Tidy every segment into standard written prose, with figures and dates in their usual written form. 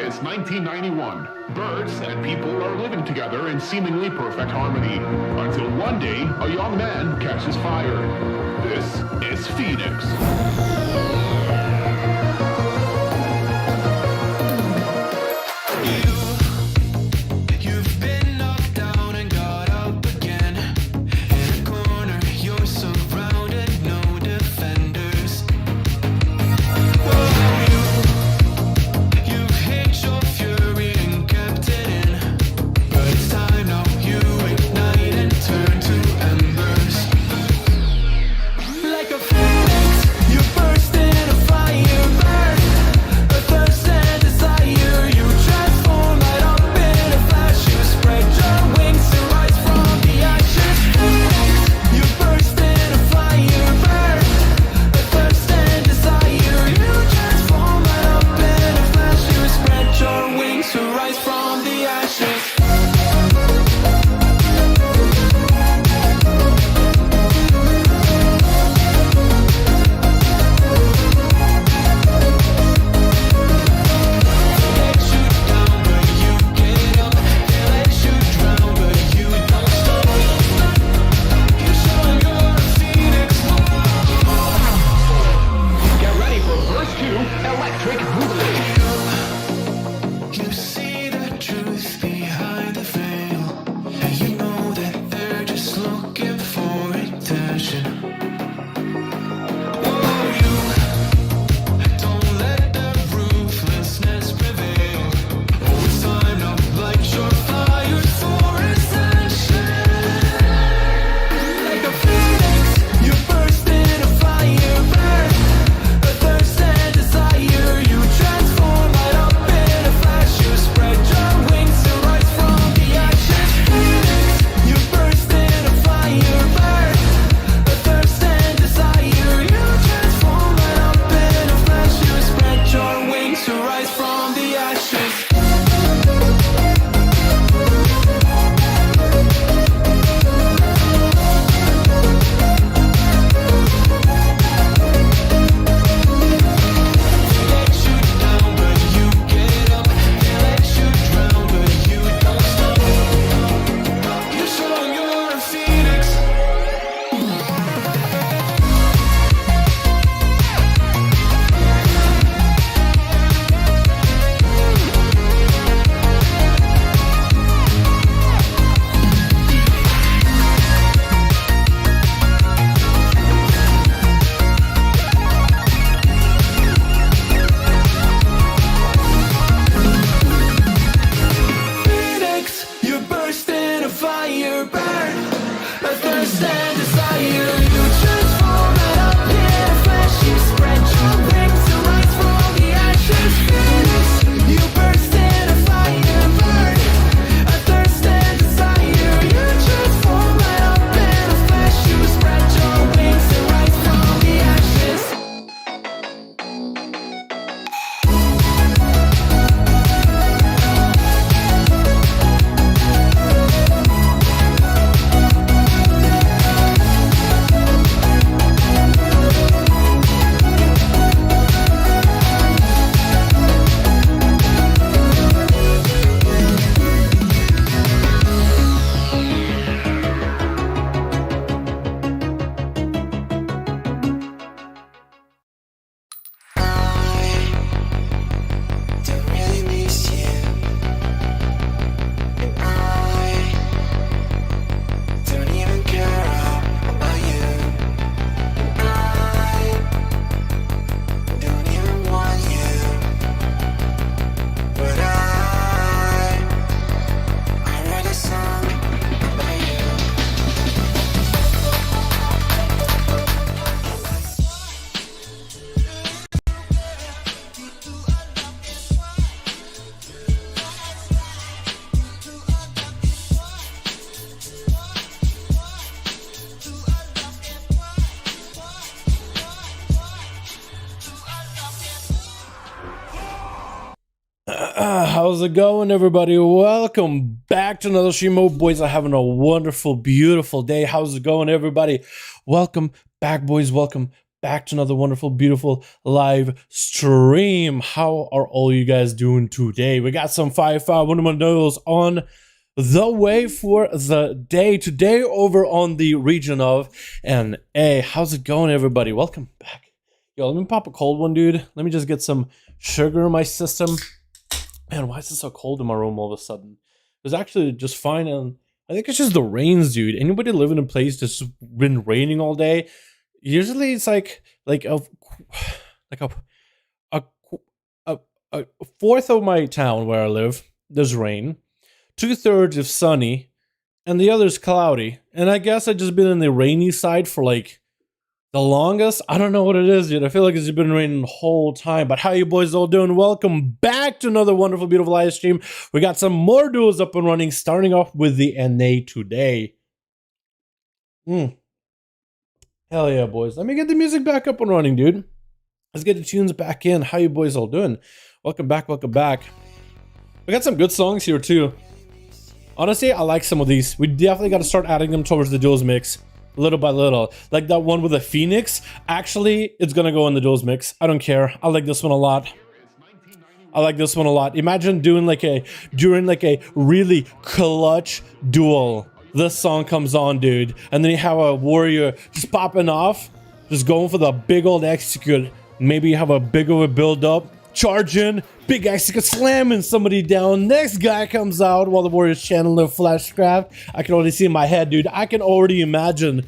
It's 1991. Birds and people are living together in seemingly perfect harmony, until one day a young man catches fire. This is Phoenix. How's it going, everybody? Welcome back to another stream. Oh, boys are having a wonderful, beautiful day. How's it going, everybody? Welcome back, boys. Welcome back to another wonderful, beautiful live stream. How are all you guys doing today? We got some 5V5 1v1 duels on the way for the day. Today over on the region of NA. How's it going, everybody? Welcome back. Yo, let me pop a cold one, dude. Let me just get some sugar in my system. Man, why is it so cold in my room all of a sudden? It's actually just fine, and I think it's just the rains, dude. Anybody live in a place that's been raining all day? Usually it's like a fourth of my town where I live, there's rain. 2/3 is sunny, and the other's cloudy. And I guess I've just been in the rainy side for like the longest. I don't know what it is, dude. I feel like it's been raining the whole time. But how you boys all doing? Welcome back to another wonderful, beautiful live stream. We got some more duels up and running, starting off with the NA today. Hell yeah, boys. Let me get the music back up and running, dude. Let's get the tunes back in. How you boys all doing? Welcome back, welcome back. We got some good songs here, too. Honestly, I like some of these. We definitely got to start adding them towards the duels mix. Little by little. Like that one with the Phoenix. Actually, it's going to go in the duels mix. I don't care. I like this one a lot. I like this one a lot. Imagine doing like a really clutch duel. This song comes on, dude, and then you have a warrior just popping off, just going for the big old execute. Maybe you have a big of a build up, charging, big execute, slamming somebody down. Next guy comes out while the warrior's channeling their flashcraft. I can already see in my head, dude. I can already imagine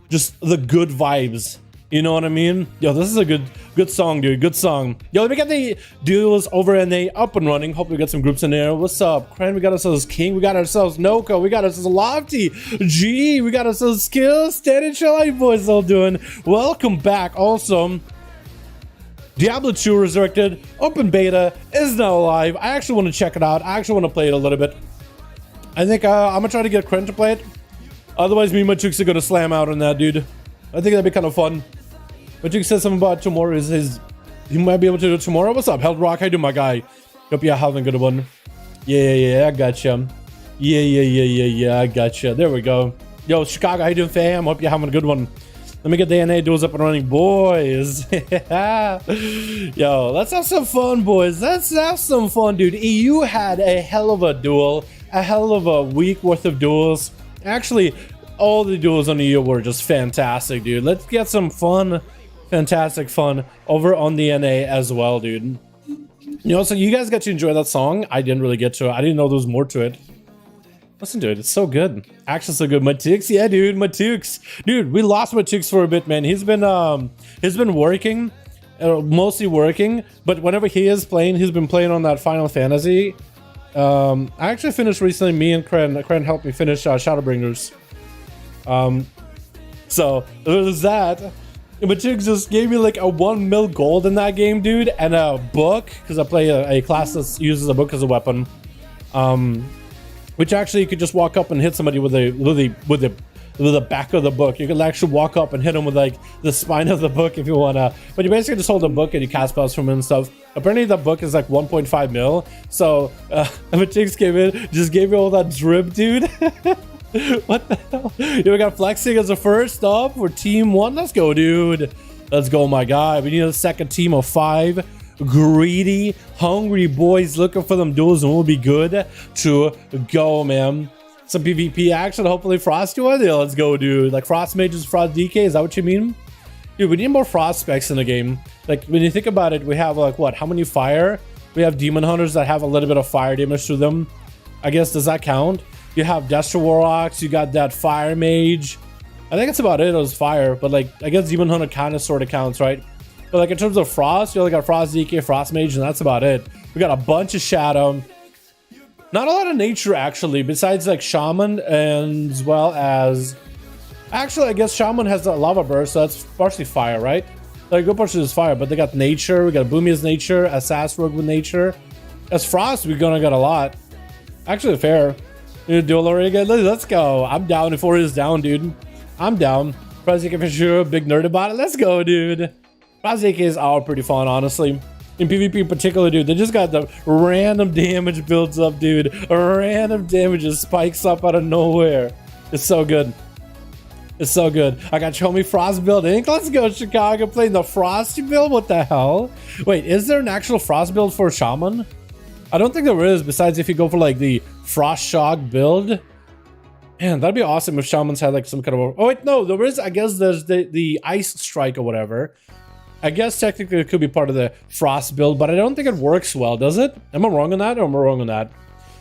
just the good vibes. You know what I mean? Yo, this is a good song, dude. Good song. Yo, let me get the duels over NA up and running. Hope we got some groups in there. What's up? Cran, we got ourselves King. We got ourselves Noko. We got ourselves Lofty. G. We got ourselves Skill. Steady chill. How you boys all doing? Welcome back. Also, Diablo 2 Resurrected. Open beta is now live. I actually want to check it out. I actually want to play it a little bit. I think I'm going to try to get Cran to play it. Otherwise, me and my chooks are going to slam out on that, dude. I think that'd be kind of fun. But you said something about tomorrow is his. You might be able to do it tomorrow. What's up, Held Rock? How you doing, my guy? Hope you're having a good one. Yeah, I gotcha. Yeah, I gotcha. There we go. Yo, Chicago, how you doing, fam? Hope you're having a good one. Let me get the NA duels up and running, boys. Yo, let's have some fun, boys. Let's have some fun, dude. EU had a hell of a duel, a hell of a week worth of duels. Actually, all the duels on EU were just fantastic, dude. Let's get some fun. Fantastic fun over on the NA as well, dude. You know, so you guys got to enjoy that song. I didn't really get to it. I didn't know there was more to it. Listen to it. It's so good. Actually, so good. Matux, yeah, dude. Matux, dude. We lost Matux for a bit, man. He's been working, mostly working. But whenever he is playing, he's been playing on that Final Fantasy. I actually finished recently. Me and Kren helped me finish Shadowbringers. So there's that. But Chicks just gave me like a 1 mil gold in that game, dude, and a book, because I play a class that uses a book as a weapon. Which actually you could just walk up and hit somebody with the back of the book. You can actually walk up and hit them with like the spine of the book if you wanna. But you basically just hold the book and you cast spells from it and stuff. Apparently the book is like 1.5 mil. So but Chicks came in, just gave me all that drip, dude. What the hell? Yo, we got Flexing as a first up for team 1. Let's go, dude. Let's go, my guy. We need a second team of 5 greedy, hungry boys looking for them duels, and we'll be good to go, man. Some PvP action, hopefully Frost one. Yeah, let's go, dude. Like Frost Mages, Frost DK, is that what you mean? Dude, we need more Frost specs in the game. Like, when you think about it, we have like, what, how many fire? We have Demon Hunters that have a little bit of fire damage to them. I guess, does that count? You have Destro Warlocks, you got that Fire Mage. I think that's about it, it was fire. But like, I guess Demon Hunter kind of sort of counts, right? But like in terms of Frost, you only got Frost DK, Frost Mage, and that's about it. We got a bunch of Shadow. Not a lot of nature, actually, besides like Shaman, and as well as... Actually, I guess Shaman has a Lava Burst, so that's partially fire, right? Like, good portion is fire, but they got nature, we got Boomy as nature, Assassin Rogue with nature. As Frost, we're gonna get a lot. Actually, fair. Duel again. Let's go. I'm down. If 4 is down, dude. I'm down. Project for sure. Big nerd about it. Let's go, dude. Project is all pretty fun, honestly. In PvP in particular, dude, they just got the random damage builds up, dude. Random damage just spikes up out of nowhere. It's so good. It's so good. I got Show Me Frost build Inc. Let's go, Chicago. Playing the Frosty build? What the hell? Wait, is there an actual Frost build for Shaman? I don't think there is, besides if you go for like the Frost Shock build. Man, that'd be awesome if Shamans had like some kind of... Oh wait, no, there is. I guess there's the Ice Strike or whatever. I guess technically it could be part of the Frost build, but I don't think it works well, does it? Am I wrong on that, or am I wrong on that?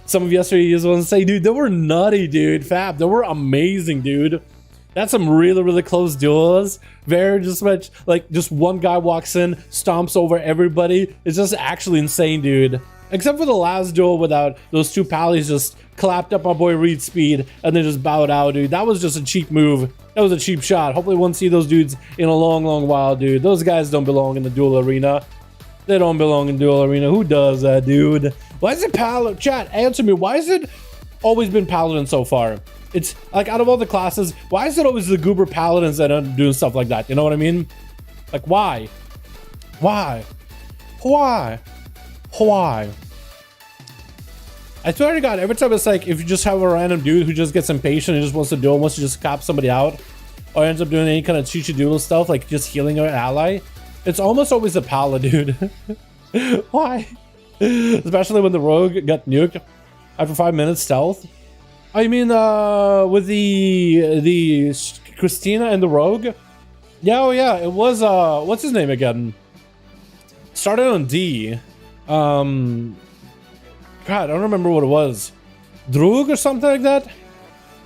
Some of yesterday's ones say, dude, they were nutty, dude. Fab, they were amazing, dude. That's some really, really close duels. Very just much, like, just one guy walks in, stomps over everybody. It's just actually insane, dude. Except for the last duel without those two pallies just clapped up my boy Reed Speed and then just bowed out, dude. That was just a cheap move. That was a cheap shot. Hopefully we won't see those dudes in a long, long while, dude. Those guys don't belong in the duel arena. They don't belong in duel arena. Who does that, dude? Why is it Paladin? Chat, answer me. Why has it always been Paladin so far? It's like, out of all the classes, why is it always the goober Paladins that are doing stuff like that? You know what I mean? Like, why? Why? Why? Why? I swear to God, every time it's like, if you just have a random dude who just gets impatient and just wants to duel, wants to just cop somebody out, or ends up doing any kind of cheat duel stuff, like just healing an ally, it's almost always a Paladin, dude. Why? Especially when the rogue got nuked after 5 minutes stealth. I mean, with the Christina and the rogue. Yeah, oh yeah, it was, what's his name again? Started on D. God, I don't remember what it was. Droog or something like that?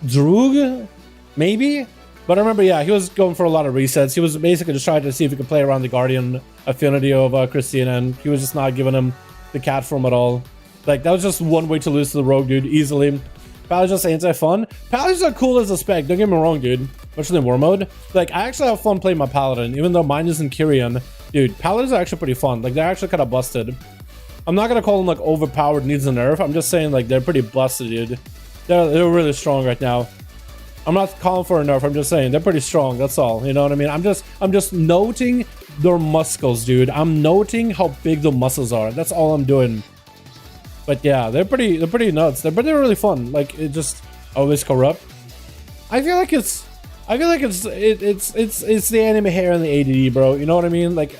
Droog? Maybe? But I remember, yeah, he was going for a lot of resets. He was basically just trying to see if he could play around the Guardian affinity of Christina, and he was just not giving him the cat form at all. Like, that was just one way to lose to the rogue, dude, easily. Paladin's just anti-fun. Paladins are cool as a spec, don't get me wrong, dude. Especially in war mode. Like, I actually have fun playing my Paladin, even though mine isn't Kyrian. Dude, Paladins are actually pretty fun. Like, they're actually kind of busted. I'm not gonna call them like overpowered, needs a nerf. I'm just saying like they're pretty busted, dude. They're really strong right now. I'm not calling for a nerf. I'm just saying they're pretty strong. That's all. You know what I mean? I'm just noting their muscles, dude. I'm noting how big the muscles are. That's all I'm doing. But yeah, they're pretty nuts. They're really fun. Like, it just always corrupt. I feel like it's the anime hair and the ADD, bro. You know what I mean? Like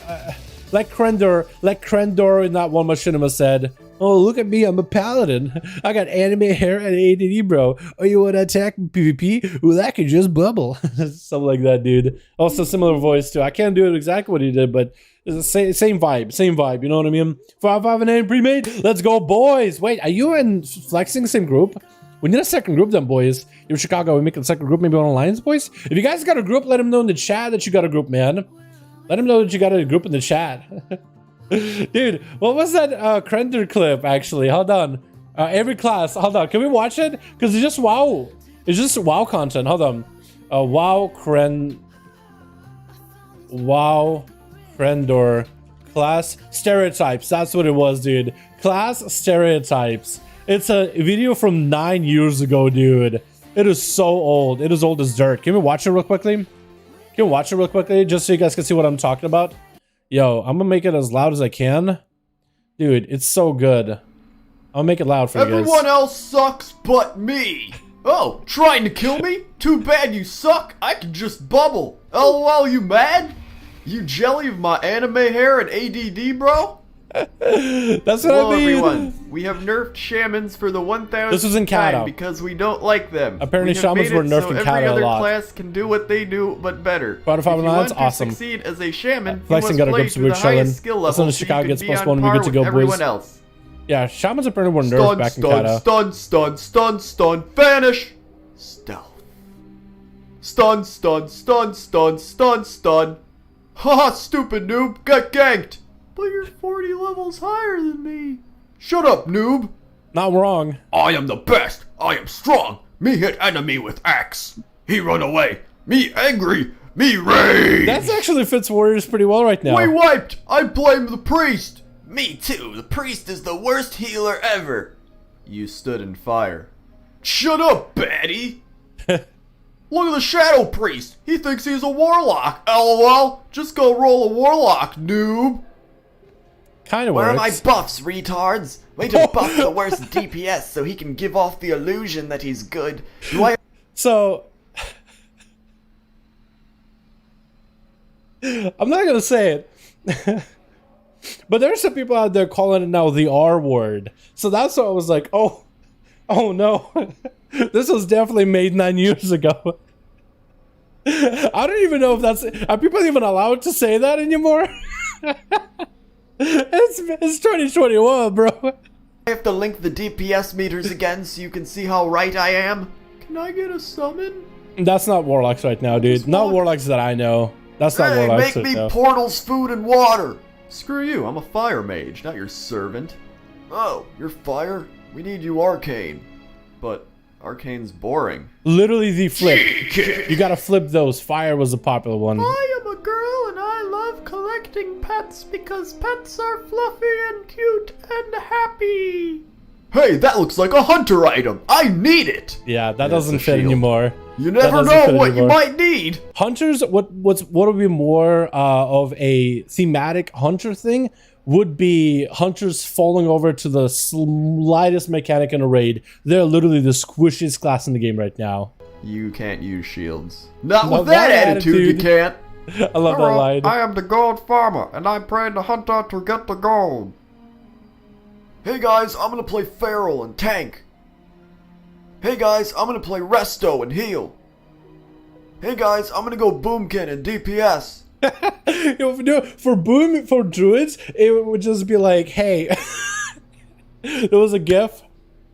Krendor in that one Machinima said, oh, look at me, I'm a paladin. I got anime hair and ADD, bro. Oh, you want to attack PvP? Well, that could just bubble. Something like that, dude. Also, similar voice, too. I can't do it exactly what he did, but it's the same vibe, you know what I mean? 5V5 1V1 pre-made, let's go, boys. Wait, are you and Flexing the same group? We need a second group then, boys. You're Chicago, we make a second group, maybe on Alliance, boys? If you guys got a group, let them know in the chat that you got a group, man. Let him know that you got a group in the chat. Dude, what was that Krender clip, actually? Hold on. Every class. Hold on. Can we watch it? Because it's just WoW. It's just WoW content. Hold on. WoW Krendor. Class stereotypes. That's what it was, dude. Class stereotypes. It's a video from 9 years ago, dude. It is so old. It is old as dirt. Can we watch it real quickly? Can we watch it real quickly just so you guys can see what I'm talking about? Yo, I'm gonna make it as loud as I can. Dude, it's so good. I'll make it loud for you guys. Everyone else sucks but me. Oh, trying to kill me? Too bad you suck. I can just bubble. LOL, you mad? You jelly of my anime hair and ADD, bro? That's what I mean. Everyone, we have nerfed shamans for the 1000th This was in Kata because we don't like them. Apparently shamans were nerfed in Kata a lot. Every other class can do what they do, but better. If you want to awesome. Succeed as a shaman, Flexing got a grip to highest skill level, so Chicago gets plus one, we good to go, boys. Else. Yeah, shamans apparently were nerfed back in Kata. Stun, vanish. Stealth. Stun. Haha, stupid noob, got ganked. But you're 40 levels higher than me. Shut up, noob. Not wrong. I am the best. I am strong. Me hit enemy with axe. He run away. Me angry. Me rage. That actually fits Warriors pretty well right now. We wiped. I blame the priest. Me too. The priest is the worst healer ever. You stood in fire. Shut up, baddie. Look at the Shadow Priest. He thinks he's a warlock. LOL. Just go roll a warlock, noob. Kind of Where works. are my buffs, retards? Way to buff the worst DPS so he can give off the illusion that he's good. Do I... So, I'm not gonna say it. But there are some people out there calling it now the R word. So that's why I was like, oh no. This was definitely made 9 years ago. I don't even know if that's... Are people even allowed to say that anymore? It's 2021, bro. I have to link the DPS meters again so you can see how right I am. Can I get a summon? That's not warlocks right now, dude. Not warlocks that I know. That's not Hey, warlocks make right me now. portals, food, and water. Screw you, I'm a fire mage, not your servant. Oh, you're fire? We need you arcane. But arcane's boring. Literally the flip. You gotta flip those. Fire was the popular one. I am a girl and I love collecting pets because pets are fluffy and cute and happy. Hey, that looks like a hunter item. I need it. Yeah, that it's doesn't a fit shield. anymore. You That never doesn't know fit what you anymore. might need. Hunters, what would be more of a thematic hunter thing would be hunters falling over to the slightest mechanic in a raid. They're literally the squishiest class in the game right now. You can't use shields. Not Not with that that attitude, you attitude. can't. I love that line. I am the gold farmer, and I pray the hunter to get the gold. Hey guys, I'm gonna play Feral and tank. Hey guys, I'm gonna play Resto and heal. Hey guys, I'm gonna go Boomkin and DPS. For druids, it would just be like, hey, there was a GIF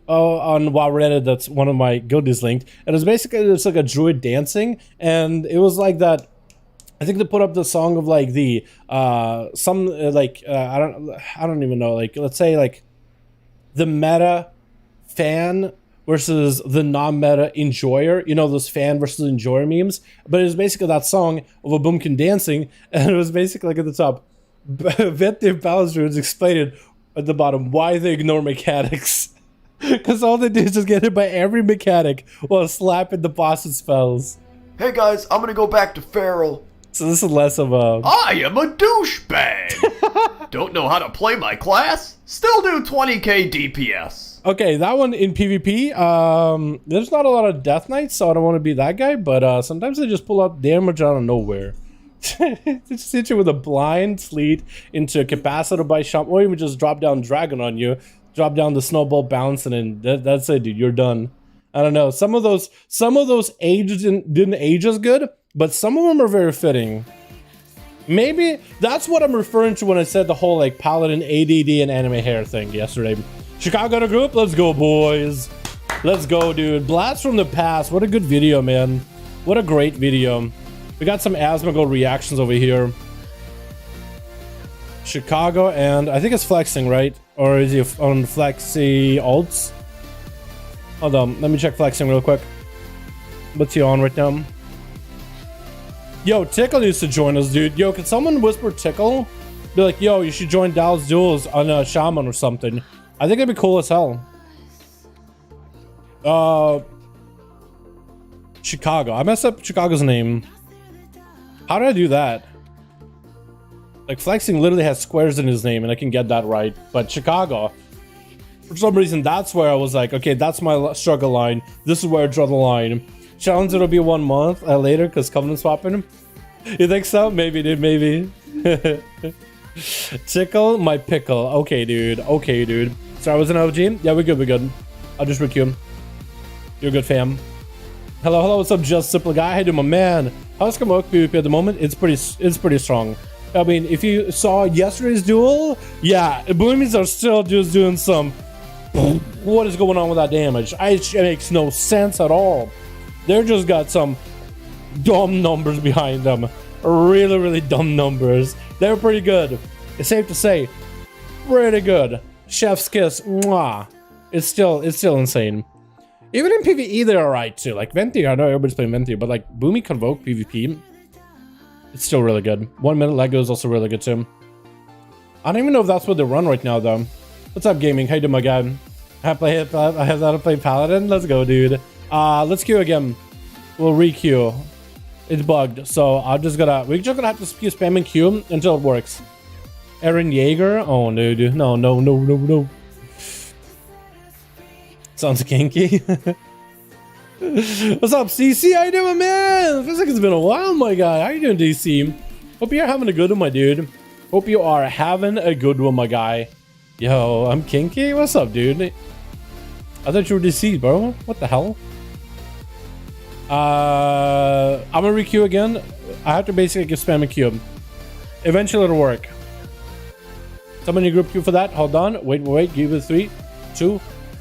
on WoW Reddit that's one of my guildies linked, and it's basically it's like a druid dancing, and it was like that. I think they put up the song of like the I don't even know, like let's say like the meta fan versus the non-meta enjoyer, you know, those fan versus enjoyer memes. But it was basically that song of a boomkin dancing, and it was basically like at the top, Venti Balance Druids explained at the bottom why they ignore mechanics. Because all they do is just get hit by every mechanic while slapping the boss's spells. Hey guys, I'm gonna go back to Feral. So this is less of a... I am a douchebag. Don't know how to play my class? Still do 20k DPS. Okay, that one in PvP, there's not a lot of Death Knights, so I don't want to be that guy, but sometimes they just pull up damage out of nowhere. Just hit you with a blind sleet into a capacitor by Shaman, or even just drop down Dragon on you, drop down the snowball bounce, and then that's it, dude, you're done. I don't know, some of those ages didn't age as good, but some of them are very fitting. Maybe that's what I'm referring to when I said the whole like Paladin ADD and anime hair thing yesterday. Chicago got a group? Let's go, boys. Let's go, dude. Blast from the past. What a good video, man. What a great video. We got some Asmongold reactions over here. Chicago, and I think it's flexing, right? Or is he on flexi alts? Hold on, let me check flexing real quick. What's he on right now? Yo, Tickle used to join us, dude. Yo, can someone whisper Tickle? Be like, yo, you should join Dallas Duels on Shaman or something. I think it'd be cool as hell. Chicago. I messed up Chicago's name. How did I do that? Like, flexing literally has squares in his name, and I can get that right. But Chicago, for some reason, that's where I was like, okay, that's my struggle line. This is where I draw the line. Challenge it'll be 1 month later because Covenant swapping. You think so? Maybe, dude, maybe. Tickle my pickle. Okay, dude. Okay, dude. So I was an OG? Yeah, we're good, we're good. I'll just requeue. You're good, fam. Hello, hello, what's up, Just Simple Guy? How you doing, my man? How's Kamoke PvP at the moment? It's pretty strong. I mean, if you saw yesterday's duel, yeah, Bloomies are still just doing some... What is going on with that damage? It makes no sense at all. They're just got some dumb numbers behind them. Really, really dumb numbers. They're pretty good. It's safe to say, pretty good. Chef's kiss, mwah. It's still insane. Even in PvE, they're alright too. Like Venti, I know everybody's playing Venti, but like Boomy Convoke PvP, it's still really good. 1 minute Lego is also really good too. I don't even know if that's what they run right now though. What's up, gaming? How you doing, my guy? I have that to play Paladin. Let's go, dude. Let's queue again. We'll re-queue. It's bugged, so we're just gonna have to keep spamming Q until it works. Eren Jaeger? Oh no, dude. No. Sounds kinky. What's up, CC? How you doing, man? Feels like it's been a while, my guy. How you doing, DC? Hope you're having a good one, my dude. Hope you are having a good one, my guy. Yo, I'm kinky. What's up, dude? I thought you were deceased, bro. What the hell? I'm gonna re-queue again. I have to basically get spam a queue. Eventually it'll work. Somebody group queue for that. Hold on. Wait. Give it 3, 2,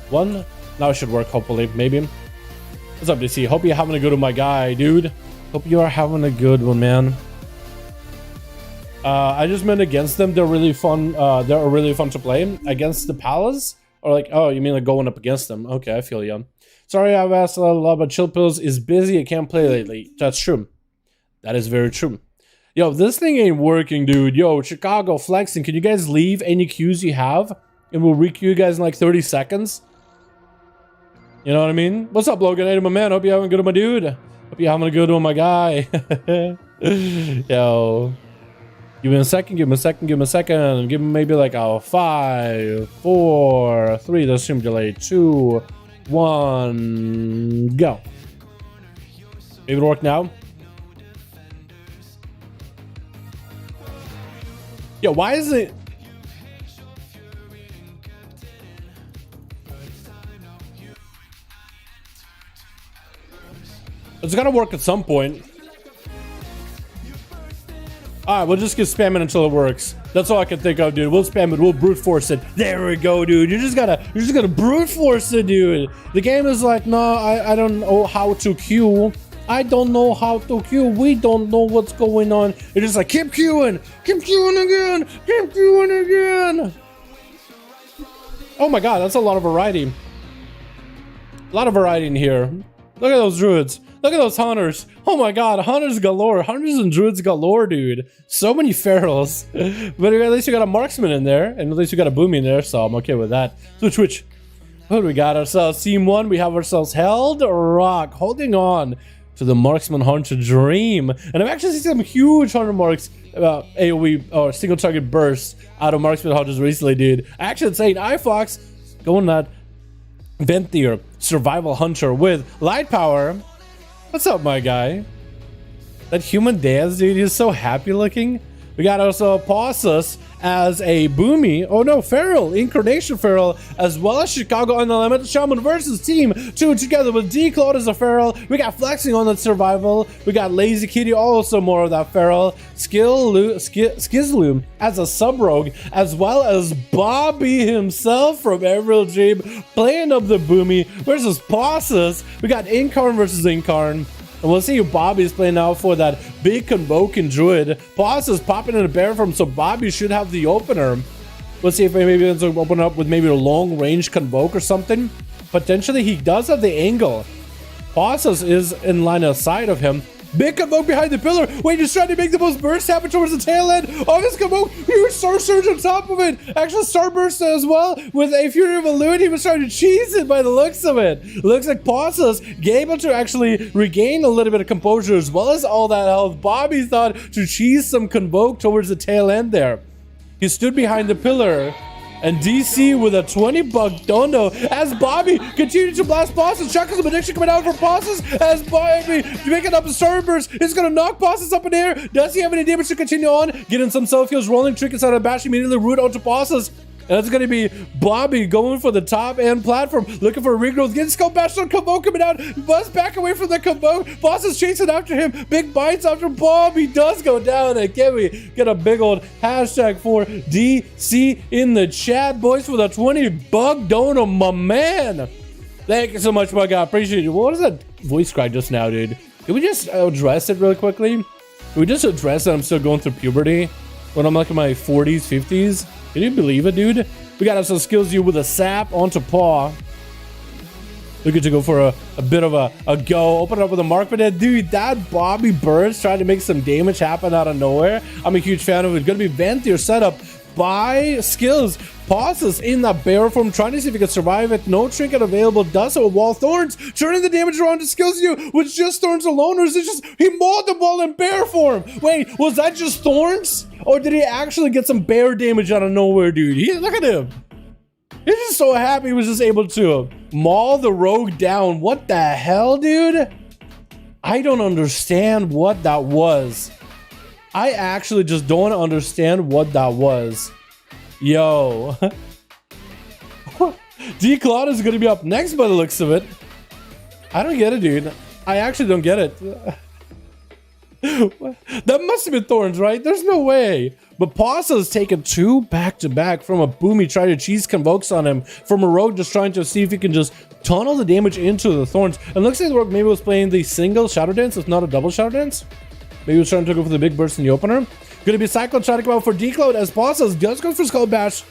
1. Now it should work, hopefully. Maybe. What's up, DC? Hope you're having a good one, my guy, dude. Hope you are having a good one, man. I just meant against them. They're really fun. They're really fun to play. Against the Palace? Or like, oh, you mean like going up against them? Okay, I feel you. Sorry, I've asked a lot, but Chill Pills is busy. I can't play lately. That's true. That is very true. Yo, this thing ain't working, dude. Yo, Chicago flexing. Can you guys leave any queues you have? And we'll re-queue you guys in like 30 seconds. You know what I mean? What's up, Logan? Hey, my man. Hope you're having a good one, my dude. Hope you're having a good one, my guy. Yo. Give me a second, give me a second, give me a second. Give me maybe like a 5, 4, 3. There's stream delay. 2, 1, go. Maybe it'll work now. Yo, why is it? It's gotta work at some point. Alright, we'll just keep spamming until it works. That's all I can think of, dude. We'll spam it. We'll brute force it. There we go, dude. You're just gonna brute force it, dude. The game is like, no, I don't know how to queue. I don't know how to queue. We don't know what's going on. It's just like, keep queuing. Keep queuing again. Keep queuing again. Oh my god, that's a lot of variety. A lot of variety in here. Look at those druids. Look at those hunters. Oh my god, hunters galore. Hunters and druids galore, dude. So many ferals. But at least you got a marksman in there. And at least you got a boomy in there, so I'm okay with that. Switch. What do we got ourselves? Team 1, we have ourselves Held Rock. Holding on to the marksman hunter dream. And I've actually seen some huge hunter marks about AoE or single target bursts out of marksman hunters recently, dude. I actually saying iFox going that Venthyr survival hunter with light power. What's up, my guy? That human dance, dude, he's so happy looking. We got also Pausus as a boomy. Oh no, Feral, Incarnation Feral, as well as Chicago Unlimited Shaman versus Team 2 together with D-Claude as a Feral. We got Flexing on that survival. We got Lazy Kitty, also more of that Feral. Skizloom as a sub-rogue, as well as Bobby himself from Emerald Dream playing up the boomy versus Pausus. We got Incarn versus Incarn. And we'll see who Bobby's playing now for that big Convoking Druid. Pausus is popping in a bear form, so Bobby should have the opener. Let's see if maybe ends up open up with maybe a long range Convoke or something. Potentially he does have the angle. Pausus is in line of sight of him. Big Convoke behind the pillar. Wait, he's trying to make the most burst happen towards the tail end of his Convoke. Huge Star Surge on top of it. Actual Starburst as well with a Fury of Elude. He was trying to cheese it by the looks of it. Looks like Pausus able to actually regain a little bit of composure as well as all that health. Bobby thought to cheese some Convoke towards the tail end there. He stood behind the pillar. And DC with a 20-buck dono as Bobby continues to blast Pausus. Chuckles of addiction coming out from Pausus as Bobby making up a Starburst. Is going to knock Pausus up in the air. Does he have any damage to continue on? Getting some self-heals, rolling trinkets out of bash, immediately root onto Pausus. And it's going to be Bobby going for the top end platform, looking for a regrowth. Getting skull bashed on Convoke coming out. Buzz back away from the Convoke. Boss is chasing after him. Big bites after Bobby does go down. And can we get a big old hashtag for DC in the chat, boys, for the 20-buck dono, my man. Thank you so much, my guy. Appreciate it. What was that voice cry just now, dude? Can we just address it really quickly? Can we just address that I'm still going through puberty when I'm like in my 40s, 50s? Can you believe it, dude? We got some skills you with a sap onto paw. Looking to go for a bit of a go. Open it up with a Marksman. Dude, that Bobby Burns trying to make some damage happen out of nowhere. I'm a huge fan of it. It's going to be Venthyr set up by skills. Pausus in that bear form, trying to see if he can survive it. No trinket available. Does so with wall thorns. Turning the damage around to skills you with just thorns alone, or is it just he mauled the ball in bear form? Wait, was that just thorns? Or did he actually get some bear damage out of nowhere, dude? Look at him. He's just so happy he was just able to maul the rogue down. What the hell, dude? I don't understand what that was. I actually just don't understand what that was. Yo. D-Claude is gonna be up next by the looks of it. I don't get it, dude. I actually don't get it. That must have been Thorns, right? There's no way. But Pasa's taken 2 back-to-back from a Boomy trying to cheese convokes on him, from a Rogue just trying to see if he can just tunnel the damage into the Thorns. And looks like the Rogue maybe was playing the single Shadow Dance, if not a double Shadow Dance. Maybe he was trying to go for the big burst in the opener. Gonna be Cyclone trying to come out for D-Cloud as Pasa's does go for Skull Bash.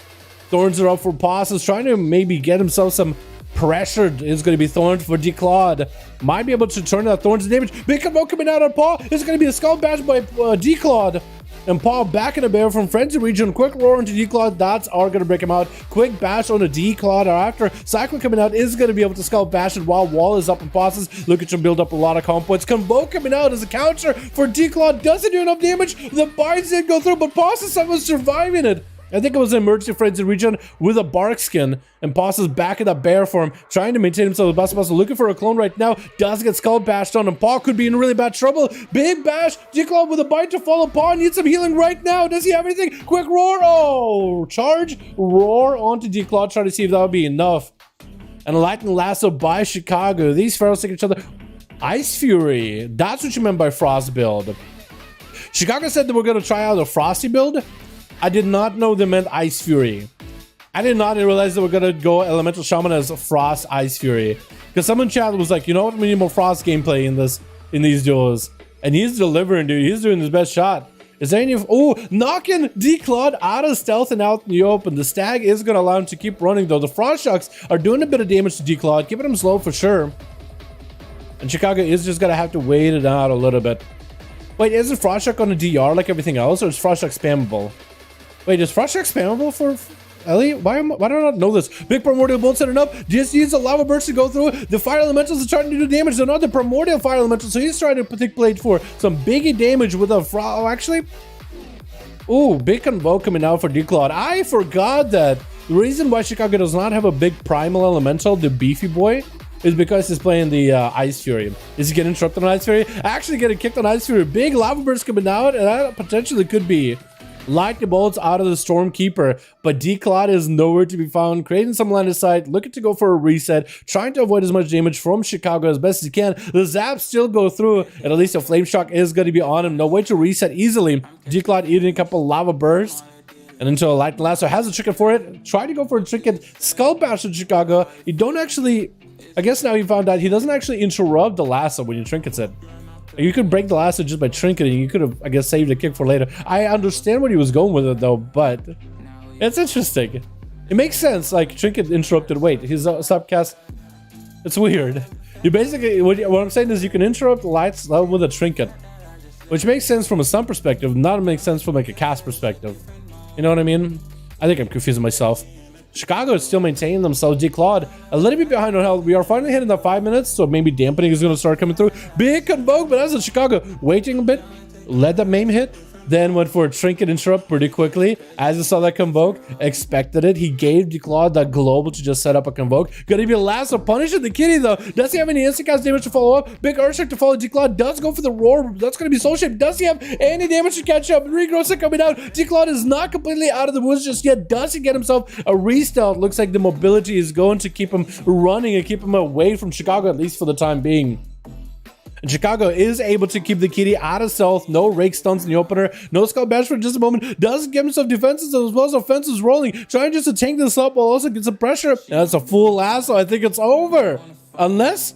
Thorns are up for Pasa's, trying to maybe get himself some pressure. Is going to be Thorns for D-Claude. Might be able to turn that Thorns damage. Big combo coming out on Paul. It's going to be a Skull Bash by D-Claude. And Paul back in a bear from Frenzy Region. Quick roar into D-Claude. That's all going to break him out. Quick bash on a D-Claude. After Cyclone coming out is going to be able to Skull Bash it while Wall is up in Pasa's. Look at him build up a lot of comp points. Combo coming out as a counter for D-Claude. Doesn't do enough damage. The binds did go through, but Pasa's was surviving it. I think it was an emergency frenzy region with a bark skin, and Pasa's back in that bear form, trying to maintain himself with Basta, looking for a clone right now. Does get skull bashed on, and Paul could be in really bad trouble. Big bash, D-Claude with a bite to follow. Paul needs some healing right now. Does he have anything? Quick roar, oh, charge, roar onto D-Claude, trying to see if that would be enough. And a lightning lasso by Chicago. These pharaohs take each other. Ice Fury, that's what you meant by Frost build. Chicago said that we're going to try out a Frosty build. I did not know they meant Ice Fury. I did not realize that we're gonna go Elemental Shaman as Frost Ice Fury. Because someone in chat was like, you know what, we need more Frost gameplay in these duels. And he's delivering, dude. He's doing his best shot. Is there any... Oh, knocking D-Claude out of stealth and out in the open. The Stag is gonna allow him to keep running though. The Frost Shocks are doing a bit of damage to D-Claude, keeping him slow for sure. And Chicago is just gonna have to wait it out a little bit. Wait, isn't Frost Shock on a DR like everything else, or is Frost Shock spammable? Wait, is Frost Shock spammable for Ellie? Why do I not know this? Big Primordial Bolt setting up. Just needs a Lava Burst to go through. The Fire Elementals are trying to do damage. They're not the Primordial Fire Elementals, so he's trying to take blade for some biggie damage with a Oh, actually. Oh, big Convoke coming out for D-Claude. I forgot that the reason why Chicago does not have a big Primal Elemental, the beefy boy, is because he's playing the Ice Fury. Is he getting interrupted on Ice Fury? Actually getting kicked on Ice Fury. Big Lava Burst coming out, and that potentially could be lightning bolts out of the Stormkeeper, but D-Claude is nowhere to be found, creating some line of sight, looking to go for a reset, trying to avoid as much damage from Chicago as best as he can. The zaps still go through, and at least a Flame Shock is going to be on him. No way to reset easily. D-Claude eating a couple lava bursts, and until a lightning lasso has a trinket for it. Try to go for a trinket. Skull Bash in Chicago. You don't actually... I guess now he found out he doesn't actually interrupt the lasso when you trinkets it. You could break the lasso just by trinketing. You could have, I guess, saved a kick for later. I understand what he was going with it, though, but it's interesting. It makes sense, like, trinket interrupted. Wait, his subcast. It's weird. You basically, what I'm saying is you can interrupt lights with a trinket, which makes sense from a stun perspective, not make sense from, like, a cast perspective. You know what I mean? I think I'm confusing myself. Chicago is still maintaining themselves. D-Claude a little bit behind on health. We are finally hitting the 5 minutes, so maybe dampening is going to start coming through. Big Convoke, but as in Chicago, waiting a bit, let that maim hit, then went for a trinket interrupt pretty quickly. As he saw that Convoke, expected it. He gave D-Claude that global to just set up a Convoke. Gonna be a lasso punishing the kitty though. Does he have any instant cast damage to follow up? Big Earthshock to follow. D-Claude does go for the roar. That's gonna be soul shape. Does he have any damage to catch up? Regrowths are coming out. D-Claude is not completely out of the woods just yet. Does he get himself a restart? Looks like the mobility is going to keep him running and keep him away from Chicago, at least for the time being. And Chicago is able to keep the kitty out of stealth. No rake stunts in the opener. No Skull Bash for just a moment. Does get himself defenses as well as offenses rolling. Trying just to tank this up while also get some pressure. And that's a full lasso. I think it's over. Unless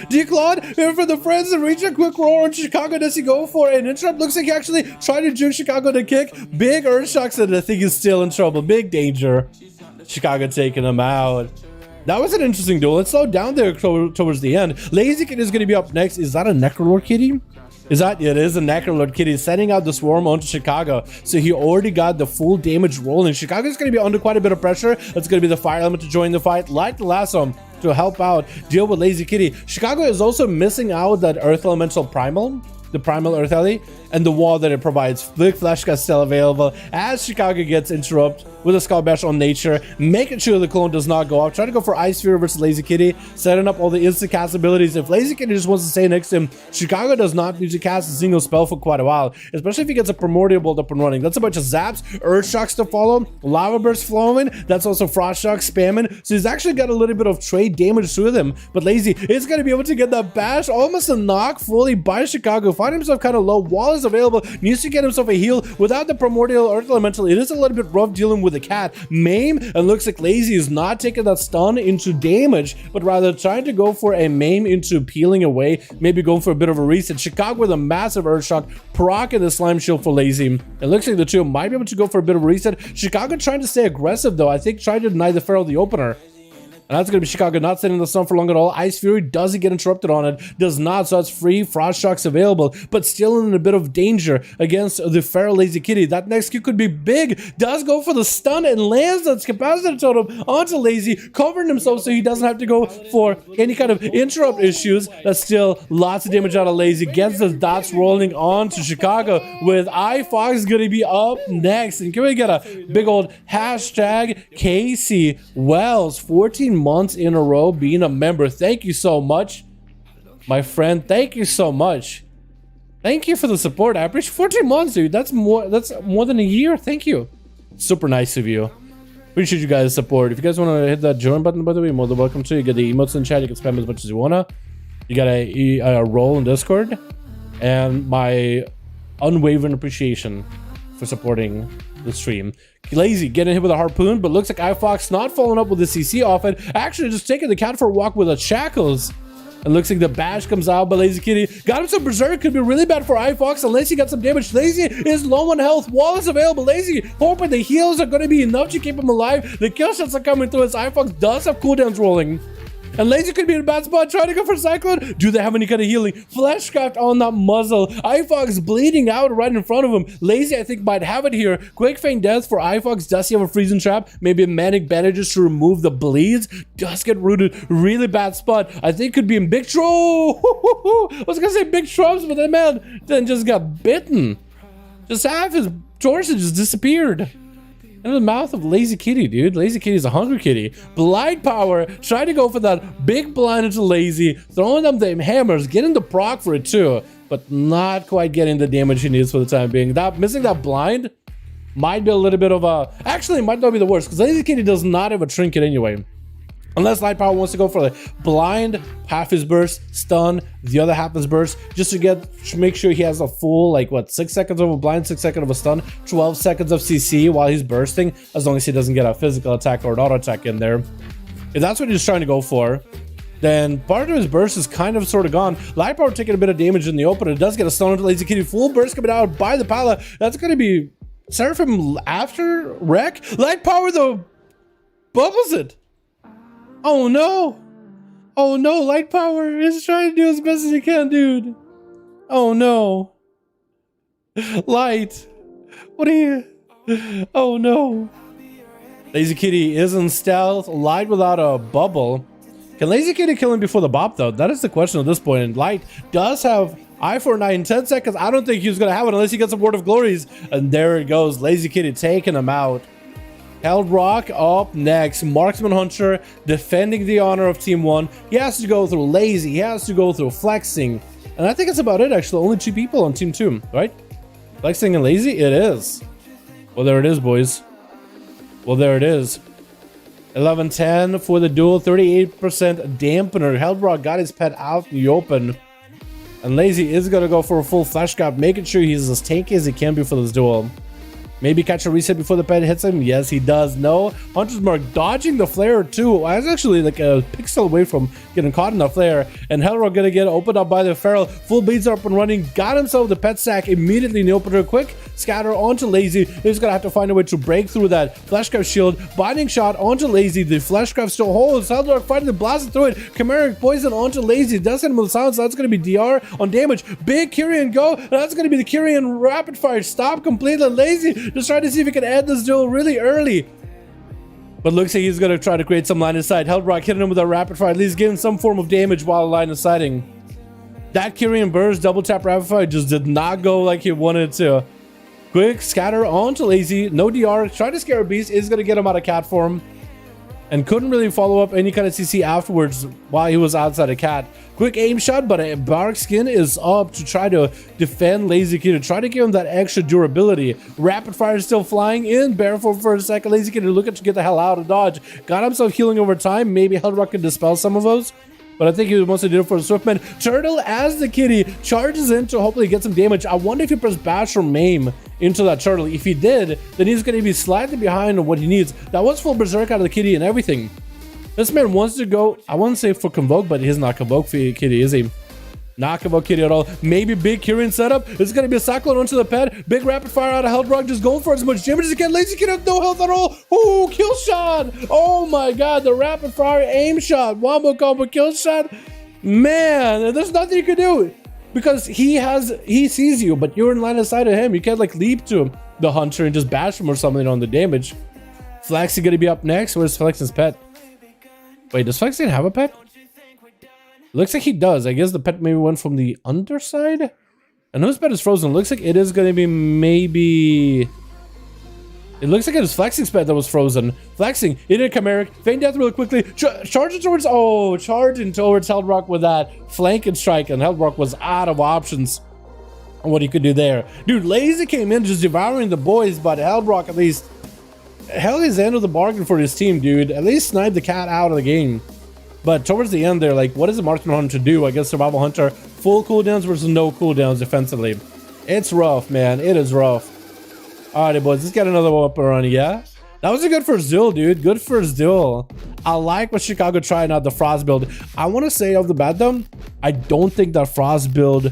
D-Claude here for the friends and reach a quick roar on Chicago. Does he go for an interrupt? Looks like he actually tried to juke Chicago to kick. Big Earthshocks, and I think he's still in trouble. Big danger. Chicago taking him out. That was an interesting duel. It slowed down there towards the end. Lazy Kid is going to be up next. Is that a Necrolord kitty? It is a Necrolord kitty setting out the swarm onto Chicago. So he already got the full damage rolling. Chicago's going to be under quite a bit of pressure. That's going to be the fire element to join the fight. Light the lasso to help out, deal with Lazy Kitty. Chicago is also missing out that Earth Elemental Primal, the Primal Earth Ellie, and the wall that it provides. Big Flash Cut still available as Chicago gets interrupted with a Skull Bash on nature, making sure the clone does not go off. Try to go for Ice Sphere versus Lazy Kitty, setting up all the instant cast abilities. If Lazy Kitty just wants to stay next to him, Chicago does not need to cast a single spell for quite a while, especially if he gets a Primordial Bolt up and running. That's a bunch of zaps, Earth Shocks to follow, Lava Burst flowing, that's also Frost Shock spamming, so he's actually got a little bit of trade damage to him, but Lazy is going to be able to get that bash, almost a knock fully by Chicago, find himself kind of low, wall is available, needs to get himself a heal without the Primordial Earth Elemental. It is a little bit rough dealing with the cat. Maim, and looks like Lazy is not taking that stun into damage, but rather trying to go for a maim into peeling away, maybe going for a bit of a reset. Chicago with a massive Earth Shock, proccing the Slime Shield for Lazy. It looks like the two might be able to go for a bit of a reset. Chicago trying to stay aggressive though, I think trying to deny the Feral the opener. And that's going to be Chicago not sitting in the sun for long at all. Ice Fury doesn't get interrupted on it. Does not, so that's free. Frost Shocks available, but still in a bit of danger against the Feral Lazy Kitty. That next Q could be big. Does go for the stun and lands that capacitor totem onto Lazy, covering himself so he doesn't have to go for any kind of interrupt issues. That's still lots of damage out of Lazy. Gets the dots rolling on to Chicago with iFox going to be up next. And can we get a big old hashtag Casey Wells, 14 months in a row being a member. Thank you so much, my friend. Thank you so much. Thank you for the support. I appreciate 14 months, dude. That's more than a year. Thank you. Super nice of you. Appreciate you guys' support. If you guys want to hit that join button, by the way, you're more than welcome to. You get the emotes in chat. You can spam as much as you wanna. You got a role in Discord, and my unwavering appreciation for supporting the stream. Lazy getting hit with a harpoon, but looks like iFox not following up with the CC off it. Actually just taking the cat for a walk with a shackles. And looks like the bash comes out, but Lazy Kitty got him some berserk. Could be really bad for iFox unless he got some damage. Lazy is low on health. Wall is available. Lazy hoping the heals are going to be enough to keep him alive. The kill shots are coming through as iFox does have cooldowns rolling. And Lazy could be in a bad spot, trying to go for Cyclone. Do they have any kind of healing? Fleshcraft on that muzzle. iFox bleeding out right in front of him. Lazy, I think, might have it here. Quick feint death for iFox. Does he have a freezing trap? Maybe a manic bandages to remove the bleeds. Does get rooted. Really bad spot. I think could be in big trouble. I was gonna say big troubles, but that man then just got bitten. Just half his torso just disappeared. In the mouth of Lazy Kitty, dude. Lazy Kitty's a hungry kitty. Blind Power, trying to go for that big blind into Lazy, throwing them the hammers, getting the proc for it too, but not quite getting the damage he needs for the time being. That missing that blind might be a little bit of a... Actually, it might not be the worst, because Lazy Kitty does not have a trinket anyway. Unless Light Power wants to go for the blind, half his burst, stun, the other half his burst, just to make sure he has a full, like, what, 6 seconds of a blind, 6 seconds of a stun, 12 seconds of CC while he's bursting, as long as he doesn't get a physical attack or an auto attack in there. If that's what he's trying to go for, then part of his burst is kind of sort of gone. Light Power taking a bit of damage in the open. It does get a stun into Lazy Kitty. Full burst coming out by the Pala. That's going to be Seraphim after wreck. Light Power, though, bubbles it. Oh no! Oh no, Light Power is trying to do as best as he can, dude. Oh no. Light. What are you? Oh no. Lazy Kitty is in stealth. Light without a bubble. Can Lazy Kitty kill him before the bop though? That is the question at this point. And Light does have eye for 9 in 10 seconds. I don't think he's gonna have it unless he gets a Word of Glories. And there it goes. Lazy Kitty taking him out. Held Rock up next. Marksman Hunter defending the honor of Team 1. He has to go through Lazy. He has to go through Flexing. And I think that's about it, actually. Only 2 people on Team 2, right? Flexing and Lazy? It is. Well, there it is, boys. Well, there it is. 11-10 for the duel. 38% dampener. Held Rock got his pet out in the open. And Lazy is going to go for a full flash grab, making sure he's as tanky as he can be for this duel. Maybe catch a reset before the pet hits him. Yes, he does. No. Hunter's Mark dodging the flare too. I was actually like a pixel away from getting caught in the flare. And Hellrock gonna get opened up by the Feral. Full beads up and running. Got himself the pet sack immediately in the opener. Quick scatter onto Lazy. He's gonna have to find a way to break through that Fleshcraft shield. Binding shot onto Lazy. The Fleshcraft still holds. Hellrock fighting the blast through it. Chimeric poison onto Lazy. Does hit him with silence. So that's gonna be DR on damage. Big Kyrian go. That's gonna be the Kyrian rapid fire. Stop completely. Lazy just trying to see if he can end this duel really early. But looks like he's going to try to create some line of sight. Hellrock hitting him with a rapid fire, at least giving some form of damage while line of sighting. That Kyrian burst double tap rapid fire just did not go like he wanted to. Quick scatter onto Lazy. No DR. Try to scare a beast. Is going to get him out of cat form. And couldn't really follow up any kind of CC afterwards while he was outside of cat. Quick aim shot, but Marksman is up to try to defend Lazy Kid, to try to give him that extra durability. Rapid fire is still flying in. Barefoot for a second. Lazy Kid looking to get the hell out of dodge. Got himself healing over time. Maybe Hellrock can dispel some of those. But I think he mostly did it for the Swiftman. Turtle, as the kitty, charges in to hopefully get some damage. I wonder if he pressed bash or maim into that turtle. If he did, then he's going to be slightly behind on what he needs. That was full berserk out of the kitty and everything. This man wants to go, I wouldn't say for Convoke, but he's not Convoke for kitty, is he? Not Convoke kitty at all. Maybe big Kyrian setup. It's going to be a cyclone onto the pet. Big rapid fire out of Hellrock, just going for as much damage as he can. Lazy Kid has no health at all. Ooh, kill shot. Oh my god, the rapid fire aim shot. Wombo combo kill shot. Man, there's nothing you can do because he sees you, but you're in line of sight of him. You can't like leap to the hunter and just bash him or something on the damage. Flaxy gonna be up next. Where's Flex's pet? Wait, does Flexy have a pet? Looks like he does. I guess the pet maybe went from the underside. And whose pet is frozen? Looks like it is gonna be maybe. It looks like it was Flexing's pet that was frozen. Flexing, it did Chimeric, feign death really quickly, charging towards Hellrock with that flank and strike, and Hellrock was out of options on what he could do there. Dude, Lazy came in just devouring the boys, but Hellrock at least held his end of the bargain for his team, dude. At least sniped the cat out of the game. But towards the end, they're like, what is the Marksman Hunter do? I guess Survival Hunter, full cooldowns versus no cooldowns defensively. It's rough, man. It is rough. Alrighty, boys, let's get another one up and running, yeah? That was a good first duel, dude. Good first duel. I like what Chicago tried out the Frost build. I want to say off the bat, though, I don't think that Frost build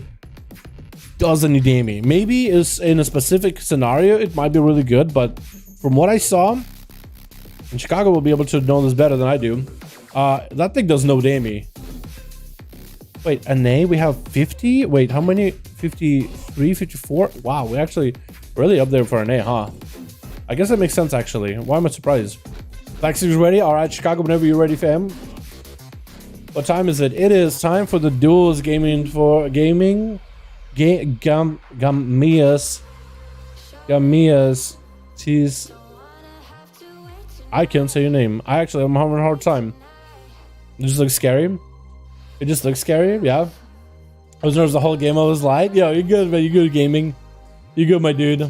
does any damage. Maybe is in a specific scenario, it might be really good, but from what I saw, and Chicago will be able to know this better than I do, that thing does no damage. Wait, NA, we have 50? Wait, how many? 53, 54? Wow, we actually really up there for NA, huh? I guess that makes sense, actually. Why am I surprised? Flexing's ready. All right, Chicago, whenever you're ready, fam. What time is it? It is time for the duels Gamias. Tease. I can't say your name. I'm having a hard time. It just looks scary. It just looks scary, yeah. I was nervous the whole game. I was like, yo, you're good, man. You're good at gaming. You're good, my dude.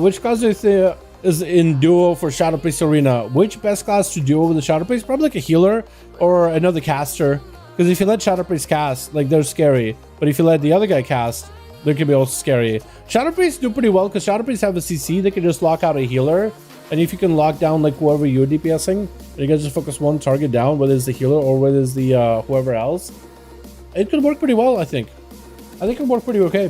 Which class do you think is in duo for Shadow Priest Arena? Which best class to duo with the Shadow Priest? Probably like a healer or another caster. Because if you let Shadow Priest cast, like, they're scary. But if you let the other guy cast, they can be also scary. Shadow Priests do pretty well because Shadow Priests have a CC. They can just lock out a healer. And if you can lock down like whoever you're DPSing, you can just focus one target down, whether it's the healer or whether it's the whoever else. It could work pretty well, I think. I think it would work pretty okay.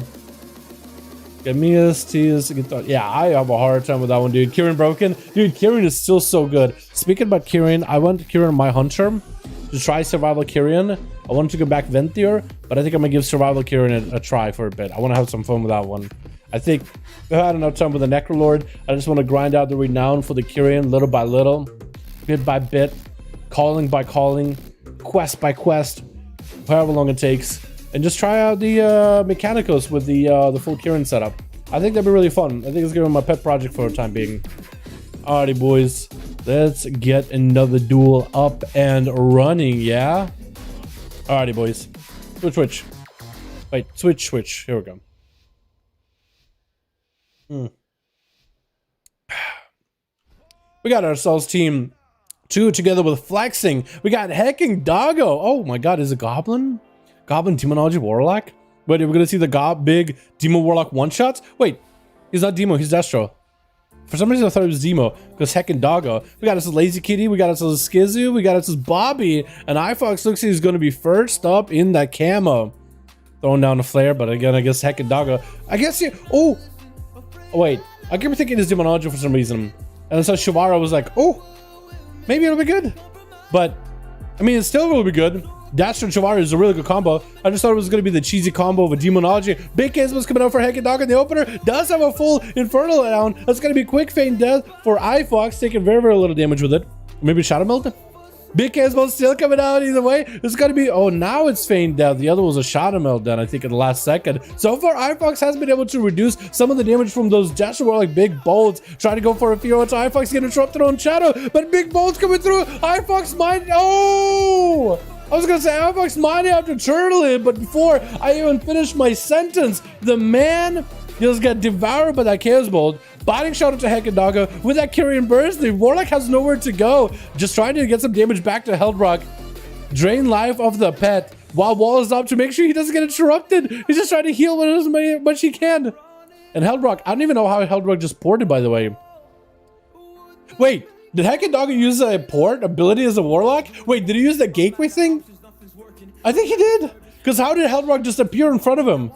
Get me EST. Yeah, I have a hard time with that one, dude. Kieran broken. Dude, Kieran is still so good. Speaking about Kieran, I went to Kieran my hunter to try Survival Kieran. I wanted to go back Venthier, but I think I'm gonna give Survival Kieran a try for a bit. I want to have some fun with that one. I think I had enough time with the Necrolord. I just want to grind out the renown for the Kieran little by little, bit by bit, calling by calling, quest by quest, however long it takes, and just try out the Mechanicos with the full Kieran setup. I think that'd be really fun. I think it's gonna be my pet project for the time being. Alrighty, boys, let's get another duel up and running, yeah? Alrighty, boys. Switch. Wait, switch. Here we go. We got ourselves team 2 together with Flexing. We got Hecking Doggo. Oh my god, is it Goblin? Goblin Demonology Warlock? Wait, we're gonna see the big Demo Warlock one-shots? Wait, he's not Demo, he's Destro. For some reason I thought it was Demo, because Hecking Doggo. We got us a Lazy Kitty, we got us a Skizu, we got us a Bobby, and iFox looks like he's gonna be first up in that camo. Throwing down the flare, but again, I guess Hecking Doggo. I guess he. Oh, wait. I keep thinking it's Demonology for some reason. And so Shivara was like, oh, maybe it'll be good. But, I mean, it still will be good. Dasher and Shivara is a really good combo. I just thought it was going to be the cheesy combo of a Demonology. Big Gizmo's coming out for Hecking Doggo in the opener. Does have a full Infernal down. That's going to be quick feign death for iFox, taking very, very little damage with it. Maybe Shadow Melt? Big Casebolt still coming out either way. It's gonna be, oh, now it's feigned death. The other was a Shaman then, I think, in the last second. So far, iFox has been able to reduce some of the damage from those Dash Warlock big bolts. Trying to go for a fear to iFox, getting interrupted on Shadow, but big bolts coming through. iFox might, oh! I was gonna say iFox might have to turtle it, but before I even finished my sentence, the man just got devoured by that Chaos Bolt. Botting shot into Hekadoggo with that Kyrian Burst. The Warlock has nowhere to go. Just trying to get some damage back to Heldrock. Drain life of the pet while Wall is up to make sure he doesn't get interrupted. He's just trying to heal as much he can. And Heldrock, I don't even know how Heldrock just ported, by the way. Wait, did Hekadoggo use a port ability as a Warlock? Wait, did he use the gateway thing? I think he did. Because how did Heldrock just appear in front of him?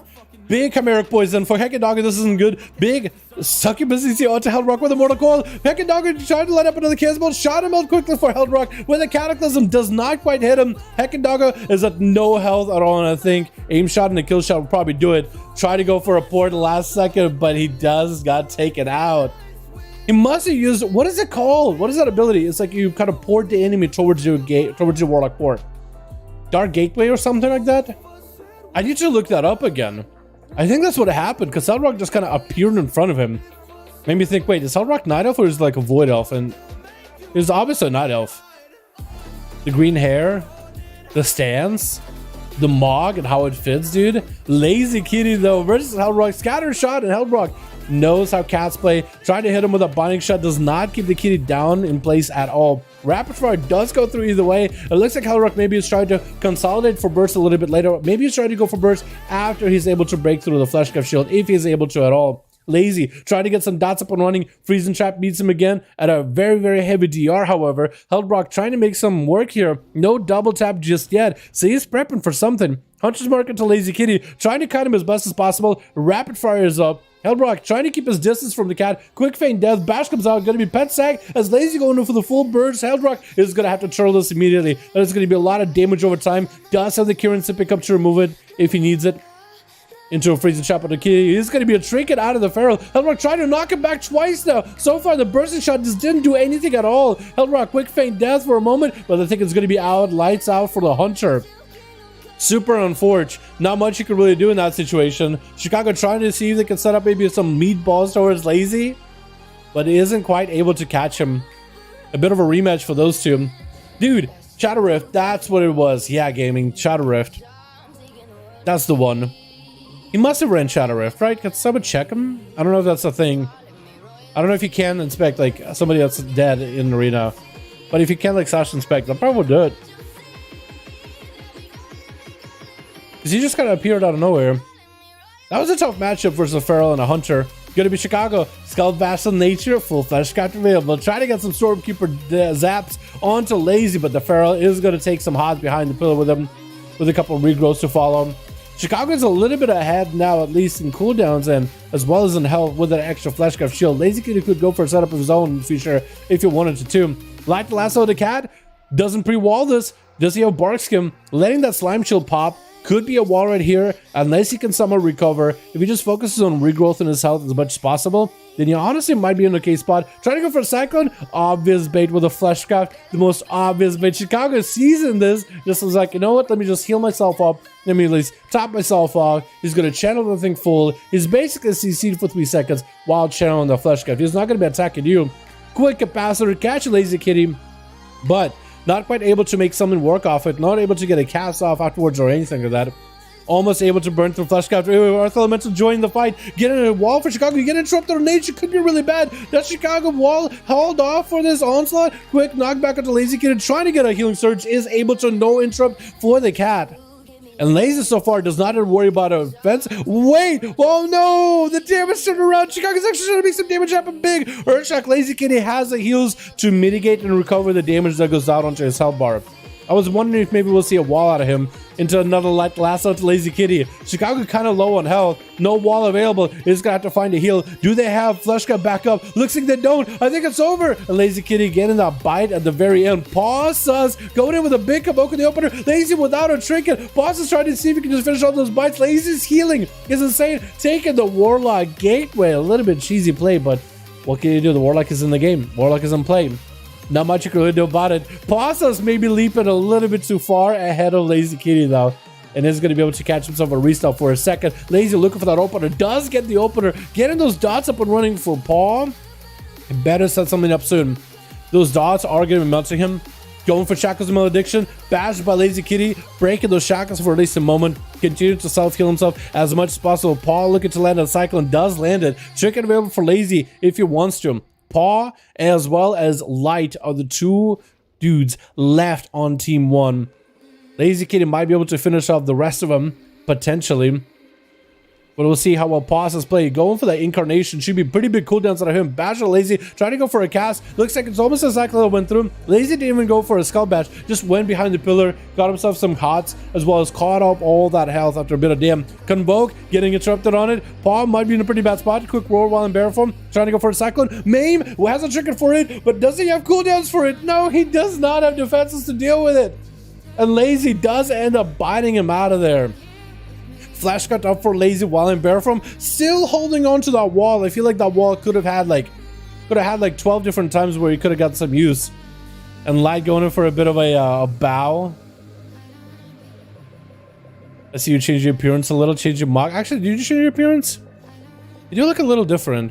Big Chimeric Poison for Hekadoggo, this isn't good. Big Succubus EC onto Heldrock with a Mortal Coil. Hekadoggo tried to let up another Casebolt, shot him out quickly for Heldrock with a Cataclysm, does not quite hit him. Hekadoggo is at no health at all, and I think aim shot and a kill shot will probably do it. Try to go for a port last second, but he got taken out. He must have used, what is it called? What is that ability? It's like you kind of port the enemy towards your Warlock port. Dark Gateway or something like that? I need to look that up again. I think that's what happened, because Heldrock just kind of appeared in front of him. Made me think, wait, is Heldrock Night Elf or is it like a Void Elf? And it was obviously a Night Elf. The green hair, the stance, the Mog and how it fits, dude. Lazy Kitty though versus Heldrock. Scatter shot, and Heldrock knows how cats play. Trying to hit him with a binding shot does not keep the kitty down in place at all. Rapid fire does go through either way. It looks like Heldrock maybe is trying to consolidate for burst a little bit later. Maybe he's trying to go for burst after he's able to break through the Fleshcraft shield, if he's able to at all. Lazy trying to get some dots up and running. Freezing Trap beats him again at a very, very heavy DR. However, Heldrock trying to make some work here. No double tap just yet, so he's prepping for something. Hunter's Mark into Lazy Kitty, trying to cut him as best as possible. Rapid fire is up. Heldrock trying to keep his distance from the cat. Quick feint death. Bash comes out. Going to be pet sack as Lazy going in for the full burst. Heldrock is going to have to turtle this immediately. There's going to be a lot of damage over time. Does have the Kieran to pick up to remove it if he needs it. Into a freezing trap on the kitty. He's going to be a trinket out of the feral. Heldrock trying to knock him back twice now. So far, the bursting shot just didn't do anything at all. Heldrock quick feint death for a moment, but I think it's going to be out. Lights out for the Hunter. Super unfortunate. Not much you could really do in that situation. Chicago trying to see if they can set up maybe some meatballs towards Lazy, but isn't quite able to catch him. A bit of a rematch for those two. Dude, Shadow Rift, that's what it was. Yeah, gaming, Shadow Rift. That's the one. He must have ran Shadow Rift, right? Can someone check him? I don't know if that's a thing. I don't know if you can inspect like somebody that's dead in the arena, but if you can like slash inspect, I'll probably do it. Because he just kind of appeared out of nowhere. That was a tough matchup versus a Feral and a Hunter. Gonna be Chicago. Skull Vassal Nature, full flesh craft available. Try to get some Stormkeeper zaps onto Lazy, but the Feral is gonna take some hots behind the pillar with him, with a couple of regrowths to follow. Chicago's a little bit ahead now, at least in cooldowns and as well as in health with an extra Fleshcraft shield. Lazy Kitty could go for a setup of his own in the future if he wanted to too. Like the lasso of the cat, doesn't pre-wall this. Does he have Bark Skim? Letting that slime shield pop. Could be a wall right here, unless he can somehow recover. If he just focuses on regrowth in his health as much as possible, then he honestly might be in a okay spot. Trying to go for a Cyclone, obvious bait with a Fleshcraft, the most obvious bait. Chicago seasoned this, just was like, you know what, let me just heal myself up, let me at least top myself off. He's going to channel the thing full. He's basically CC'd for 3 seconds while channeling the Fleshcraft. He's not going to be attacking you. Quick capacitor, catch a Lazy Kitty, but not quite able to make something work off it. Not able to get a cast off afterwards or anything like that. Almost able to burn through Fleshcraft. Earth Elemental joining the fight. Getting a wall for Chicago. You get interrupted on nature. Could be really bad. That Chicago wall held off for this onslaught. Quick knockback onto Lazy Kitty. Trying to get a healing surge. Is able to no interrupt for the cat. And Lazy so far does not have to worry about a fence. Wait! Oh no! The damage turned around. Chicago's actually trying to make some damage happen big. Earthshock Lazy Kitty has the heals to mitigate and recover the damage that goes out onto his health bar. I was wondering if maybe we'll see a wall out of him into another light lasso to Lazy Kitty. Chicago kind of low on health. No wall available. He's gonna have to find a heal. Do they have Fleshcraft back up? Looks like they don't. I think it's over. And Lazy Kitty getting that bite at the very end. Pauses. Going in with a big Kabok in the opener. Lazy without a trinket. Pauses trying to see if he can just finish off those bites. Lazy's healing is insane. Taking the Warlock Gateway. A little bit cheesy play, but what can you do? The Warlock is in the game. Warlock is in play. Not much you can really do about it. Passa's maybe leaping a little bit too far ahead of Lazy Kitty though. And is going to be able to catch himself a restart for a second. Lazy looking for that opener. Does get the opener. Getting those dots up and running for Paul. Better set something up soon. Those dots are going to be melting him. Going for Shackles of Malediction. Bashed by Lazy Kitty. Breaking those shackles for at least a moment. Continue to self-heal himself as much as possible. Paul looking to land a Cyclone. Does land it. Chicken available for Lazy if he wants to. Paw as well as Light are the two dudes left on team 1. Lazy Kitty might be able to finish off the rest of them potentially, but we'll see how well Paw's play. Going for that incarnation should be pretty big cooldowns out of him. Bash or Lazy trying to go for a cast. Looks like it's almost a cycle that went through. Lazy didn't even go for a skull bash, just went behind the pillar, got himself some hots, as well as caught up all that health after a bit of damn. Convoke getting interrupted on it. Paw might be in a pretty bad spot. Quick roll while in bear form, trying to go for a cyclone. Maim who has a trigger for it, but does he have cooldowns for it? No, he does not have defenses to deal with it. And Lazy does end up biting him out of there. Flash cut up for Lazy while in bear form, still holding on to that wall. I feel like that wall could have had like 12 different times where he could have got some use. And Light going in for a bit of a bow. I see you change your appearance a little, change your Mog. Actually, did you change your appearance? You do look a little different.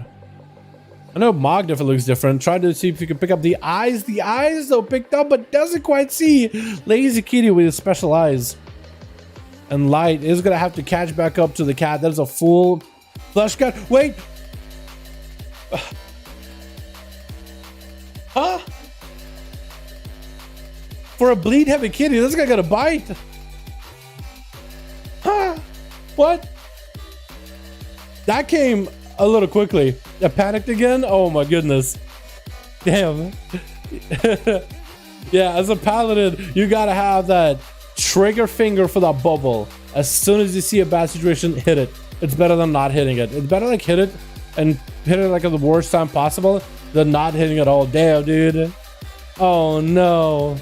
I know Mog definitely looks different. Try to see if you can pick up the eyes. The eyes though picked up, but doesn't quite see. Lazy Kitty with his special eyes. And Light is gonna have to catch back up to the cat. That is a full flesh cut. Wait. Huh? For a bleed heavy kitty, this guy got a bite. Huh? What? That came a little quickly. I panicked again. Oh my goodness. Damn. Yeah, as a paladin, you gotta have that trigger finger for that bubble. As soon as you see a bad situation, hit it. It's better than not hitting it. It's better like hit it and hit it like at the worst time possible than not hitting it all. Damn, dude. Oh no.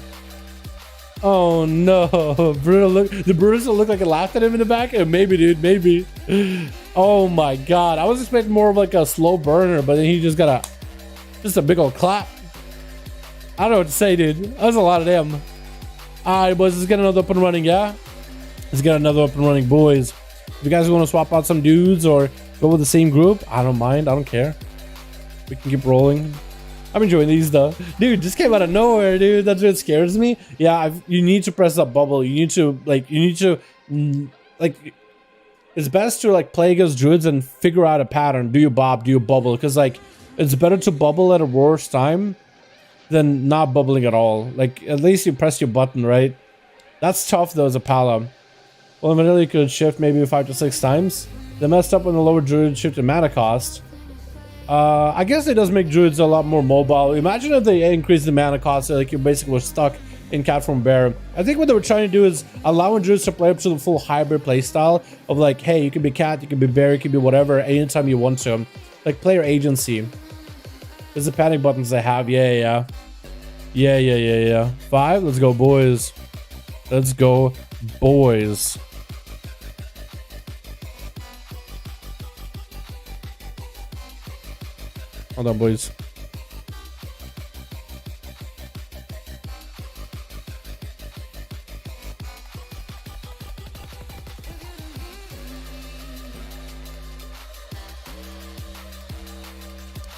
Oh no. Bruno look. The Brutus look like it laughed at him in the back. Maybe, dude. Maybe. Oh my god. I was expecting more of like a slow burner, but then he just got a big old clap. I don't know what to say, dude. That was a lot of them. Alright, boys, let's get another up and running, yeah? Let's get another up and running, boys. If you guys want to swap out some dudes or go with the same group, I don't mind. I don't care. We can keep rolling. I'm enjoying these, though. Dude, just came out of nowhere, dude. That's what scares me. Yeah, you need to press that bubble. You need to, it's best to, like, play against druids and figure out a pattern. Do you bob? Do you bubble? Because, like, it's better to bubble at a worse time than not bubbling at all. Like, at least you press your button, right? That's tough though as a pala. Well, Vanilla could shift maybe 5 to 6 times. They messed up on the lower druid shift and mana cost. I guess it does make druids a lot more mobile. Imagine if they increase the mana cost, so like you basically were stuck in cat from bear. I think what they were trying to do is allowing druids to play up to the full hybrid playstyle of like, hey, you can be cat, you can be bear, you can be whatever anytime you want to. Like player agency. There's the panic buttons they have. Yeah. 5, let's go, boys. Let's go, boys. Hold on, boys.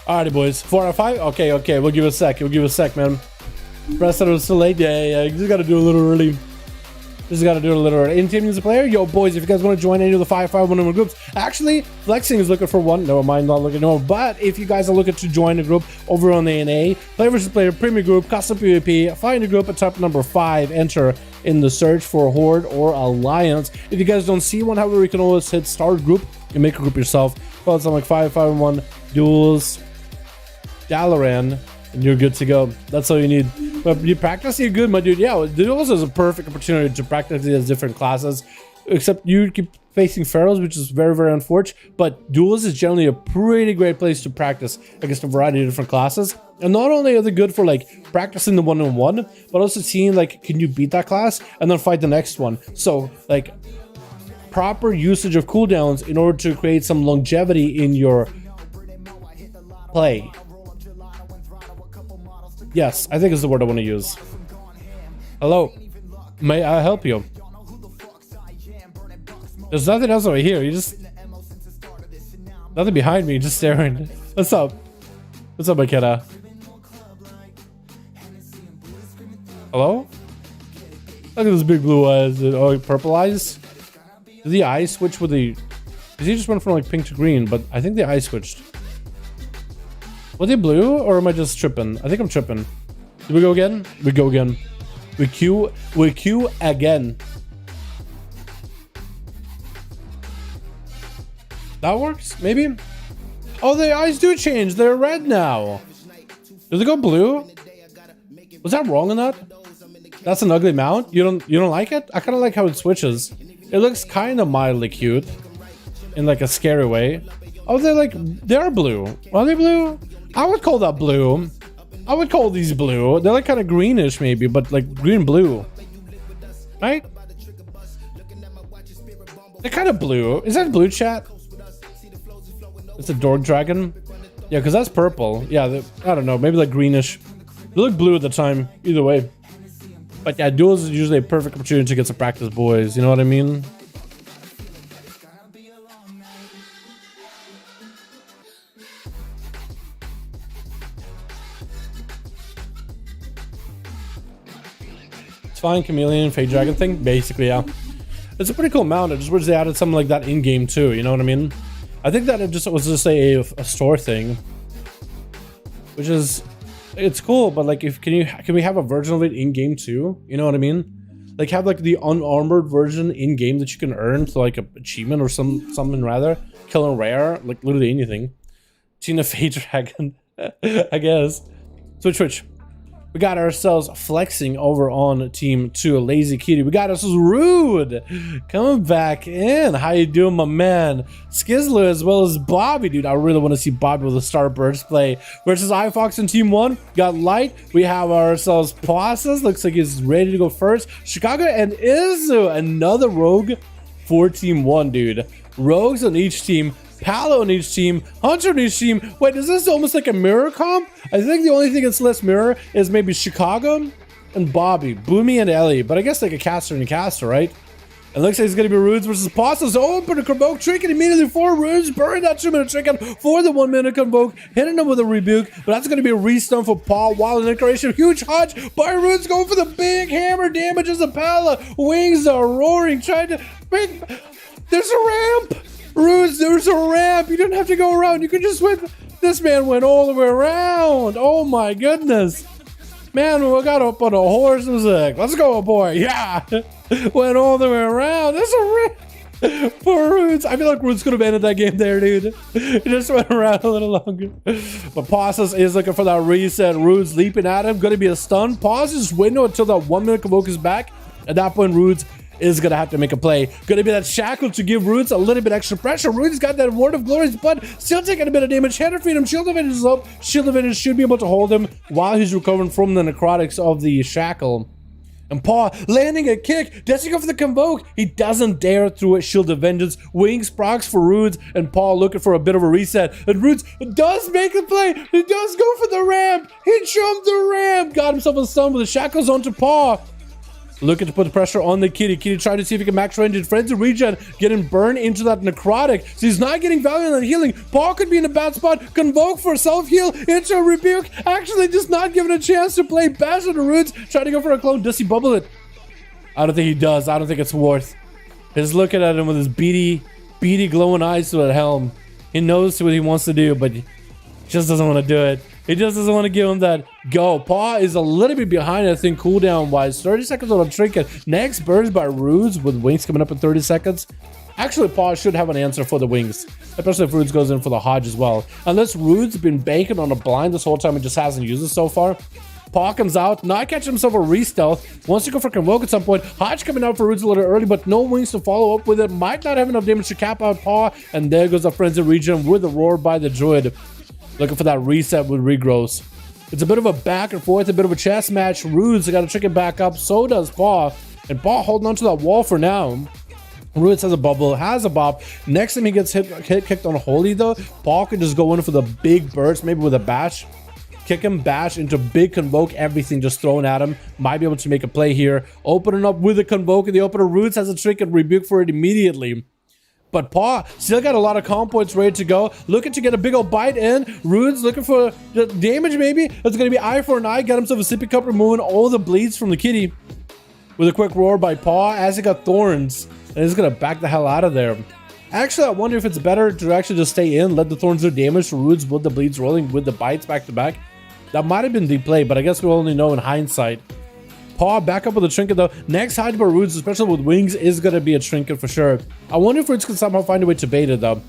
Alrighty, boys. 4 out of 5? Okay. We'll give it a sec. Man. Press it was too late. Yeah. You just gotta do a little early. In-team user player? Yo, boys, if you guys want to join any of the 5v5 1v1 groups, actually, Flexing is looking for one. Never mind, not looking no. But if you guys are looking to join a group over on the NA, player versus player, premium group, custom PvP, find a group at top number 5, enter in the search for Horde or Alliance. If you guys don't see one, however, you can always hit start group and make a group yourself. Call it something like 5v5 1 Duels Dalaran, and you're good to go. That's all you need. But you practice, you're good, my dude. Yeah, Duels is a perfect opportunity to practice these different classes. Except you keep facing pharaohs, which is very, very unfortunate. But Duels is generally a pretty great place to practice against a variety of different classes. And not only are they good for like practicing the one-on-one, but also seeing like, can you beat that class and then fight the next one. So like proper usage of cooldowns in order to create some longevity in your play. Yes, I think is the word I want to use. Hello, may I help you? There's nothing else over here. You just nothing behind me. Just staring. What's up? What's up, my kidda? Hello? Look at those big blue eyes. Oh, purple eyes. Did the eye switch with the? Because he just went from like pink to green, but I think the eye switched. Were they blue or am I just tripping? I think I'm tripping. Do we go again? We go again. We queue again. That works? Maybe? Oh, the eyes do change. They're red now. Did they go blue? Was that wrong on that? That's an ugly mount? You don't like it? I kind of like how it switches. It looks kind of mildly cute. In like a scary way. Oh, they're blue. Are they blue? I would call that blue. I would call these blue. They're like kind of greenish maybe, but like green blue. Right? They're kind of blue. Is that blue, chat? It's a Dork Dragon? Yeah, because that's purple. Yeah, I don't know. Maybe like greenish. They look blue at the time. Either way. But yeah, duels is usually a perfect opportunity to get some practice, boys. You know what I mean? It's fine, chameleon, fade dragon thing. Basically, yeah. It's a pretty cool mount. I just wish they added something like that in game too. You know what I mean? I think that it just was just a store thing, which is it's cool. But like, can we have a version of it in game too? You know what I mean? Like have like the unarmored version in game that you can earn to like a achievement or something rather. Killing rare, like literally anything. Tina Fade Dragon, I guess. Switch. We got ourselves flexing over on team 2, Lazy Kitty. We got ourselves Rude coming back in. How you doing, my man? Skizzler as well as Bobby, dude. I really want to see Bobby with a Starburst play versus iFox in team 1. Got Light. We have ourselves Pauses. Looks like he's ready to go first. Chicago and Izu, another rogue for team 1, dude. Rogues on each team. Palo on each team, Hunter on each team. Wait, is this almost like a mirror comp? I think the only thing that's less mirror is maybe Chicago and Bobby, Boomy and Ellie, but I guess like a caster and a caster, right? It looks like it's gonna be Rudes versus Pastas. Open a Convoke, Trinket immediately for Rudes, burn that 2-minute Trinket for the 1-minute Convoke, hitting him with a Rebuke, but that's gonna be a restun for Paul. Wild Incarnation, huge hodge by Rudes, going for the big hammer, damages the Pala. Wings are roaring, trying to make. There's a ramp. Rudes, there's a ramp. You don't have to go around. You can just win. This man went all the way around. Oh my goodness. Man, we got up on a horse and was like, let's go, boy. Yeah. Went all the way around. There's a ramp for Rudes. I feel like Rudes could have ended that game there, dude. He just went around a little longer. But Pauses is looking for that reset. Rudes leaping at him. Going to be a stun. Pauses window until that 1-minute Convoke is back. At that point, Rudes is gonna have to make a play. Gonna be that shackle to give Rudes a little bit extra pressure. Rudes got that Word of Glory, but still taking a bit of damage. Hand of Freedom, Shield of Vengeance is up. Shield of Vengeance should be able to hold him while he's recovering from the necrotics of the shackle. And Paw landing a kick. Does he go for the Convoke? He doesn't dare through a Shield of Vengeance. Wings procs for Rudes, and Paw looking for a bit of a reset. And Rudes does make the play. He does go for the ramp. He jumped the ramp. Got himself a stun with the shackles onto Paw. Looking to put the pressure on the Kitty. Kitty trying to see if he can max range in Frenzy Regen, getting burned into that necrotic. So he's not getting value on that healing. Paul could be in a bad spot. Convoke for self-heal into a Rebuke. Actually just not given a chance to play bash on the Rudes. Trying to go for a clone. Does he bubble it? I don't think he does. I don't think it's worth. He's looking at him with his beady glowing eyes to that helm. He knows what he wants to do, but he just doesn't want to do it. He just doesn't want to give him that go. Paw is a little bit behind, I think, cooldown wise. 30 seconds on a Trinket. Next burst by Rudes with Wings coming up in 30 seconds. Actually, Paw should have an answer for the Wings, especially if Rudes goes in for the Hodge as well. Unless Rudes been banking on a blind this whole time and just hasn't used it so far. Paw comes out, not catching himself a re-stealth. Wants to go for Convoke at some point. Hodge coming out for Rudes a little early, but no Wings to follow up with it. Might not have enough damage to cap out Paw. And there goes the Frenzy Region with a roar by the Druid. Looking for that reset with regrowths. It's a bit of a back and forth, a bit of a chess match. Rudes got to trick it back up. So does Paw. And Paw holding onto that wall for now. Rudes has a bubble, has a bop. Next time he gets kicked on Holy though, Paw can just go in for the big burst, maybe with a bash. kick him, bash into big convoke, everything just thrown at him. Might be able to make a play here. Opening up with a convoke, and the opener Roots has a trinket, rebuke for it immediately. But Paw still got a lot of comp points ready to go. Looking to get a big old bite in. Rudes looking for the damage maybe. It's going to be eye for an eye. Got himself a sippy cup, removing all the bleeds from the kitty. With a quick roar by Paw as he got thorns. And he's going to back the hell out of there. Actually, I wonder if it's better to actually just stay in, let the thorns do damage to Rudes with the bleeds rolling, with the bites back to back. That might have been the play, but I guess we'll only know in hindsight. Paw back up with a trinket though. Next hide by Roots, especially with wings, is going to be a trinket for sure. I wonder if Roots can somehow find a way to bait it though.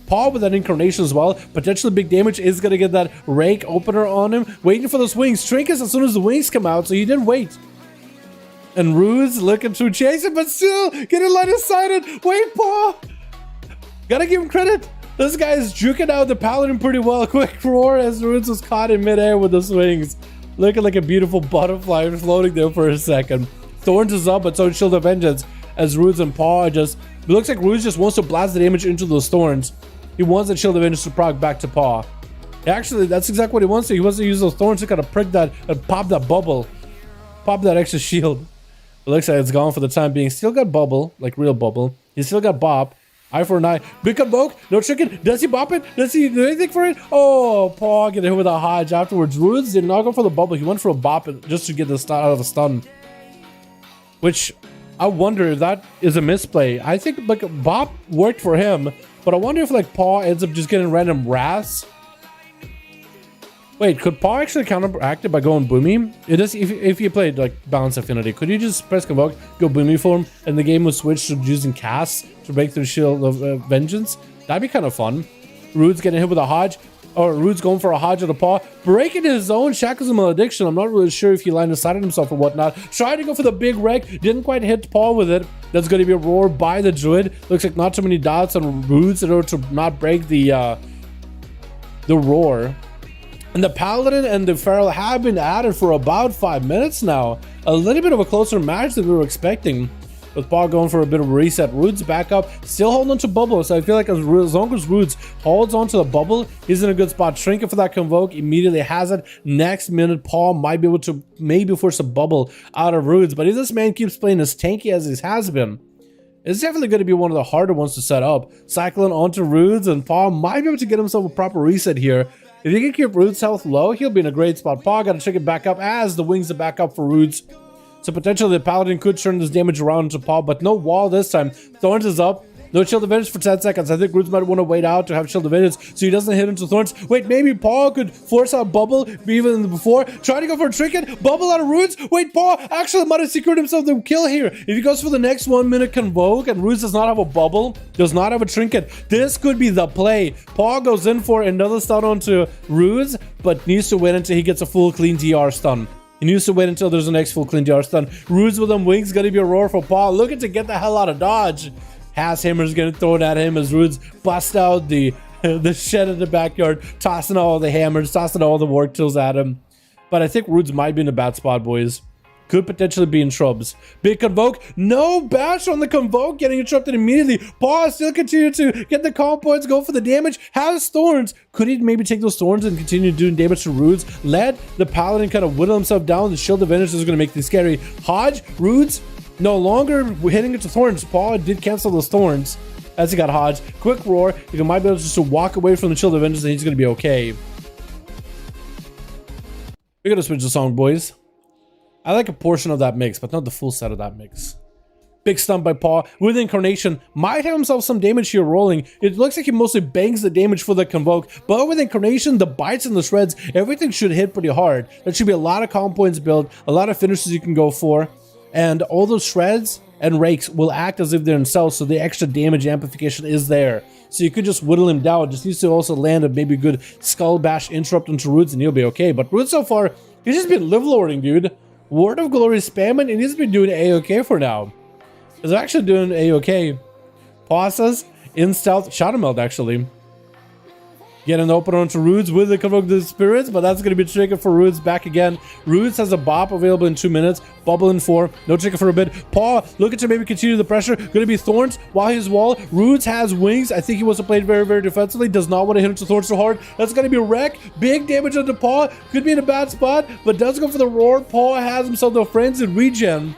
Paw with that incarnation as well. Potentially big damage, is going to get that rake opener on him. Waiting for those wings. Trinkets as soon as the wings come out, so he did wait. And Roots looking to chase him, but still getting line of sighted. Wait, Paw! Gotta give him credit. This guy is juking out the Paladin pretty well. Quick roar as Roots was caught in midair with the swings. Looking like a beautiful butterfly floating there for a second. Thorns is up, but so is Shield of Vengeance. As Rudes and Paw are just... It looks like Rudes just wants to blast the damage into those thorns. He wants that Shield of Vengeance to proc back to Paw. Actually, that's exactly what he wants to. He wants to use those thorns to kind of prick that and pop that bubble. Pop that extra shield. It looks like it's gone for the time being. Still got bubble, like real bubble. He still got bop. Eye for an eye. Big convoke. No chicken. Does he bop it? Does he do anything for it? Oh, Paw getting hit with a Hodge afterwards. Rudes did not go for the bubble. He went for a bop just to get the stun out of the stun. Which I wonder if that is a misplay. I think like a bop worked for him, but I wonder if like Paw ends up just getting random wraths. Wait, could Paw actually counteract it by going boomy? It is if you played like Balance Affinity. Could you just press convoke, go boomy for him, and the game would switch to using casts to break through Shield of Vengeance? That'd be kind of fun. Rude's getting hit with a Hodge, or Rude's going for a Hodge at a Paw, breaking his own shackles of malediction. I'm not really sure if he lined aside himself or whatnot. Tried to go for the big wreck, didn't quite hit Paw with it. That's going to be a roar by the Druid. Looks like not too many dots on Rudes in order to not break the roar. And the Paladin and the Feral have been at it for about 5 minutes now. A little bit of a closer match than we were expecting. With Paw going for a bit of a reset. Rudes back up, still holding on to bubble. So I feel like as long as Rudes holds on to the bubble, he's in a good spot. Trinket for that convoke, immediately has it. Next minute, Paw might be able to maybe force a bubble out of Rudes. But if this man keeps playing as tanky as he has been, it's definitely going to be one of the harder ones to set up. Cycling onto Rudes, and Paw might be able to get himself a proper reset here. If he can keep Rude's health low, he'll be in a great spot. Paw got to check it back up as the wings are back up for Rudes. So potentially the Paladin could turn this damage around to Paw, but no wall this time. Thorns is up. No Shield of Vengeance for 10 seconds. I think Rudes might want to wait out to have Shield of Vengeance so he doesn't hit into Thorns. Wait, maybe Paw could force out Bubble even than before. Trying to go for a trinket. Bubble out of Rudes. Wait, Paw actually might have secured himself the kill here. If he goes for the next 1 minute convoke and Rudes does not have a Bubble, does not have a trinket, this could be the play. Paw goes in for another stun onto Rudes, but needs to wait until he gets a full clean DR stun. He needs to wait until there's the next full clean DR stun. Rudes with them wings, gonna be a roar for Paw. Looking to get the hell out of dodge. Hass Hammer's getting thrown at him as Rudes bust out the shed in the backyard, tossing all the hammers, tossing all the work tools at him. But I think Rudes might be in a bad spot, boys. Could potentially be in shrubs. Big convoke, no bash on the convoke, getting interrupted immediately. Paw still continue to get the comp points, go for the damage, has thorns. Could he maybe take those thorns and continue doing damage to Rudes? Let the Paladin kind of whittle himself down. The Shield of Vengeance is going to make things scary. Hodge, Rudes, no longer hitting it to thorns. Paw did cancel those thorns as he got Hodge. Quick roar. He might be able just to walk away from the Shield of Vengeance and he's going to be okay. We're going to switch the song, boys. I like a portion of that mix, but not the full set of that mix. Big stump by Paw with Incarnation. Might have himself some damage here rolling. It looks like he mostly bangs the damage for the Convoke, but with Incarnation, the bites and the shreds, everything should hit pretty hard. There should be a lot of comp points built, a lot of finishes you can go for, and all those shreds and rakes will act as if they're themselves, so the extra damage amplification is there. So you could just whittle him down. Just needs to also land a maybe good Skull Bash interrupt into Rudes and he'll be okay. But Rudes so far, he's just been live lording, dude. Word of Glory spamming, and he's been doing A-okay for now. He's actually doing A-okay. Pauses in stealth, Shadow Meld actually. Getting the opener onto Rudes with the Convoke the Spirits, but that's going to be triggered for Rudes back again. Rudes has a bop available in 2 minutes. Bubble in 4. No trigger for a bit. Paw looking to maybe continue the pressure. Going to be Thorns while his wall. Rudes has wings. I think he wants to play it very, very defensively. Does not want to hit into Thorns so hard. That's going to be a wreck. Big damage onto Paw. Could be in a bad spot, but does go for the roar. Paw has himself the Frenzied regen.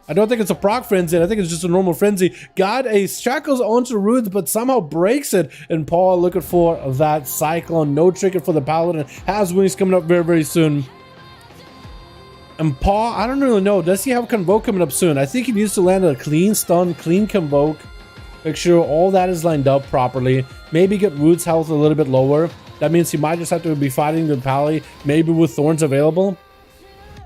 I don't think it's a proc frenzy. I think it's just a normal frenzy. Got a shackles onto Rudes, but somehow breaks it. And Paul looking for that cyclone. No trigger for the Paladin. Has wings coming up very, very soon. And Paul, I don't really know. Does he have Convoke coming up soon? I think he needs to land a clean stun, clean Convoke. Make sure all that is lined up properly. Maybe get Rudes' health a little bit lower. That means he might just have to be fighting the Pally, maybe with Thorns available.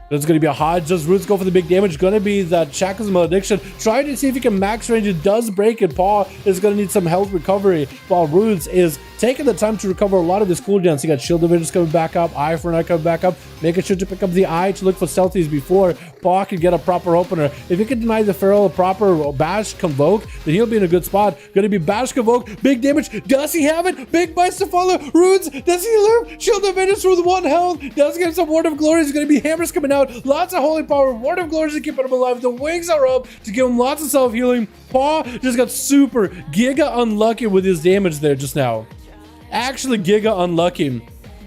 There's going to be a Hodge. Does Rudes go for the big damage? Going to be that Shackles Malediction. Trying to see if he can max range. It does break it. Paw is going to need some health recovery, while Rudes is taking the time to recover a lot of his cooldowns. You got Shield Divisions coming back up. Eye for an Eye coming back up. Making sure to pick up the Eye to look for stealthies before Paw can get a proper opener. If he can deny the Feral a proper Bash Convoke, then he'll be in a good spot. Going to be Bash Convoke. Big damage. Does he have it? Big bites to follow. Rudes, does he live? Shield Divisions with 1 health. Does get some Ward of Glory. There's going to be hammers coming out. Lots of holy power. Ward of Glory to keep him alive. The wings are up to give him lots of self-healing. Paw just got super giga unlucky with his damage there just now. Actually giga unlucky.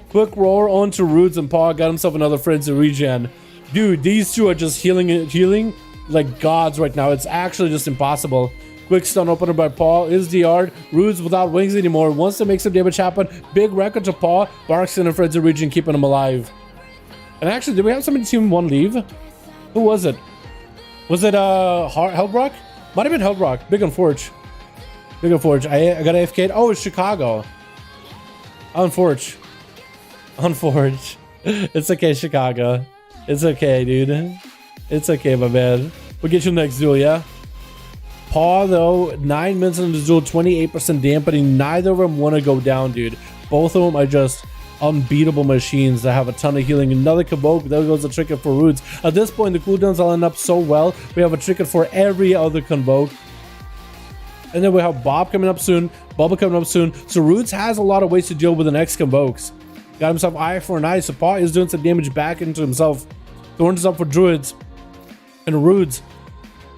Quick roar onto Rudes, and Paw got himself another Frenzy regen. Dude, these two are just healing like gods right now. It's actually just impossible. Quick stun opener by Paw is DR'd. Rudes without wings anymore. Wants to make some damage happen. Big record to Paw. Marksman and Frenzy regen keeping him alive. And actually, did we have somebody team 1 leave? Who was it? Was it Hellbrock? Might have been Hellbrock. Big on Forge. Big on Forge. I got AFK'd. Oh, it's Chicago. On Forge. On Forge. It's okay, Chicago. It's okay, dude. It's okay, my man. We'll get you next duel, yeah? Paw, though, 9 minutes into the duel, 28% dampening. Neither of them want to go down, dude. Both of them are just unbeatable machines that have a ton of healing. Another Convoke, there goes the trigger for Rudes. At this point, the cooldowns are lined up so well. We have a trigger for every other Convoke. And then we have Bob coming up soon, Bubba coming up soon. So Rudes has a lot of ways to deal with the next Convokes. Got himself Eye for an Eye, so Paw is doing some damage back into himself. Thorns is up for Druids. And Rudes,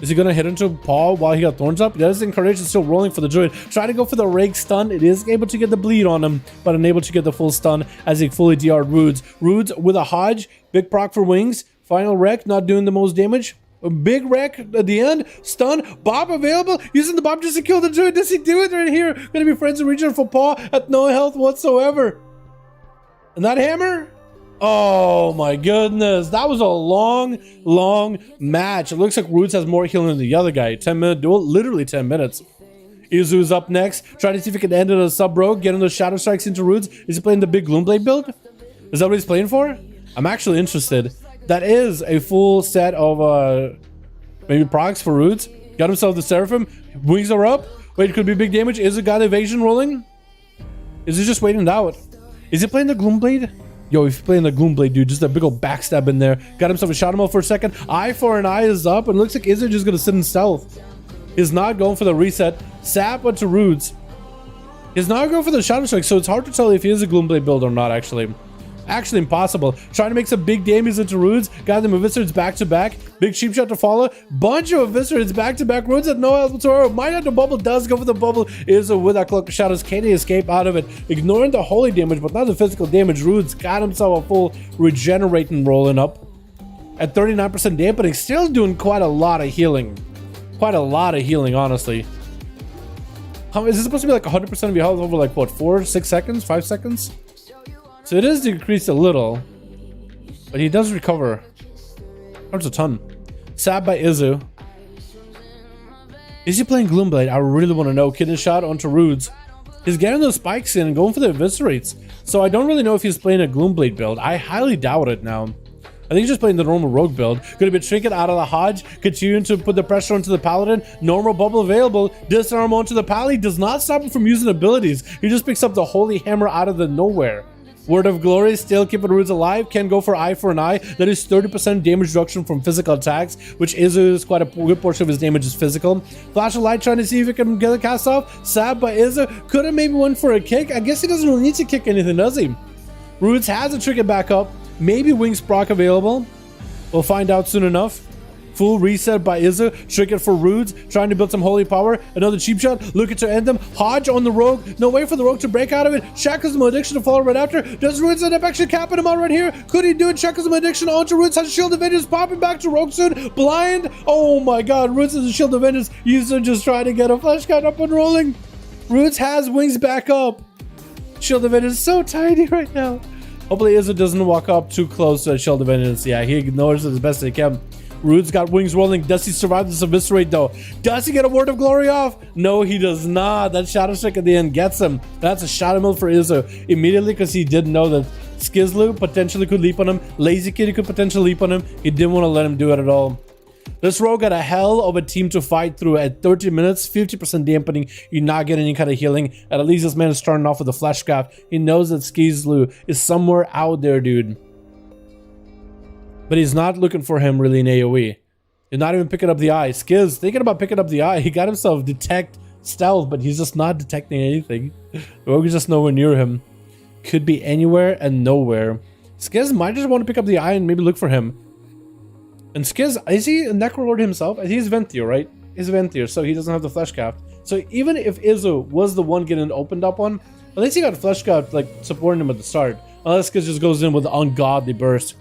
is he going to hit into Paw while he got Thorns up? That is Incarnation still rolling for the Druid. Trying to go for the Rake stun. It is able to get the bleed on him, but unable to get the full stun as he fully DR'd Rudes. Rudes with a Hodge. Big proc for wings. Final wreck, not doing the most damage. A big wreck at the end. Stun. Bob available. Using the Bob just to kill the Druid. Does he do it right here? Going to be Frenzy regen for Paw at no health whatsoever. And that hammer? Oh my goodness. That was a long match. It looks like Rudes has more healing than the other guy. 10-minute duel. Literally 10 minutes. Izu's up next. Trying to see if he can end it on a sub-rogue. Getting those Shadow Strikes into Rudes. Is he playing the big Gloomblade build? Is that what he's playing for? I'm actually interested. That is a full set of maybe procs for Rudes. Got himself the Seraphim. Wings are up. Wait, it could be big damage. Is it got evasion rolling? Is he just waiting it out? Is he playing the Gloomblade? Yo, if you're playing the Gloomblade, dude, just a big old backstab in there. Got himself a Shadow for a second. Eye for an Eye is up, and it looks like Izzard just gonna sit in stealth. He's not going for the reset. Sap onto Rudes. He's not going for the Shadow Strike, so it's hard to tell if he is a Gloomblade build or not, actually. Actually impossible. Trying to make some big damage into Rudes. Got them Eviscerates back to back. Big Sheep Shot to follow. Bunch of Eviscerates back to back. Rudes at no health whatsoever. Might have to bubble. Does go for the bubble. Is with that Cloak of Shadows. Can he escape out of it? Ignoring the holy damage, but not the physical damage. Rudes got himself a full regenerating rolling up. At 39% dampening. Still doing quite a lot of healing. Quite a lot of healing, honestly. Is this supposed to be like 100% of your health over like what? 4, 6 seconds? 5 seconds? So it is decreased a little, but he does recover. That's a ton. Sab by Izu. Is he playing Gloomblade? I really want to know. Kidney shot onto Rudes. He's getting those spikes in and going for the eviscerates. So I don't really know if he's playing a Gloomblade build. I highly doubt it now. I think he's just playing the normal rogue build. Going to be trinket out of the Hodge. Continuing to put the pressure onto the Paladin. Normal bubble available. Disarm onto the Pally. Does not stop him from using abilities. He just picks up the Holy Hammer out of the nowhere. Word of Glory, still keeping Roots alive. Can go for eye for an eye. That is 30% damage reduction from physical attacks, which is quite a good portion of his damage is physical. Flash of Light trying to see if he can get the cast off. Sab by Izu. Could have maybe went for a kick. I guess he doesn't really need to kick anything, does he? Roots has a trigger back up. Maybe Wings proc available. We'll find out soon enough. Full reset by Izu. Trigger for Roots. Trying to build some holy power. Another cheap shot. Looking to end them. Hodge on the Rogue. No way for the Rogue to break out of it. Shackles Malediction to follow right after. Does Roots end up actually capping him out right here? Could he do it? Shackles Malediction onto Roots. Has Shield of Vengeance popping back to Rogue soon. Blind. Oh my god. Roots has a Shield of Vengeance. Izu just trying to get a flash card up and rolling. Roots has Wings back up. Shield of Vengeance is so tiny right now. Hopefully Izu doesn't walk up too close to a Shield of Vengeance. Yeah, he ignores it as best he can. Roots got Wings rolling. Does he survive this Eviscerate though? Does he get a Word of Glory off? No, he does not. That Shadow Strike at the end gets him. That's a Shadow Mill for Izu immediately because he did know that Skizlu potentially could leap on him. Lazy Kitty could potentially leap on him. He didn't want to let him do it at all. This Rogue got a hell of a team to fight through at 30 minutes, 50% dampening. You're not getting any kind of healing. And at least this man is starting off with a Flesh Craft. He knows that Skizlu is somewhere out there, dude. But he's not looking for him really in AoE. He's not even picking up the eye. Skiz, thinking about picking up the eye. He got himself detect stealth, but he's just not detecting anything. Rogue is just nowhere near him. Could be anywhere and nowhere. Skiz might just want to pick up the eye and maybe look for him. And Skiz, is he a Necrolord himself? He's Venthyr, right? He's Venthyr, so he doesn't have the Fleshcraft. So even if Izu was the one getting opened up on, at least he got Fleshcraft like supporting him at the start. Unless Skiz just goes in with ungodly burst.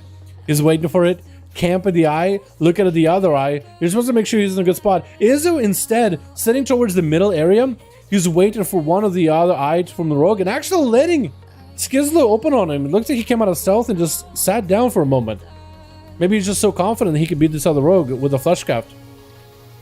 He's waiting for it, camping the eye, looking at the other eye. You're supposed to make sure he's in a good spot. Izu instead, sitting towards the middle area, he's waiting for one of the other eyes from the Rogue and actually letting Skizlu open on him. It looks like he came out of stealth and just sat down for a moment. Maybe he's just so confident he could beat this other Rogue with a Fleshcraft.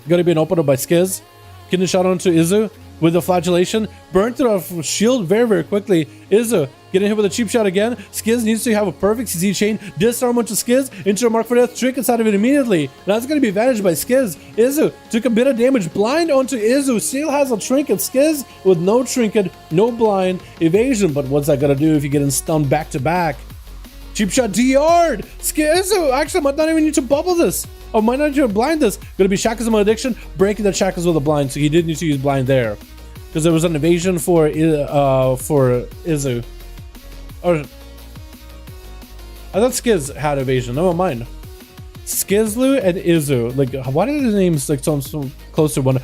Gonna be an opener by Skiz. Getting a shot onto Izu with the Flagellation. Burnt through a shield very, very quickly. Izu getting hit with a cheap shot again. Skiz needs to have a perfect CZ chain. Disarm onto Skiz. Into a Mark for Death. Trick inside of it immediately. Now it's going to be advantaged by Skiz. Izu took a bit of damage. Blind onto Izu. Still has a trinket. Skiz with no trinket, no blind, evasion. But what's that going to do if you're getting stunned back to back? Cheap shot DR'd. Izu actually might not even need to bubble this. Oh, might not need to blind this. Going to be Shackles of Malediction. Breaking the Shackles with a blind. So he did need to use blind there. Because there was an evasion for Izu. Or I thought Skiz had evasion. Never mind. Skizlu and Izu. Like, why did the names like so close to one?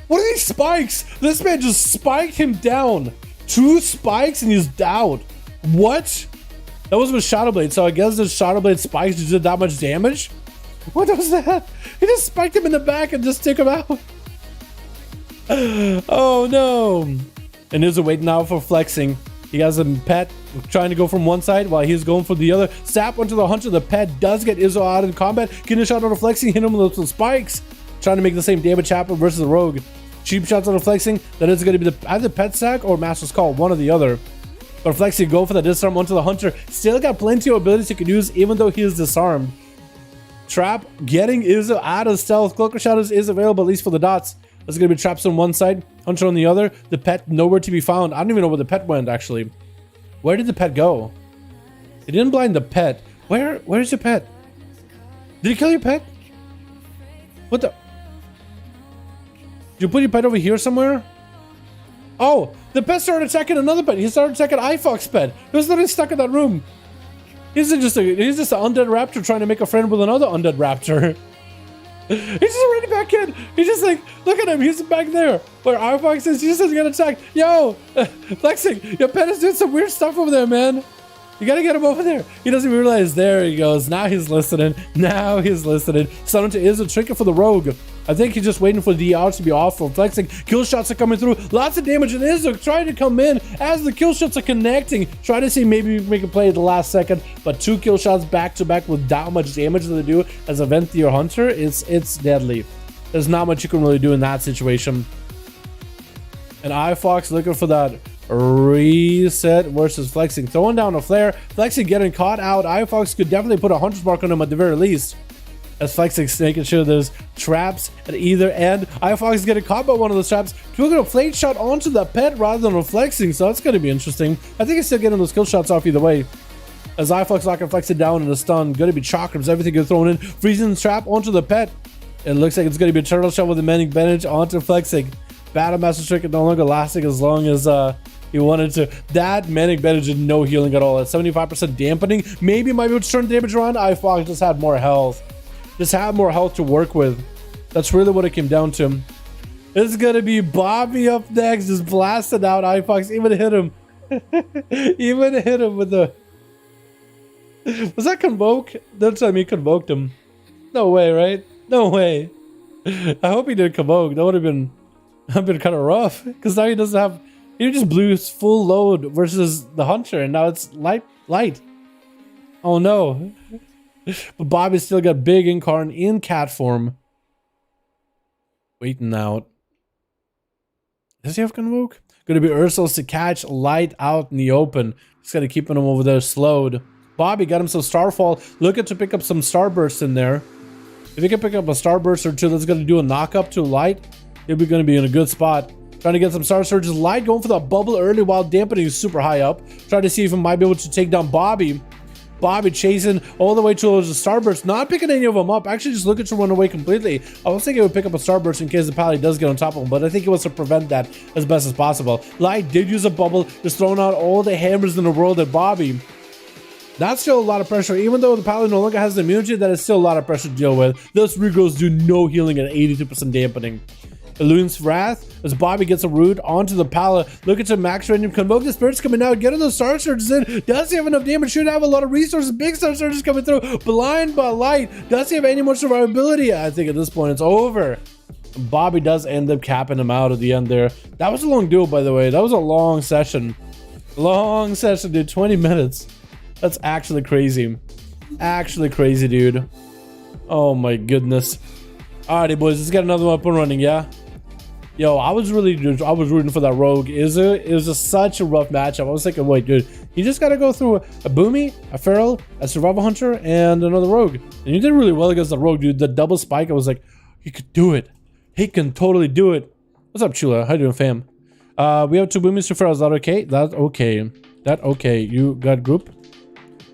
What are these spikes? This man just spiked him down. 2 spikes and he's down. What? That was with Shadowblade. So I guess the Shadowblade spikes just did that much damage. What was that? He just spiked him in the back and just took him out. Oh no. And Izu waiting now for flexing. He has a pet trying to go from one side while he's going for the other. Sap onto the hunter. The pet does get Izu out in combat. Getting a shot on the flexing. Hit him with some spikes. Trying to make the same damage happen versus the rogue. Cheap shots on the flexing. That is going to be either pet sack or master's call. One or the other. But flexing go for the disarm onto the hunter. Still got plenty of abilities he could use even though he is disarmed. Trap getting Izu out of stealth. Cloaker Shadows is available at least for the dots. There's going to be traps on one side, hunter on the other. The pet nowhere to be found. I don't even know where the pet went actually. Where did the pet go? He didn't blind the pet. Where's your pet? Did he kill your pet? What the? Did you put your pet over here somewhere? Oh, the pet started attacking another pet. He started attacking iFox pet. He was literally stuck in that room. He's just an undead raptor trying to make a friend with another undead raptor. He's just running back in. He's just like, look at him. He's back there. Where iFox is, he just doesn't get attacked. Yo, Flexing, your pet is doing some weird stuff over there, man. You gotta get him over there. He doesn't realize. There he goes. Now he's listening. Now he's listening. Summon to Izu, trinket for the rogue. I think he's just waiting for the DR to be off for Flexing. Kill shots are coming through. Lots of damage. And Izu trying to come in as the kill shots are connecting. Trying to see maybe make a play at the last second. But 2 kill shots back to back with that much damage that they do as a Venthyr Hunter. It's deadly. There's not much you can really do in that situation. And iFox looking for that reset versus Flexing. Throwing down a flare. Flexing getting caught out. iFox could definitely put a Hunter's Mark on him at the very least. As Flexing's making sure there's traps at either end. iFox is getting caught by one of those traps. We're going to flame shot onto the pet rather than reflexing, so that's going to be interesting. I think he's still getting those kill shots off either way. As iFox locking Flexing down in a stun. Going to be chakrams, everything gets thrown in. Freezing trap onto the pet. It looks like it's going to be a turtle shot with a mending bandage onto Flexing. Battle Master Trick no longer lasting as long as he wanted to. That mending bandage did no healing at all. At 75% dampening. Maybe might be able to turn damage around. iFox just had more health. Just have more health to work with. That's really what it came down to. It's gonna be Bobby up next, just blasted out. iFox even hit him. Even hit him with the. Was that convoke? That time he convoked him. No way, right? No way. I hope he did convoke. That would have been kind of rough. Because now he doesn't have. He just blew his full load versus the hunter, and now it's light. Oh no. But Bobby's still got big incarn in cat form. Waiting out. Does he have convoke? Gonna be Ursul's to catch light out in the open. Just gotta keep him over there slowed. Bobby got him some Starfall. Looking to pick up some Starburst in there. If he can pick up a Starburst or two, that's gonna do a knock up to light. He'll be gonna be in a good spot. Trying to get some Star Surges. Light going for the bubble early while dampening is super high up. Trying to see if he might be able to take down Bobby. Bobby chasing all the way towards the Starburst, not picking any of them up, actually just looking to run away completely. I was thinking he would pick up a Starburst in case the Paladin does get on top of him, but I think he wants to prevent that as best as possible. Light did use a bubble, just throwing out all the hammers in the world at Bobby. That's still a lot of pressure, even though the Paladin no longer has the immunity, that is still a lot of pressure to deal with. Those regrowths do no healing at 82% dampening. Illune's Wrath as Bobby gets a root onto the Pala. Looking to max random convoke the spirits coming out, getting those Star Surges in. Does he have enough damage? Should have a lot of resources. Big Star Surges coming through. Blind by light. Does he have any more survivability? I think at this point it's over. Bobby does end up capping him out at the end there. That was a long duel, by the way. That was a long session. Long session, dude. 20 minutes. That's actually crazy. Actually crazy, dude. Oh my goodness. Alrighty, boys. Let's get another one up and running, yeah? Yo, I was rooting for that rogue. It was just such a rough matchup. I was thinking, wait, dude, you just gotta go through a Boomy, a Feral, a Survival Hunter, and another rogue. And you did really well against the rogue, dude. The double spike, I was like, he could do it. He can totally do it. What's up, Chula? How you doing, fam? We have 2 Boomies to Feral. Is that okay? That's okay. That okay. You got group?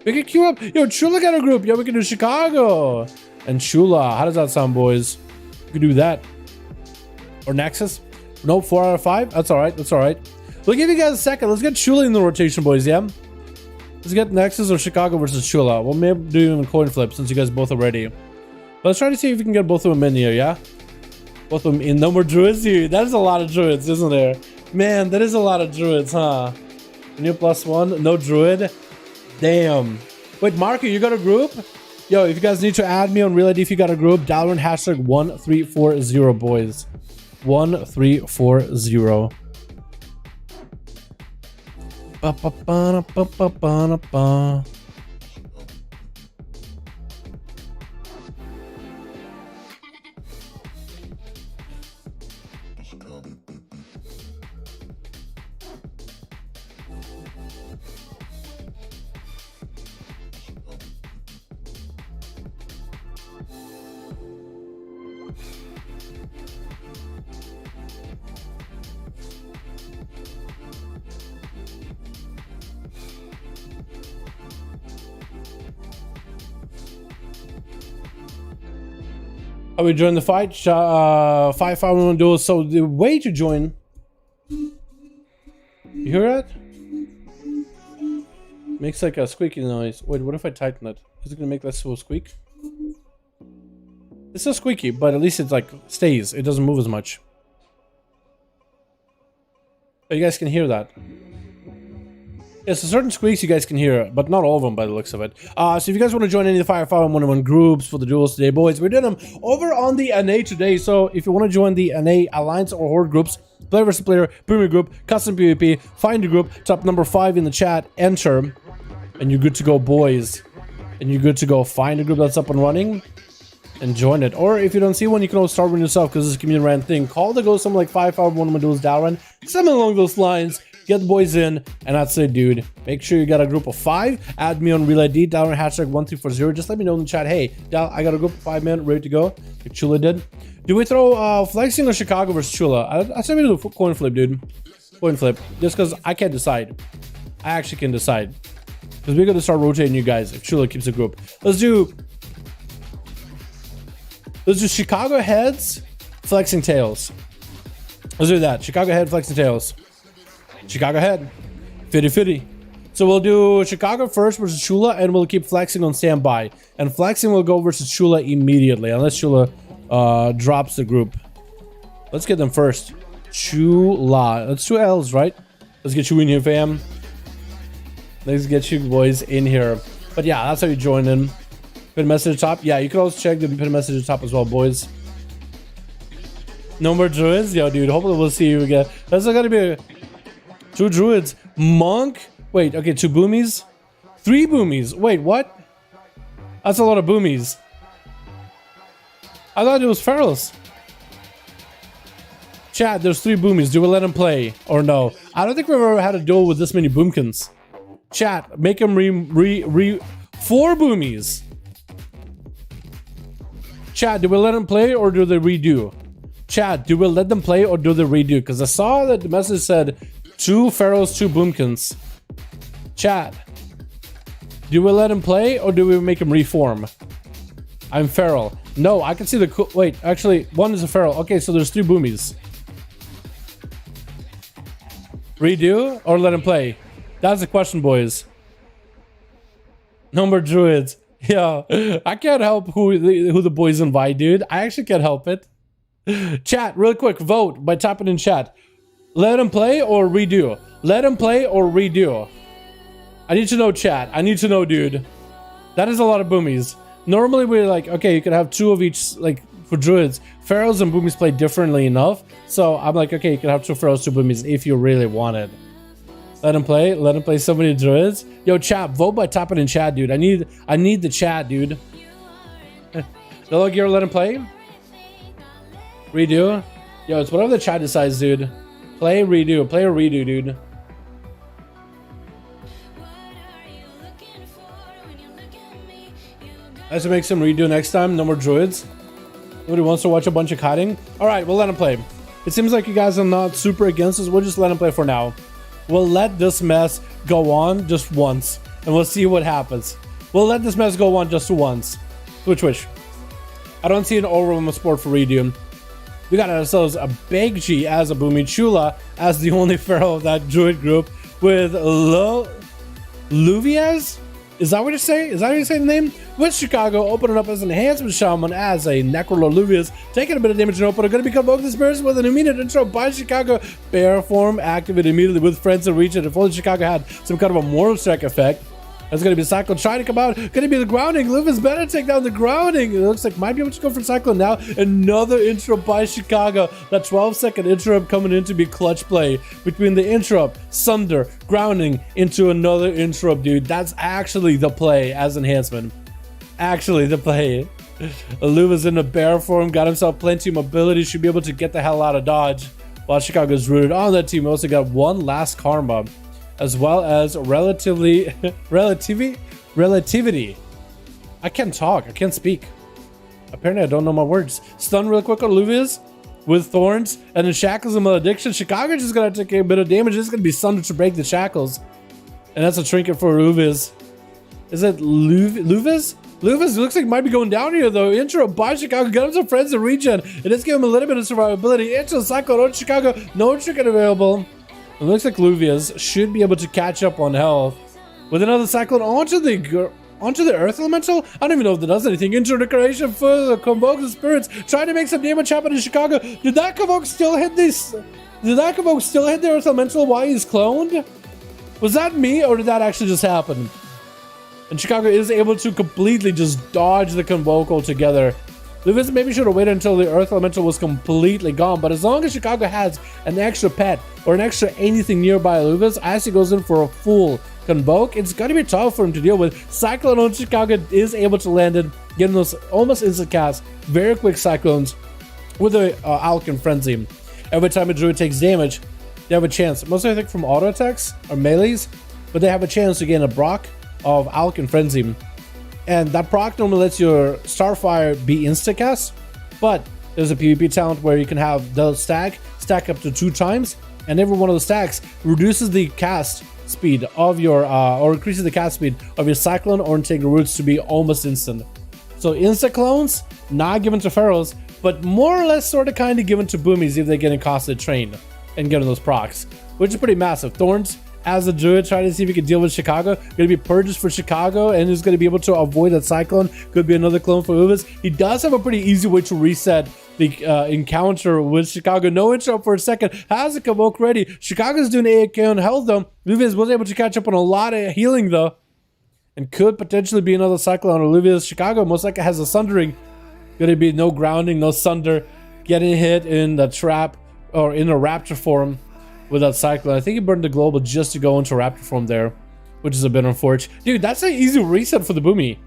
We can queue up. Yo, Chula got a group. Yo, we can do Chicago. And Chula. How does that sound, boys? We can do that. Or Nexus? Nope, 4 out of 5. That's all right. That's all right. We'll give you guys a second. Let's get Chula in the rotation, boys, yeah? Let's get Nexus or Chicago versus Chula. We'll maybe do even a coin flip since you guys both are ready. But let's try to see if we can get both of them in here, yeah? Both of them in. No more Druids here. That is a lot of Druids, isn't there? Man, that is a lot of Druids, huh? New +1. No Druid. Damn. Wait, Marco, you got a group? Yo, if you guys need to add me on Real ID if you got a group, Dalaran hashtag 1340, boys. 1340. Ba ba ba ba ba ba ba. Are we joining the fight? 5V5 1v1 DUELS. So the way to join. You hear that? Makes like a squeaky noise. Wait, what if I tighten it? Is it gonna make less of a squeak? It's still squeaky, but at least it's like stays. It doesn't move as much. Oh, you guys can hear that. Yeah, so certain squeaks you guys can hear, but not all of them by the looks of it. So if you guys want to join any of the 5v5 1v1 groups for the duels today, boys, we're doing them over on the NA today. So if you want to join the NA Alliance or Horde groups, player versus player, premier group, custom PvP, find a group, top number 5 in the chat, enter, and you're good to go, boys. And you're good to go. Find a group that's up and running and join it. Or if you don't see one, you can always start one yourself because this is a community ran thing. Call to go something like 5v5 1v1 DUELS Dalaran, something along those lines. get the boys in, and that's it, dude. Make sure you got a group of 5. Add me on Relay D, Dalaran #1340. Just let me know in the chat, hey, Dal, I got a group of 5 men ready to go. Like Chula did. Do we throw flexing or Chicago versus Chula? I say we do a coin flip, dude. Coin flip. Just because I can't decide. I actually can decide. Because we're going to start rotating you guys if Chula keeps a group. Let's do Chicago heads, flexing tails. Let's do that. Chicago head, flexing tails. Chicago head. 50-50. So we'll do Chicago first versus Chula, and we'll keep flexing on standby. And flexing will go versus Chula immediately, unless Chula drops the group. Let's get them first. Chula. That's 2 L's, right? Let's get you in here, fam. Let's get you boys in here. But yeah, that's how you join in. Pin message at the top. Yeah, you can also check the pin message at the top as well, boys. No more druids? Yo, dude, hopefully we'll see you again. That's not gonna be 2 druids. Monk? Wait, okay, 2 boomies? 3 boomies. Wait, what? That's a lot of boomies. I thought it was ferals. Chat, there's 3 boomies. Do we let him play or no? I don't think we've ever had a duel with this many boomkins. Chat, make him 4 boomies. Chat, do we let them play or do they redo? Chat, do we let them play or do they redo? Because I saw that the message said 2 pharaohs, 2 boomkins. Chat, do we let him play or do we make him reform? I'm feral. No, I can see the wait, actually, 1 is a feral. Okay, so there's 3 boomies. Redo or let him play? That's the question, boys. No more druids. Yeah, I can't help who the boys invite, dude. I actually can't help it. Chat, real quick, vote by typing in chat. Let him play or redo? Let him play or redo? I need to know, chat. I need to know, dude. That is a lot of boomies. Normally we're like, okay, you could have 2 of each, like for druids. Pharaohs and boomies play differently enough. So I'm like, okay, you can have 2 pharaohs, 2 boomies if you really wanted. Let him play. Let him play so many druids. Yo, chat, vote by typing in chat, dude. I need the chat, dude. Hello, Gear, let him play. Redo. Yo, it's whatever the chat decides, dude. Play, redo. Play or redo, dude. I have to make some redo next time. No more druids. Nobody wants to watch a bunch of cutting. All right, we'll let him play. It seems like you guys are not super against us. We'll just let him play for now. We'll let this mess go on just once, and we'll see what happens. We'll let this mess go on just once. Which. I don't see an overwhelming support for redo. We got ourselves a big G as a Boomy, Chula as the only pharaoh of that druid group, with Luvias? Is that what you say? Is that how you say the name? With Chicago opening up as an enhancement shaman as a Necrolord Luvias, taking a bit of damage in open, are going to become Invoke the Spirits with an immediate intro by Chicago. Bear form activated immediately with friends and reach it. If only Chicago had some kind of a Mortal Strike effect. That's going to be Cyclone trying to come out. Going to be the grounding. Luvias better take down the grounding. It looks like might be able to go for Cyclone now. Another intro by Chicago. That 12-second interrupt coming in to be clutch play. Between the interrupt, Sunder, grounding into another interrupt, dude. That's actually the play as enhancement. Actually the play. Luvias in the bear form. Got himself plenty of mobility. Should be able to get the hell out of dodge. While Chicago's rooted on that team. We also got 1 last karma. As well as relativity. I can't talk. I can't speak. Apparently, I don't know my words. Stun real quick on Luvias with thorns and then shackles and malediction. Chicago just gonna take a bit of damage. It's gonna be Sunder to break the shackles, and that's a trinket for Luvias. Is it Luvias? Luvias looks like might be going down here though. Intro by Chicago. Got him some friends to regen. It is giving him a little bit of survivability. Intro Cyclone on Chicago. No trinket available. It looks like Luvias should be able to catch up on health with another Cyclone onto the Earth Elemental. I don't even know if that does anything. Intro decoration for the Convoke the Spirits, trying to make some damage happen in Chicago. Did that Convoke still hit this? Did that Convoke still hit the Earth Elemental while he's cloned? Was that me or did that actually just happen? And Chicago is able to completely just dodge the Convoke altogether. Luvias maybe should have waited until the Earth Elemental was completely gone, but as long as Chicago has an extra pet or an extra anything nearby Luvias, as he goes in for a full Convoke, it's going to be tough for him to deal with. Cyclone on Chicago is able to land it, getting those almost instant cast, very quick Cyclones with the Alkin Frenzy. Every time a Druid takes damage, they have a chance. Mostly I think from auto attacks or melees, but they have a chance to gain a proc of Alk and Frenzy. And that proc normally lets your Starfire be insta-cast, but there's a PvP talent where you can have the stack up to 2 times, and every one of the stacks reduces the cast speed of your, or increases the cast speed of your Cyclone or Integral Roots to be almost instant. So insta-clones, not given to Pharaohs, but more or less sort of kind of given to Boomies if they get in costed train and get on those procs, which is pretty massive. Thorns, as a Druid, trying to see if he can deal with Chicago. Going to be purges for Chicago, and is going to be able to avoid that Cyclone. Could be another clone for Uvis. He does have a pretty easy way to reset the encounter with Chicago. No interrupt for a second. Has a Convoke ready. Chicago's doing AAK on health though. Luvius was able to catch up on a lot of healing though, and could potentially be another Cyclone. Or Luvius Chicago most likely has a Sundering. Going to be no grounding, no Sunder. Getting hit in the trap or in a Raptor form with that Cyclone. I think he burned the global just to go into Raptor form there, which is a bit unfortunate. Dude, that's an easy reset for the Boomy.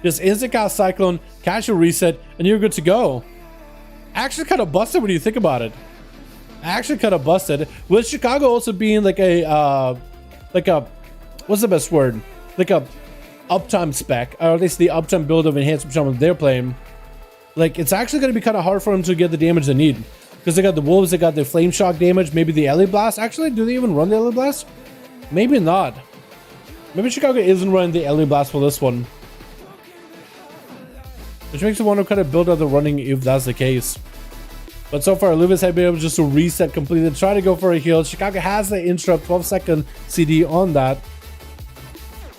Just instant cast Cyclone, catch a reset, and you're good to go. Actually kind of busted when you think about it. Actually kind of busted. With Chicago also being like a, what's the best word? Like a uptime spec, or at least the uptime build of Enhanced Shaman they're playing. Like, it's actually going to be kind of hard for them to get the damage they need. Because they got the Wolves, they got the Flame Shock damage, maybe the LA Blast. Actually, do they even run the LA Blast? Maybe not. Maybe Chicago isn't running the LA Blast for this one. Which makes me want to kind of build out the running if that's the case. But so far, Luvis had been able just to reset completely, try to go for a heal. Chicago has the interrupt, 12-second CD on that.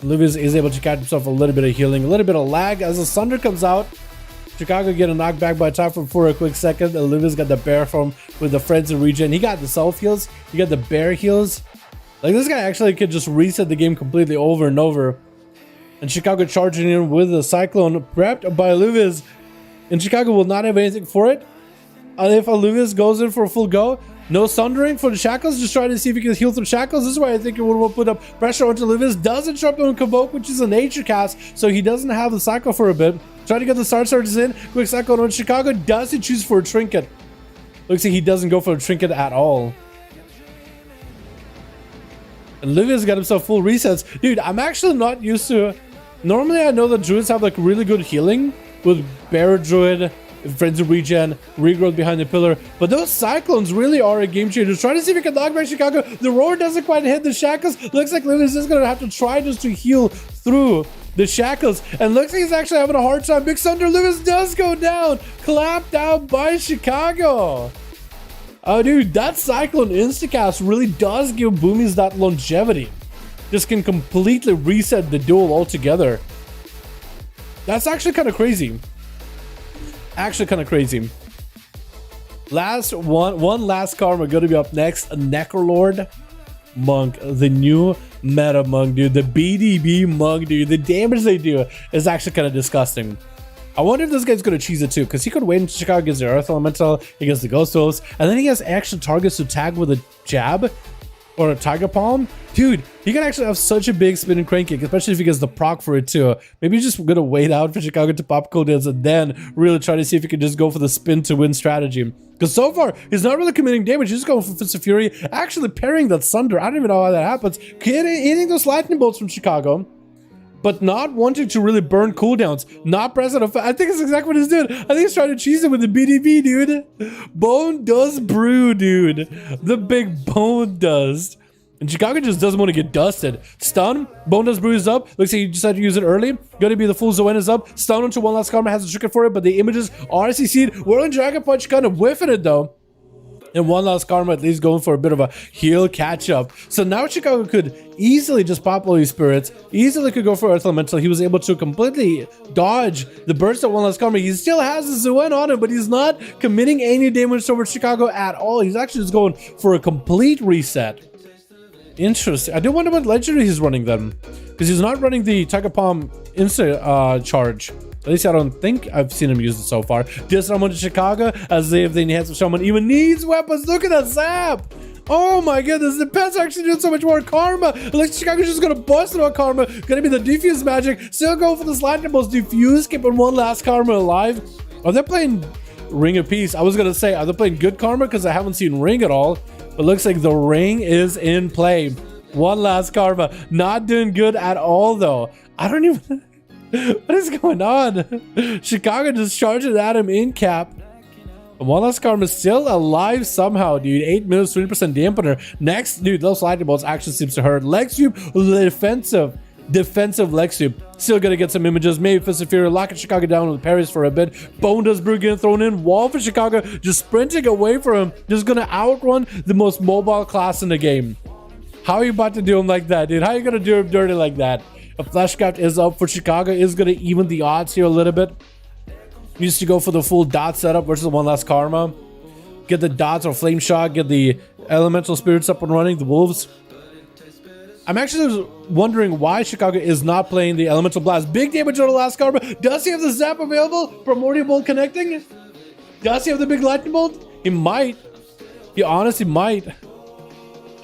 Luvis is able to catch himself a little bit of healing, a little bit of lag as the Sunder comes out. Chicago getting knocked back by Typhon for a quick second. Luvis got the bear from with the Frenzy regen. He got the self heals. He got the bear heals. Like, this guy actually could just reset the game completely over and over. And Chicago charging in with the Cyclone prepped by Luvis. And Chicago will not have anything for it. If Luvis goes in for a full go, no Sundering for the Shackles. Just trying to see if he can heal through Shackles. This is why I think it will put up pressure onto Luvis. Does interrupt on Convoke, which is a nature cast, so he doesn't have the cycle for a bit. Trying to get the Star Surges in. Quick cycle on Chicago. Does he choose for a Trinket? Looks like he doesn't go for a Trinket at all. And Luvis got himself full resets. Dude, I'm actually not used to... Normally, I know that Druids have like really good healing with Bear Druid, Frenzy Regen, Regrowth behind the pillar. But those Cyclones really are a game changer. Trying to see if he can knock back Chicago. The Roar doesn't quite hit the Shackles. Looks like Luvis is going to have to try just to heal through the Shackles. And looks like he's actually having a hard time. Big Thunder Luvis does go down. Clapped out by Chicago. Oh, dude, that Cyclone Instacast really does give Boomies that longevity. Just can completely reset the duel altogether. That's actually kind of crazy. Actually kind of crazy. Last one last card. We're going to be up next. Necrolord Monk, the new meta monk, dude. The BDB monk, dude. The damage they do is actually kind of disgusting. I wonder if this guy's going to cheese it too, because he could wait until Chicago gets the Earth Elemental, he gets the Ghost Wolves, and then he has extra targets to tag with a jab or a Tiger Palm. Dude, he can actually have such a big spin and crane kick, especially if he gets the proc for it too. Maybe he's just gonna wait out for Chicago to pop cooldowns and then really try to see if he can just go for the spin to win strategy. Because so far, he's not really committing damage. He's just going for Fist of Fury, actually parrying that Sunder. I don't even know how that happens. Hitting those lightning bolts from Chicago, but not wanting to really burn cooldowns. Not pressing a... I think it's exactly what he's doing. I think he's trying to cheese it with the BDB, dude. Bone Dust Brew, dude. The big Bone Dust. And Chicago just doesn't want to get dusted. Stun. Bone Dust Brew is up. Looks like he decided to use it early. Gonna be the full Zoen is up. Stun onto one last Karma. Has a trigger for it, but the images are CC'd. Whirling Dragon Punch kind of whiffing it, though. And one last Karma at least going for a bit of a heal catch-up. So now Chicago could easily just pop Holy Spirits, easily could go for Earth Elemental. He was able to completely dodge the burst of one last Karma. He still has the Zoen on him, but he's not committing any damage towards Chicago at all. He's actually just going for a complete reset. Interesting. I do wonder what legendary he's running then, because he's not running the Tiger Palm Insta charge. At least I don't think I've seen him use it so far. Disarm to Chicago, as if the Enhanced Shaman even needs weapons. Look at that zap! Oh my goodness, the pets are actually doing so much more Karma. Like, Chicago's just gonna bust it on Karma. Gonna be the Defuse magic. Still going for this lightning bolts. Defuse, keeping one last Karma alive. Are they playing Ring of Peace. I was gonna say, are they playing good karma? Because I haven't seen Ring at all. But looks like the Ring is in play. One last karma. Not doing good at all, though. I don't even... What is going on? Chicago just charging at him in cap. And one last karma is still alive somehow, dude. 8 minutes, 20% dampener. Next, dude, those lightning bolts actually seems to hurt. Leg sweep, defensive leg sweep. Still gonna get some images. Maybe Fist of Fury, locking Chicago down with parries for a bit. Bone does brew getting thrown in. Wall for Chicago, just sprinting away from him. Just gonna outrun the most mobile class in the game. How are you about to do him like that, dude? How are you gonna do him dirty like that? A flashcraft is up for Chicago. Is gonna even the odds here a little bit. Needs to go for the full dot setup versus one last karma. Get the dots or flame shot. Get the elemental spirits up and running. The wolves. I'm actually wondering why Chicago is not playing the elemental blast. Big damage on the last karma. Does he have the zap available? Primordial bolt connecting? Does he have the big lightning bolt? He might. He honestly might.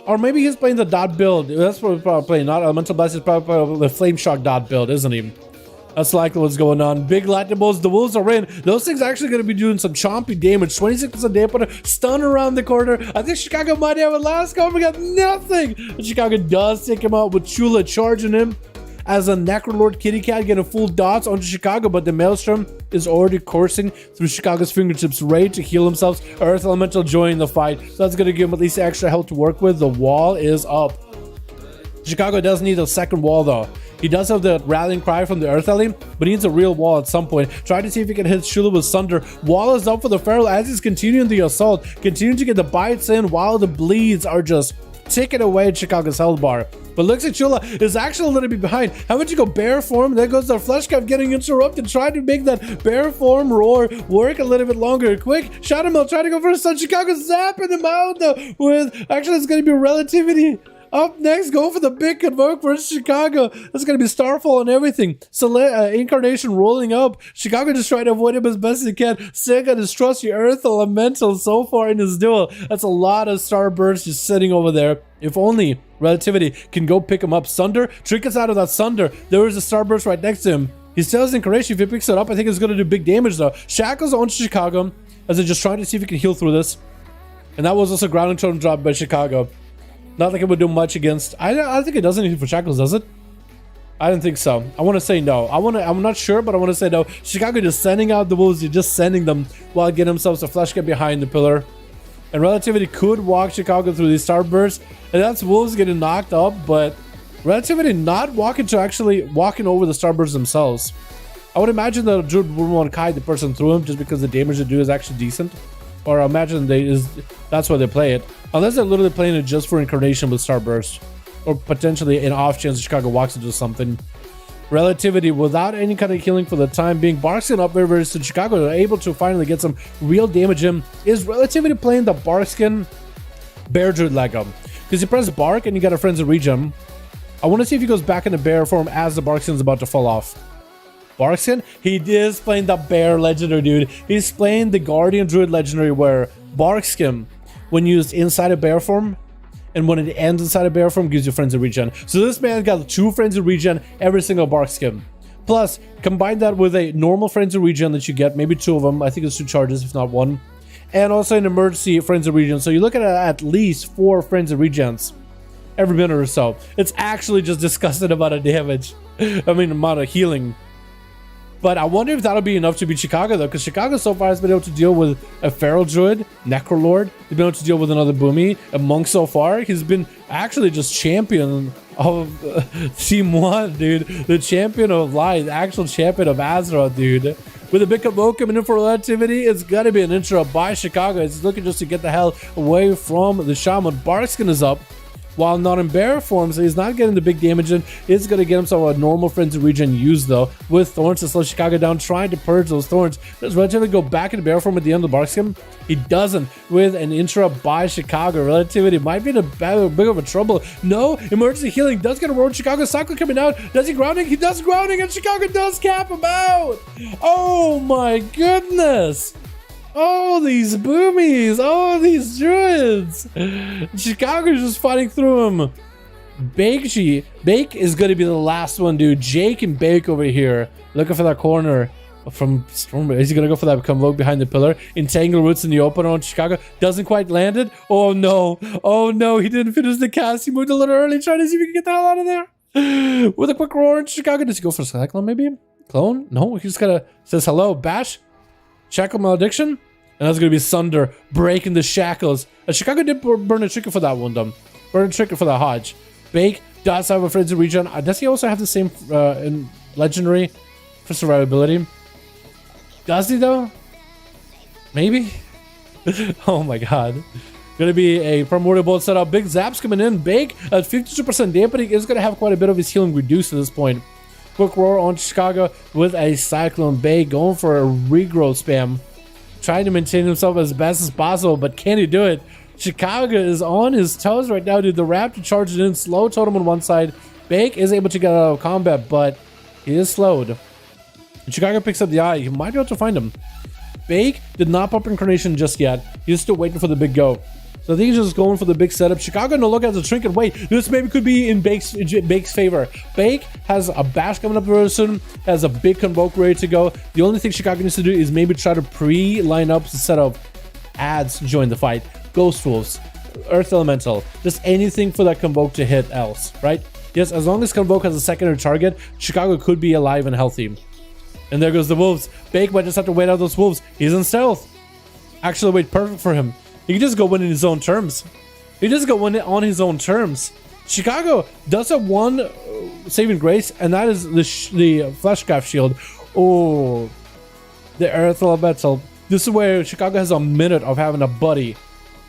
Or maybe he's playing the dot build. That's what he's probably playing. Not elemental blast. He's probably playing the flame shock dot build, isn't he? That's likely what's going on. Big lightning bolts. The wolves are in. Those things are actually going to be doing some chompy damage. 26% dampener. Stun around the corner. I think Chicago might have a last call. We got nothing. But Chicago does take him out with Chula charging him as a Necrolord kitty cat getting full dots onto Chicago. But the Maelstrom is already coursing through Chicago's fingertips, ready to heal himself. Earth Elemental joining the fight. So that's going to give him at least extra health to work with. The wall is up. Chicago does need a second wall though. He does have the rallying cry from the Earth Ellie, but he needs a real wall at some point. Try to see if he can hit Shula with Sunder. Wall is up for the Feral as he's continuing the assault. Continuing to get the bites in while the bleeds are just ticking away at Chicago's health bar. But looks like Shula is actually a little bit behind. How about you go bear form? There goes the Fleshcap getting interrupted. Trying to make that bear form roar work a little bit longer. Quick, Shadowlands trying to go for a stun. Chicago zapping him out though with... Actually, it's going to be Relativity. Up next, go for the big convoke versus Chicago. That's going to be Starfall and everything. So Incarnation rolling up. Chicago just trying to avoid him as best as he can. Sega distrusts the Earth Elemental so far in his duel. That's a lot of Starburst just sitting over there. If only Relativity can go pick him up. Sunder, trick us out of that Sunder. There is a Starburst right next to him. He still has Incarnation. If he picks it up, I think it's going to do big damage though. Shackles on Chicago as they're just trying to see if he can heal through this. And that was also grounding totem drop by Chicago. Not like it would do much against... I think it does anything for Shackles, does it? I don't think so. I want to say no. I'm not sure, but I want to say no. Chicago just sending out the wolves. You're just sending them while getting themselves a flash get behind the pillar. And Relativity could walk Chicago through these starbursts. And that's wolves getting knocked up, but Relativity not walking to actually walking over the starbursts themselves. I would imagine that Druid would want to kite the person through him just because the damage they do is actually decent. Or I imagine that's why they play it. Unless they're literally playing it just for Incarnation with Starburst. Or potentially an off chance Chicago walks into something. Relativity without any kind of healing for the time being. Barkskin up very soon. Chicago are able to finally get some real damage in. Is Relativity playing the Barkskin Bear Druid Lego? Because you press Bark and you get a Frenzy Regen. I want to see if he goes back into bear form as the Barkskin is about to fall off. Barkskin, he is playing the bear legendary, dude. He's playing the Guardian Druid legendary where Barkskin, when used inside a bear form, and when it ends inside a bear form, gives you Frenzy Regen. So this man got 2 Frenzy Regen every single Barkskin. Plus, combine that with a normal Frenzy Regen that you get, maybe 2 of them. I think it's 2 charges, if not 1. And also an emergency Frenzy Regen. So you look at least 4 Frenzy Regens every minute or so. It's actually just disgusting amount of damage. I mean, amount of healing. But I wonder if that'll be enough to beat Chicago, though, because Chicago so far has been able to deal with a Feral Druid, Necrolord. They've been able to deal with another Boomy, a Monk so far. He's been actually just champion of Team 1, dude. The champion of light, the actual champion of Azeroth, dude. With a big convoke coming in for Relativity, it's got to be an intro by Chicago. He's looking just to get the hell away from the Shaman. Barkskin is up. While not in bear form, so he's not getting the big damage in. He's going to get himself a normal Frenzy Regen used, though, with Thorns to slow Chicago down, trying to purge those Thorns. Does Relativity go back into bear form at the end of the Barkskin? He doesn't, with an interrupt by Chicago. Relativity might be in a big of a trouble. No, emergency healing does get a road. Chicago cycle coming out. Does he grounding? He does grounding, and Chicago does cap him out. Oh my goodness. Oh, these boomies. Oh, these druids. Chicago's just fighting through him. Bake is going to be the last one, dude. Jake and Bake over here looking for that corner. from Storm. Is he gonna go for that convoke behind the pillar? Entangle roots in the open on Chicago. Doesn't quite land it. Oh no. Oh no. He didn't finish the cast. He moved a little early, trying to see if he can get the hell out of there. With a quick roar in Chicago. Does he go for a cyclone maybe? Clone? No. He just gotta says hello. Bash. Shackle malediction. And that's gonna be Sunder breaking the shackles. Chicago did burn a trigger for that one, though. Burn a trigger for the Hodge. Bake does have a frenzy regen. Does he also have the same in legendary for survivability? Does he though? Maybe? Oh my god. Gonna be a primordial bolt setup. Big zaps coming in. Bake at 52% dampening is gonna have quite a bit of his healing reduced at this point. Quick roar on Chicago with a cyclone. Bake going for a regrowth spam. Trying to maintain himself as best as possible, but can he do it? Chicago is on his toes right now, dude. The Raptor charges in. Slow totem on one side. Bake is able to get out of combat, but he is slowed. Chicago picks up the eye. He might be able to find him. Bake did not pop Incarnation just yet. He's still waiting for the big go. So I think he's just going for the big setup. Chicago no look at the trinket. Wait, this maybe could be in Bake's favor. Bake has a bash coming up very soon. Has a big convoke ready to go. The only thing Chicago needs to do is maybe try to pre-line up the setup. Ads to join the fight. Ghost Wolves. Earth Elemental. Just anything for that convoke to hit else, right? Yes, as long as convoke has a secondary target, Chicago could be alive and healthy. And there goes the wolves. Bake might just have to wait out those wolves. He's in stealth. Actually, wait, perfect for him. He can just go win in his own terms. He just go win it on his own terms. Chicago does have one saving grace, and that is the Fleshcraft shield. Oh, the Earth Elemental. This is where Chicago has a minute of having a buddy.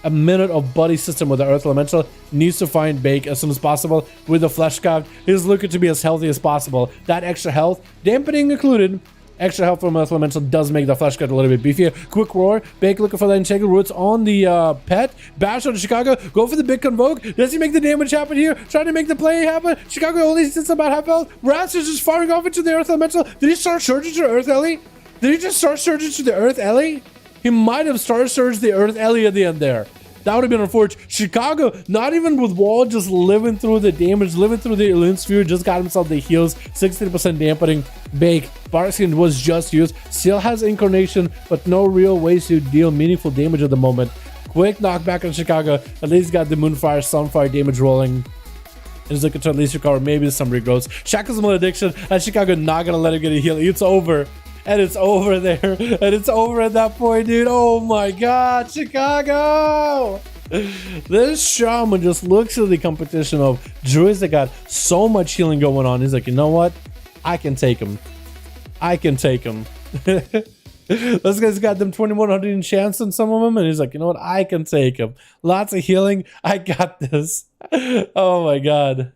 A minute of buddy system with the Earth Elemental. Needs to find Bake as soon as possible with the Fleshcraft. He's looking to be as healthy as possible. That extra health, dampening included. Extra health from Earth Elemental does make the Fleshcraft a little bit beefier. Quick roar. Bake looking for the Integral Roots on the pet. Bash on Chicago. Go for the big convoke. Does he make the damage happen here? Trying to make the play happen. Chicago only sits about half health. Rats is just firing off into the Earth Elemental. Did he start surging to Earth Ellie? Did he just start surging to the Earth Ellie? He might have started surged the Earth Ellie at the end there. That would have been unfortunate. Chicago, not even with wall, just living through the damage, living through the Illusion Sphere, just got himself the heals, 60% dampening. Bake. Barkskin was just used. Still has Incarnation, but no real ways to deal meaningful damage at the moment. Quick knockback on Chicago. At least got the Moonfire, Sunfire damage rolling. And he's looking to at least recover maybe some regrowths. Shackle's Malediction, and Chicago not gonna let him get a heal. It's over. And it's over there. And it's over at that point, dude. Oh my god, Chicago! This Shaman just looks at the competition of druids that got so much healing going on. He's like, you know what? I can take him. I can take him. This guy's got them 2100 in chance on some of them. And he's like, you know what? I can take him. Lots of healing. I got this. Oh my god.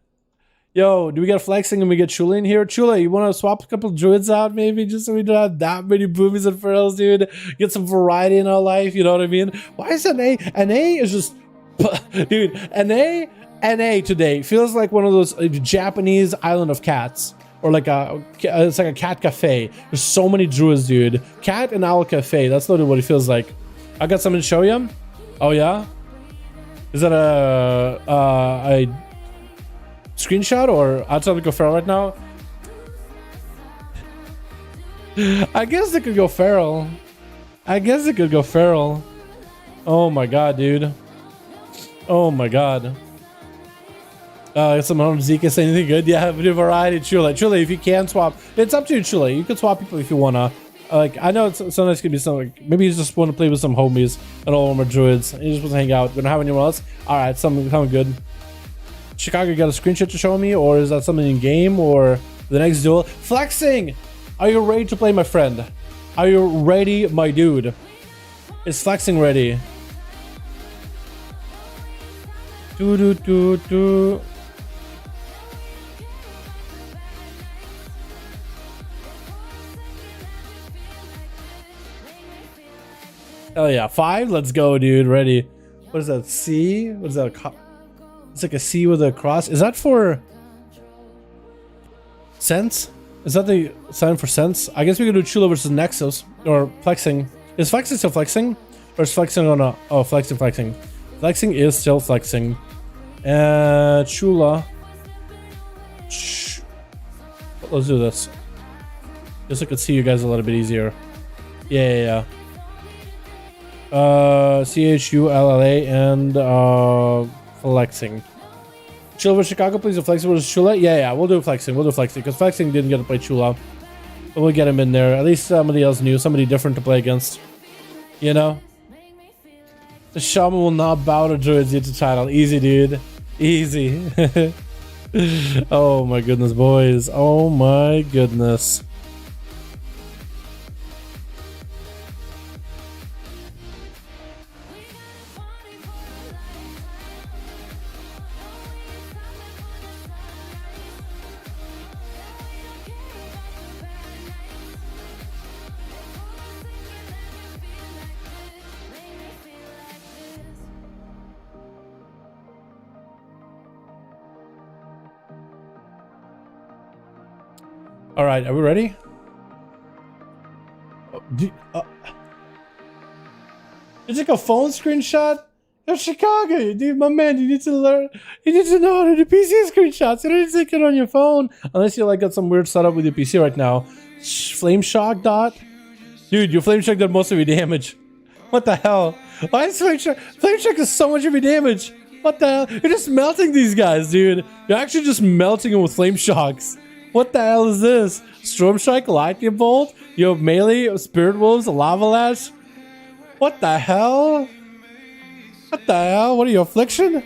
Yo, do we get flexing and we get Chula in here? Chula, you want to swap a couple druids out maybe just so we don't have that many boomies and furls, dude? Get some variety in our life, you know what I mean? Why is NA? NA is just... Dude, NA today feels like one of those Japanese island of cats. Or like it's like a cat cafe. There's so many druids, dude. Cat and owl cafe, that's literally what it feels like. I got something to show you. Oh yeah? Is that a screenshot or outside to go feral right now? I guess it could go feral. I guess it could go feral. Oh my god, dude. Oh my god. Someone on Zika say anything good? Yeah, but a variety. Chula, if you can swap, it's up to you, Chula. You can swap people if you wanna. Like, I know it's sometimes could be something. Like, maybe you just want to play with some homies and all of them are druids. And you just want to hang out. We don't have anyone else. All right, something good. Chicago, you got a screenshot to show me, or is that something in game, or the next duel? Flexing! Are you ready to play, my friend? Are you ready, my dude? Is flexing ready? Do. Hell yeah, 5? Let's go, dude. Ready. What is that? C? What is that? It's like a C with a cross. Is that for sense? Is that the sign for sense? I guess we could do Chula versus Nexus or flexing. Is flexing still flexing? Or is flexing on a... Oh, flexing. Flexing is still flexing. Chula. Let's do this. Just so I could see you guys a little bit easier. Yeah. CHULLA and flexing. Chula with Chicago, please do flexing with Chula. Yeah, we'll do flexing. Because flexing didn't get to play Chula. But we'll get him in there. At least somebody else new, somebody different to play against. You know? The Shaman will not bow to Druids due to title. Easy, dude. Easy. Oh my goodness, boys. Oh my goodness. All right, are we ready? Did you take a phone screenshot? Yo, Chicago, dude, my man, you need to learn. You need to know how to do PC screenshots. You don't need to take it on your phone unless you like got some weird setup with your PC right now. Flame shock dot, dude, your flame shock did most of your damage. What the hell? Why is flame shock? Flame shock is so much of your damage. What the hell? You're just melting these guys, dude. You're actually just melting them with flame shocks. What the hell is this? Storm Strike, Lightning Bolt? You have melee, Spirit Wolves, Lava Lash? What the hell? What the hell? What are you, Affliction?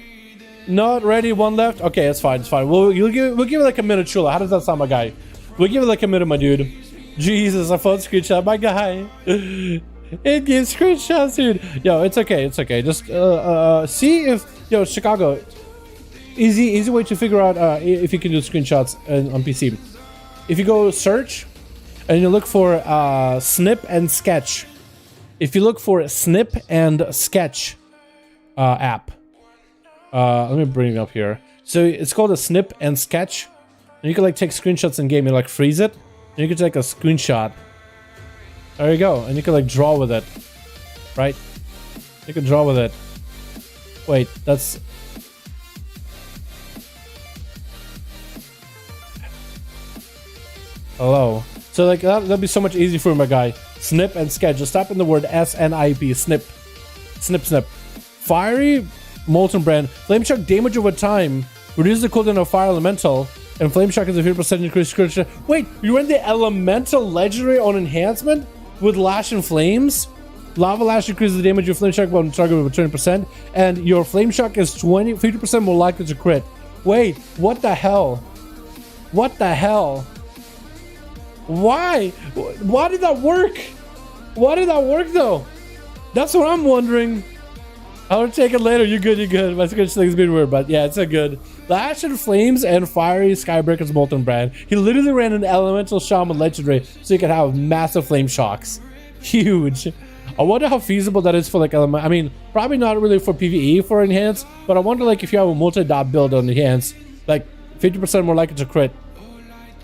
Not ready, one left? Okay, it's fine, it's fine. We'll give it like a minute, Chula. How does that sound, my guy? We'll give it like a minute, my dude. Jesus, I phone screenshot, my guy. It gives screenshots, dude. Yo, it's okay, it's okay. Just see if, yo, Chicago. Easy way to figure out if you can do screenshots on PC. If you go search and you look for snip and sketch. If you look for snip and sketch app. Let me bring it up here. So it's called a snip and sketch. And you can like take screenshots in game and like freeze it. And you can take a screenshot. There you go. And you can like draw with it. Right? You can draw with it. Wait, that's... Hello. So like that'd be so much easier for my guy. Snip and sketch. Just type in the word SNIP. Snip. Snip. Fiery molten brand. Flame shock damage over time. Reduce the cooldown of fire elemental. And flame shock is a 50% increased crit. Wait, you ran the elemental legendary on enhancement with lash and flames? Lava lash increases the damage of flame shock on target with 20%. And your flame shock is 50% more likely to crit. Wait, what the hell? What the hell? Why? Why did that work? Why did that work though? That's what I'm wondering. I'll take it later. You're good. My screen thing's been weird, but yeah, it's a good. Lash and Flames and Fiery Skybreaker's Molten Brand. He literally ran an Elemental Shaman Legendary so you could have massive flame shocks. Huge. I wonder how feasible that is for like element. I mean, probably not really for PvE for enhance, but I wonder like if you have a multi-dot build on enhance, like 50% more likely to crit.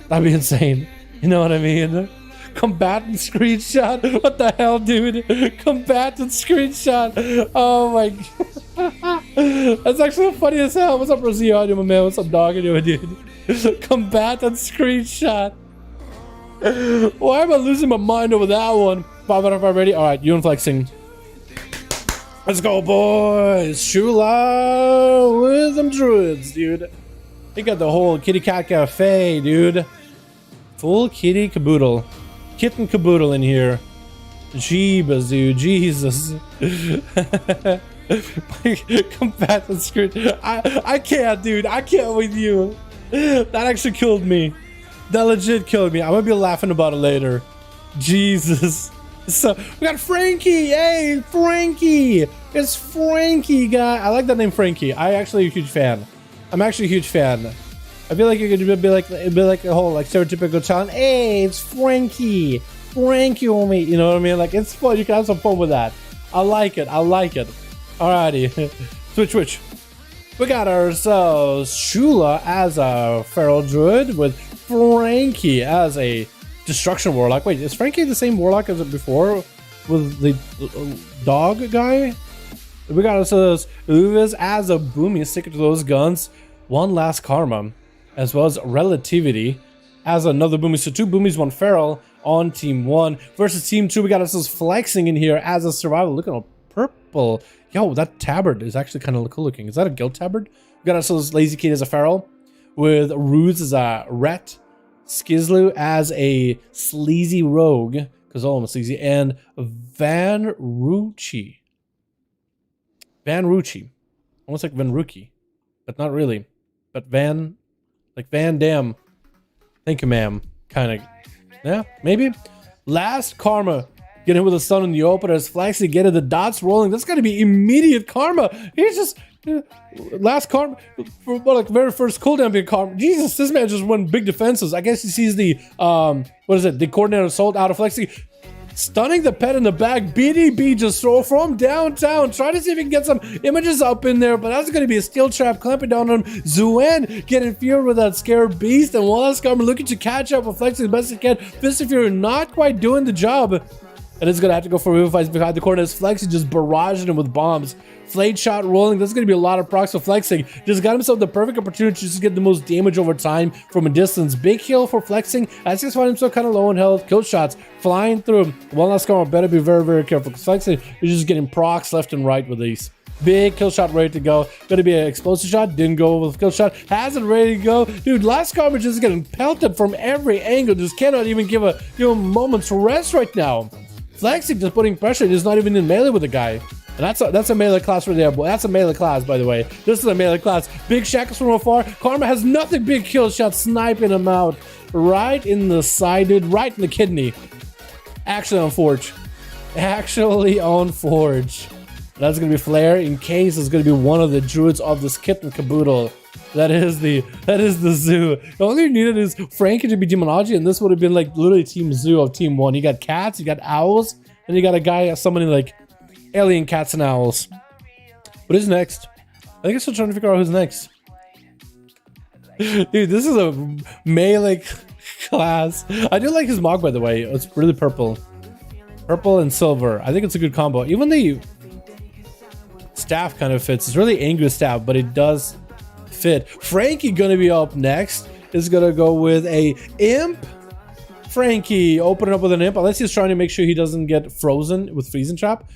That'd be insane. You know what I mean? Combatant screenshot? What the hell, dude? Combatant screenshot. Oh my god. That's actually funny as hell. What's up, Rosio, my man? What's up, dog? You doing, dude? Combatant screenshot. Why am I losing my mind over that one? 5 out of 5 ready? Alright, you and flexing. Let's go, boys. Shula with them druids, dude. They got the whole kitty cat cafe, dude. Full kitty caboodle. Kitten caboodle in here. Jeebus, dude. Jesus. Combatant screen. I can't, dude. I can't with you. That actually killed me. That legit killed me. I'm gonna be laughing about it later. Jesus. So we got Frankie. Hey, Frankie. It's Frankie, guy. I like that name, Frankie. I actually a huge fan. I'm actually a huge fan. I feel like you could be like a whole like stereotypical challenge. Hey, it's Frankie. Frankie on me. You know what I mean? Like it's fun. You can have some fun with that. I like it. Alrighty. Switch. We got ourselves Shula as a feral druid with Frankie as a destruction warlock. Wait, is Frankie the same warlock as before with the dog guy? We got ourselves Uvis as a boomy, sticking to those guns. One last karma, as well as relativity as another boomy. So 2 boomies, 1 feral. on Team 1. Versus Team 2, we got ourselves flexing in here as a survival. Look at all purple. Yo, that tabard is actually kind of cool looking. Is that a guild tabard? We got ourselves Lazy Kid as a feral, with Ruse as a ret, Skizlu as a sleazy rogue, because all of them are sleazy, and Van Rucci. Almost like Van Ruki, but not really. But Van Dam. Thank you, ma'am. Kind of. Yeah, maybe. Last Karma. Get hit with a stun in the opener as Flaxy getting the dots rolling. That's gonna be immediate Karma. He's just last Karma for like very first cooldown being Karma. Jesus, this man just won big defenses. I guess he sees the what is it? The coordinated assault out of Flexi. Stunning the pet in the back. BDB just throw from downtown. Try to see if he can get some images up in there, but that's going to be a steel trap clamping down on him. Zuen getting feared with that scared beast, and Wallace Karma looking to catch up with Flexi the best he can. Fist of Fury not quite doing the job, and it's going to have to go for revives behind the corner as Flexi just barraging him with bombs. Flayed shot rolling. That's going to be a lot of procs for Flexing. Just got himself the perfect opportunity to just get the most damage over time from a distance. Big heal for Flexing. As he's finding himself kind of low in health. Kill shots flying through him. One last Karma better be very, very careful because Flexing is just getting procs left and right with these. Big kill shot ready to go. Gonna be an explosive shot. Didn't go with kill shot. Has it ready to go. Dude, last Karma just getting pelted from every angle. Just cannot even give a moment's rest right now. Flexing just putting pressure. He's not even in melee with the guy. And that's a melee class right there, boy. That's a melee class, by the way. This is a melee class. Big shackles from afar. Karma has nothing. Big kill shot sniping him out. Right in the side, dude. Right in the kidney. Actually on Forge. Actually on Forge. That's going to be Flare in case it's going to be one of the druids of this kitten caboodle. That is the zoo. The only thing needed is Frankie to be Demonology, and this would have been like literally Team Zoo of Team 1. You got cats, you got owls, and you got a guy summoning like alien cats and owls. What is next? I think I'm still trying to figure out who's next. Dude, this is a melee class. I do like his mog, by the way. It's really purple. Purple and silver. I think it's a good combo. Even the staff kind of fits. It's really angry staff, but it does fit. Frankie gonna be up next. Is gonna go with a imp. Frankie opening up with an imp, unless he's trying to make sure he doesn't get frozen with freezing trap.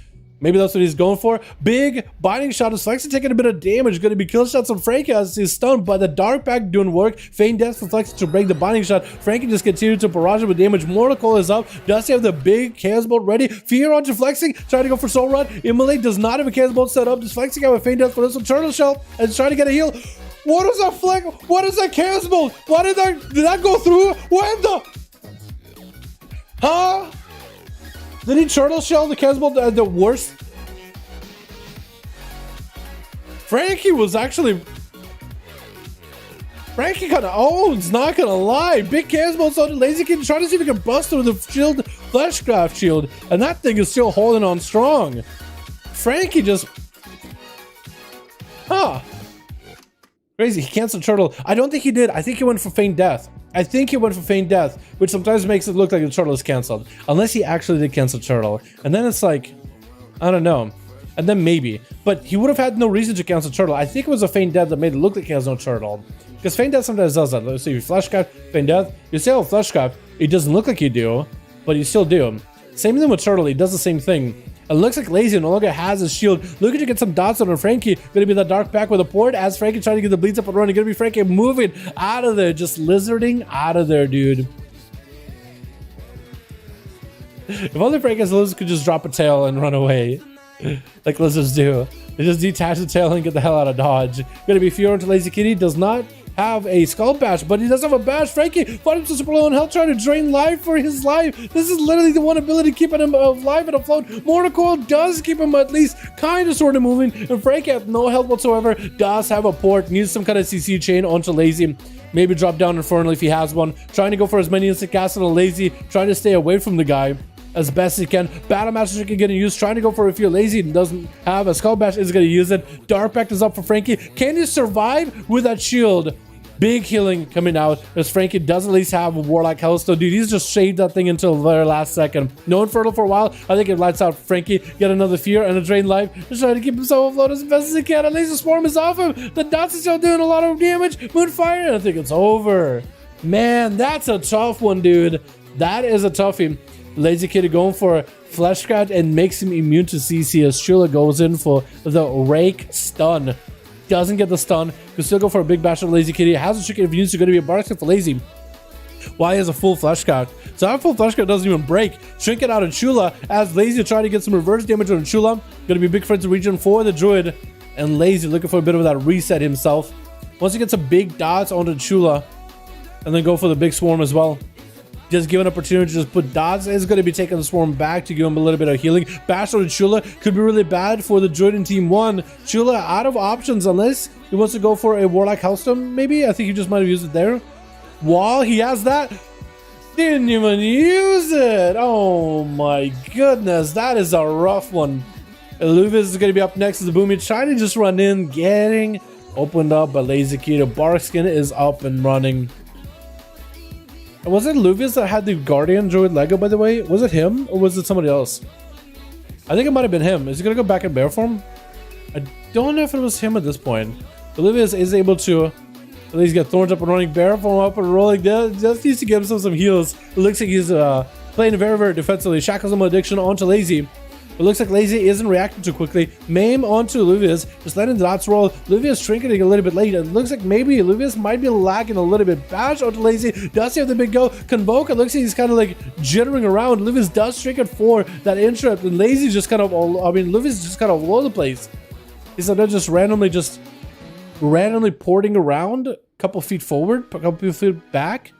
Maybe that's what he's going for. Big binding shot is Flexi taking a bit of damage. Going to be kill shots on Frankie as he's stunned, but the dark pack doing work. Feign death for Flexi to break the binding shot. Frankie just continued to barrage him with damage. Mortal Coil is up. Does he have the big chaos bolt ready? Fear onto Flexing, trying to go for soul run. Immolate does not have a chaos bolt set up. Does Flexing have a feign death for this one? Turtle shell and is trying to get a heal. What is that flag? What is that chaos bolt? Why did that go through? When the? Huh? Did he turtle shell the chaos bolt at the worst? Frankie was actually... Frankie kind of owns, not gonna lie. Big chaos bolts on the Lazy Kid, trying to see if he can bust through the shield, fleshcraft shield, and that thing is still holding on strong. Frankie just... Huh. Crazy, he canceled turtle. I don't think he did. I think he went for feign death. I think he went for feign death, which sometimes makes it look like the turtle is canceled. Unless he actually did cancel turtle. And then it's like, I don't know. And then maybe. But he would have had no reason to cancel turtle. I think it was a feign death that made it look like he has no turtle. Because feign death sometimes does that. So you fleshcraft, feign death, you still have fleshcraft. It doesn't look like you do, but you still do. Same thing with turtle, he does the same thing. It looks like Lazy no longer has his shield. Look at you get some dots on Frankie. Gonna be the dark back with a port as Frankie trying to get the bleeds up and running. Gonna be Frankie moving out of there, just lizarding out of there, dude. If only Frankie's lizards could just drop a tail and run away. Like lizards do. They just detach the tail and get the hell out of dodge. Gonna be Fiora into Lazy Kitty. Does not have a skull bash, but he does have a bash. Frankie fighting to super low in health, trying to drain life for his life. This is literally the one ability keeping him alive and afloat. Mortal Coil does keep him at least kind of sort of moving, and Frankie has no health whatsoever. Does have a port, needs some kind of CC chain onto Lazy. Maybe drop down Infernal if he has one. Trying to go for as many instant casts on a Lazy, trying to stay away from the guy as best he can. Battle Master can get used, trying to go for if you're lazy and doesn't have a skull bash is going to use it. Dark Pact is up for Frankie. Can you survive with that shield? Big healing coming out as Frankie does at least have a Warlock health. So dude, he's just shaved that thing until the very last second. No Infernal for a while. I think it lights out Frankie. Get another Fear and a Drain Life. Just trying to keep himself afloat as best as he can. At least the Swarm is off him. The dots is still doing a lot of damage. Moonfire, and I think it's over. Man, that's a tough one, dude. That is a toughie. Lazy Kitty going for a flesh cut and makes him immune to CC as Chula goes in for the rake stun. Doesn't get the stun. Can still go for a big bash on Lazy Kitty. Has a chicken if he needs to go to be a Marksman for Lazy. Why has a full flesh cut? So that full flesh cut doesn't even break. Shrink it out of Chula as Lazy trying to get some reverse damage on Chula. Gonna be big friends in region for the Druid. And Lazy looking for a bit of that reset himself. Once he gets some big dots onto Chula. And then go for the big swarm as well. Just give an opportunity to just put dots. Is going to be taking the swarm back to give him a little bit of healing. Bash on Chula could be really bad for the Druid in team 1. Chula out of options unless he wants to go for a Warlock Hellstone maybe. I think he just might have used it there. While he has that, didn't even use it. Oh my goodness, that is a rough one. Eluvis is going to be up next as the Boomy trying to just run in, getting opened up by Lazy Kitty. Barkskin is up and running. Was it Luvius that had the Guardian Druid Lego, by the way? Was it him or was it somebody else? I think it might have been him. Is he going to go back in bear form? I don't know if it was him at this point. Luvius is able to at least get Thorns up and running, bear form up and rolling. Just needs to give himself some heals. It looks like he's playing very, very defensively. Shackles him addiction onto Lazy. It looks like Lazy isn't reacting too quickly. Maim onto Luvius, just letting the dots roll. Luvius shrinking a little bit late. It looks like maybe Luvius might be lagging a little bit. Bash onto Lazy. Does he have the big go? Convoke, it looks like he's kind of like jittering around. Luvius does shrink it for that interrupt. And Lazy's just kind of Luvius just kind of all over the place. He's just randomly porting around. A couple feet forward, a couple feet back.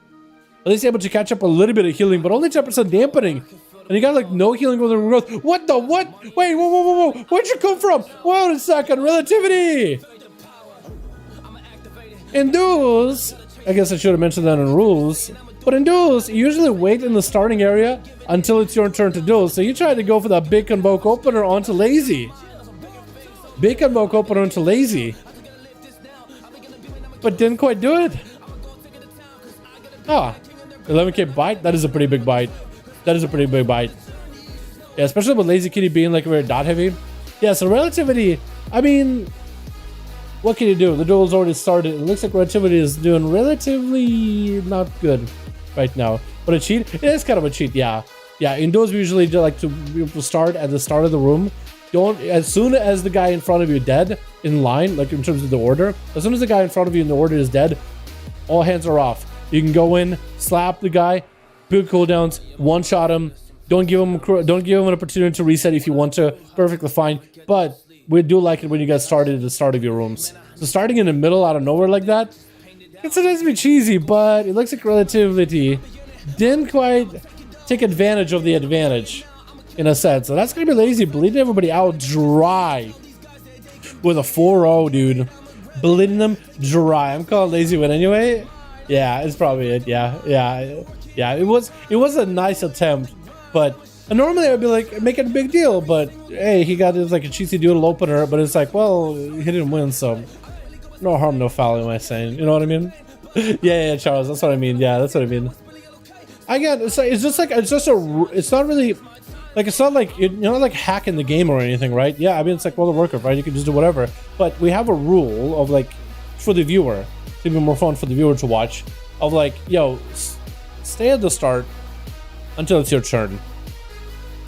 At least able to catch up a little bit of healing, but only 10% dampening. And you got like no healing with the growth. What the what? Wait, whoa. Where'd you come from? Wait a second. Relativity. In duels, I guess I should have mentioned that in rules. But in duels, you usually wait in the starting area until it's your turn to duel. So you tried to go for that big convoke opener onto Lazy. Big convoke opener onto Lazy. But didn't quite do it. Ah, 11k bite. That is a pretty big bite. That is a pretty big bite. Yeah, especially with Lazy Kitty being like very dot heavy. Yeah, so Relativity, I mean, what can you do? The duel's already started. It looks like Relativity is doing relatively not good right now. But a cheat? It is kind of a cheat, yeah. Yeah, in duels we usually do like to start at the start of the room. Don't, as soon as the guy in front of you dead in line, like in terms of the order, as soon as the guy in front of you in the order is dead, all hands are off. You can go in, slap the guy, big cooldowns, one-shot him. Don't give him an opportunity to reset if you want to. Perfectly fine. But we do like it when you get started at the start of your rooms. So starting in the middle out of nowhere like that, it's sometimes a bit cheesy, but it looks like Relativity didn't quite take advantage of the advantage in a sense. So that's gonna be Lazy bleeding everybody out dry with a 4-0, dude. Bleeding them dry. I'm calling Lazy win anyway. Yeah, it's probably it. Yeah. It was a nice attempt, but normally I'd be like making a big deal. But hey, he got like a cheesy doodle opener. But it's like, well, he didn't win, so no harm, no foul. Am I saying? You know what I mean? yeah, Charles. That's what I mean. Yeah, that's what I mean. Again, it's not really like it's not like you're not like hacking the game or anything, right? Yeah, I mean it's like World of Warcraft, right? You can just do whatever. But we have a rule of like for the viewer. To be more fun for the viewer to watch, of like, yo, stay at the start until it's your turn.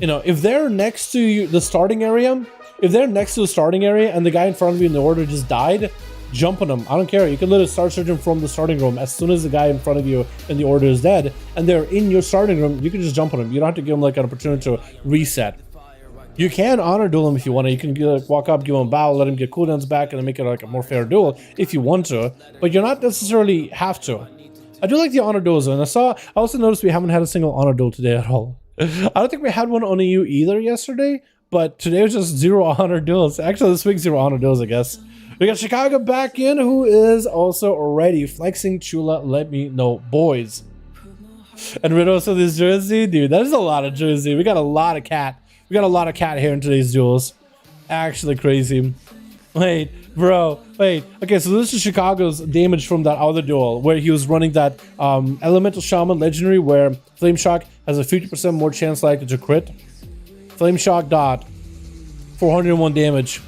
You know, if they're next to you, the starting area, and the guy in front of you in the order just died, jump on them. I don't care. You can literally start searching from the starting room as soon as the guy in front of you in the order is dead, and they're in your starting room. You can just jump on them. You don't have to give them like an opportunity to reset. You can honor duel him if you want to. You can like, walk up, give him a bow, let him get cooldowns back, and then make it like a more fair duel if you want to. But you're not necessarily have to. I do like the honor duels, and I also noticed we haven't had a single honor duel today at all. I don't think we had one on EU either yesterday, but today was just 0 honor duels. Actually, this week's 0 honor duels, I guess. We got Chicago back in, who is also already flexing Chula. Let me know, boys. And rid also this jersey, dude. That is a lot of jersey. We got a lot of cat. We got a lot of cat here in today's duels. Actually crazy. Wait, bro. Wait. Okay, so this is Chicago's damage from that other duel where he was running that Elemental Shaman Legendary where Flame Shock has a 50% more chance likely to crit. Flame Shock dot. 401 damage.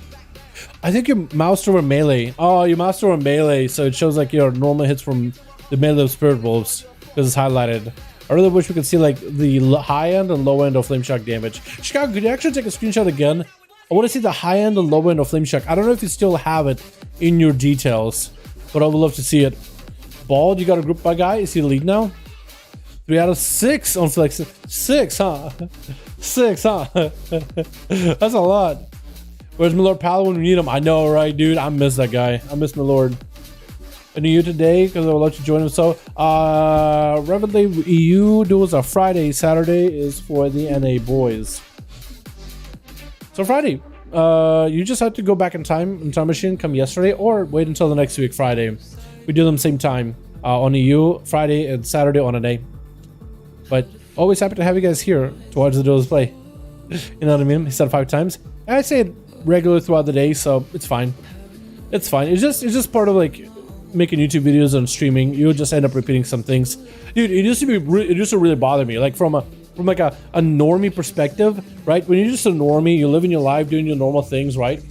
I think you moused over melee. Oh, you moused over melee, so it shows like your normal hits from the melee of Spirit Wolves because it's highlighted. I really wish we could see like the high end and low end of Flame Shock damage. Chicago, could you actually take a screenshot again? I want to see the high end and low end of Flame Shock. I don't know if you still have it in your details, but I would love to see it. Bald, you got a group by guy. Is he the lead now? 3 out of 6 on Flex. 6, huh? 6, huh? That's a lot. Where's my Lord Paladin when we need him? I know, right, dude? I miss that guy. I miss my Lord. Any you today? Because I would love to join him. So, Revenue EU duels are Friday. Saturday is for the NA boys. So Friday, you just have to go back in time machine, come yesterday, or wait until the next week, Friday. We do them same time on EU, Friday and Saturday on NA. But always happy to have you guys here to watch the duels play. You know what I mean? He said 5 times. I say it regularly throughout the day, so it's fine. It's fine. It's just part of like making YouTube videos and streaming. You'll just end up repeating some things, dude. It used to really bother me, like from like a normie perspective, right? When you're just a normie, you live in your life doing your normal things, right?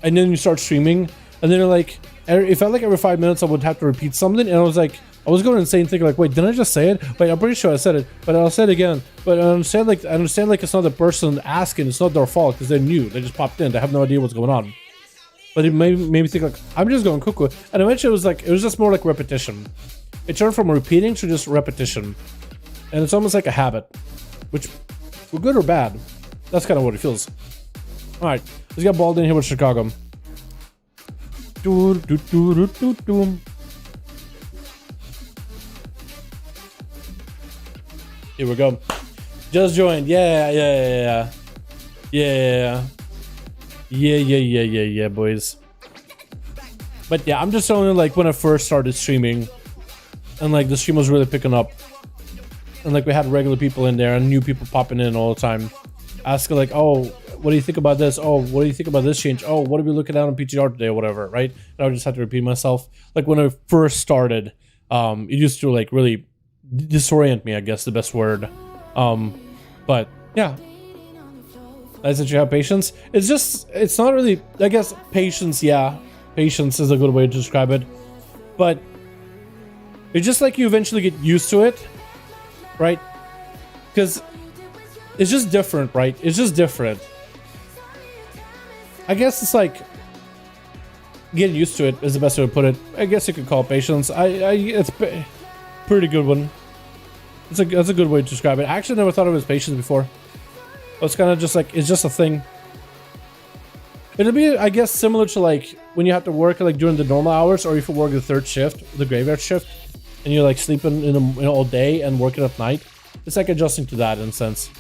And then you start streaming, and then you're like, it felt like every 5 minutes I would have to repeat something, and I was like, I was going insane thinking like, wait, didn't I just say it? Wait, I'm pretty sure I said it, but I'll say it again. But I understand like it's not the person asking, it's not their fault because they're new, they just popped in, they have no idea what's going on. But it made me think like, I'm just going cuckoo. And eventually it was just more like repetition. It turned from repeating to just repetition. And it's almost like a habit, which, for good or bad, that's kind of what it feels. All right, let's get balled in here with Chicago. Here we go. Just joined. Yeah, boys. But yeah, I'm just telling you, like when I first started streaming, and like the stream was really picking up, and like we had regular people in there and new people popping in all the time, asking like, oh, what do you think about this? Oh, what do you think about this change? Oh, what are we looking at on PTR today or whatever, right? And I would just have to repeat myself. Like when I first started, it used to like really disorient me, I guess the best word. But yeah, nice that you have patience. It's not really, I guess, patience. Yeah, patience is a good way to describe it. But it's just like you eventually get used to it, right? Because it's just different, right? It's just different. I guess it's like getting used to it is the best way to put it. I guess you could call it patience. It's a pretty good one. That's a good way to describe it. I actually never thought of it as patience before. It's kind of just like, it's just a thing. It'll be, I guess, similar to like when you have to work like during the normal hours, or if you work the third shift, the graveyard shift, and you're like sleeping in all day and working at night. It's like adjusting to that in a sense,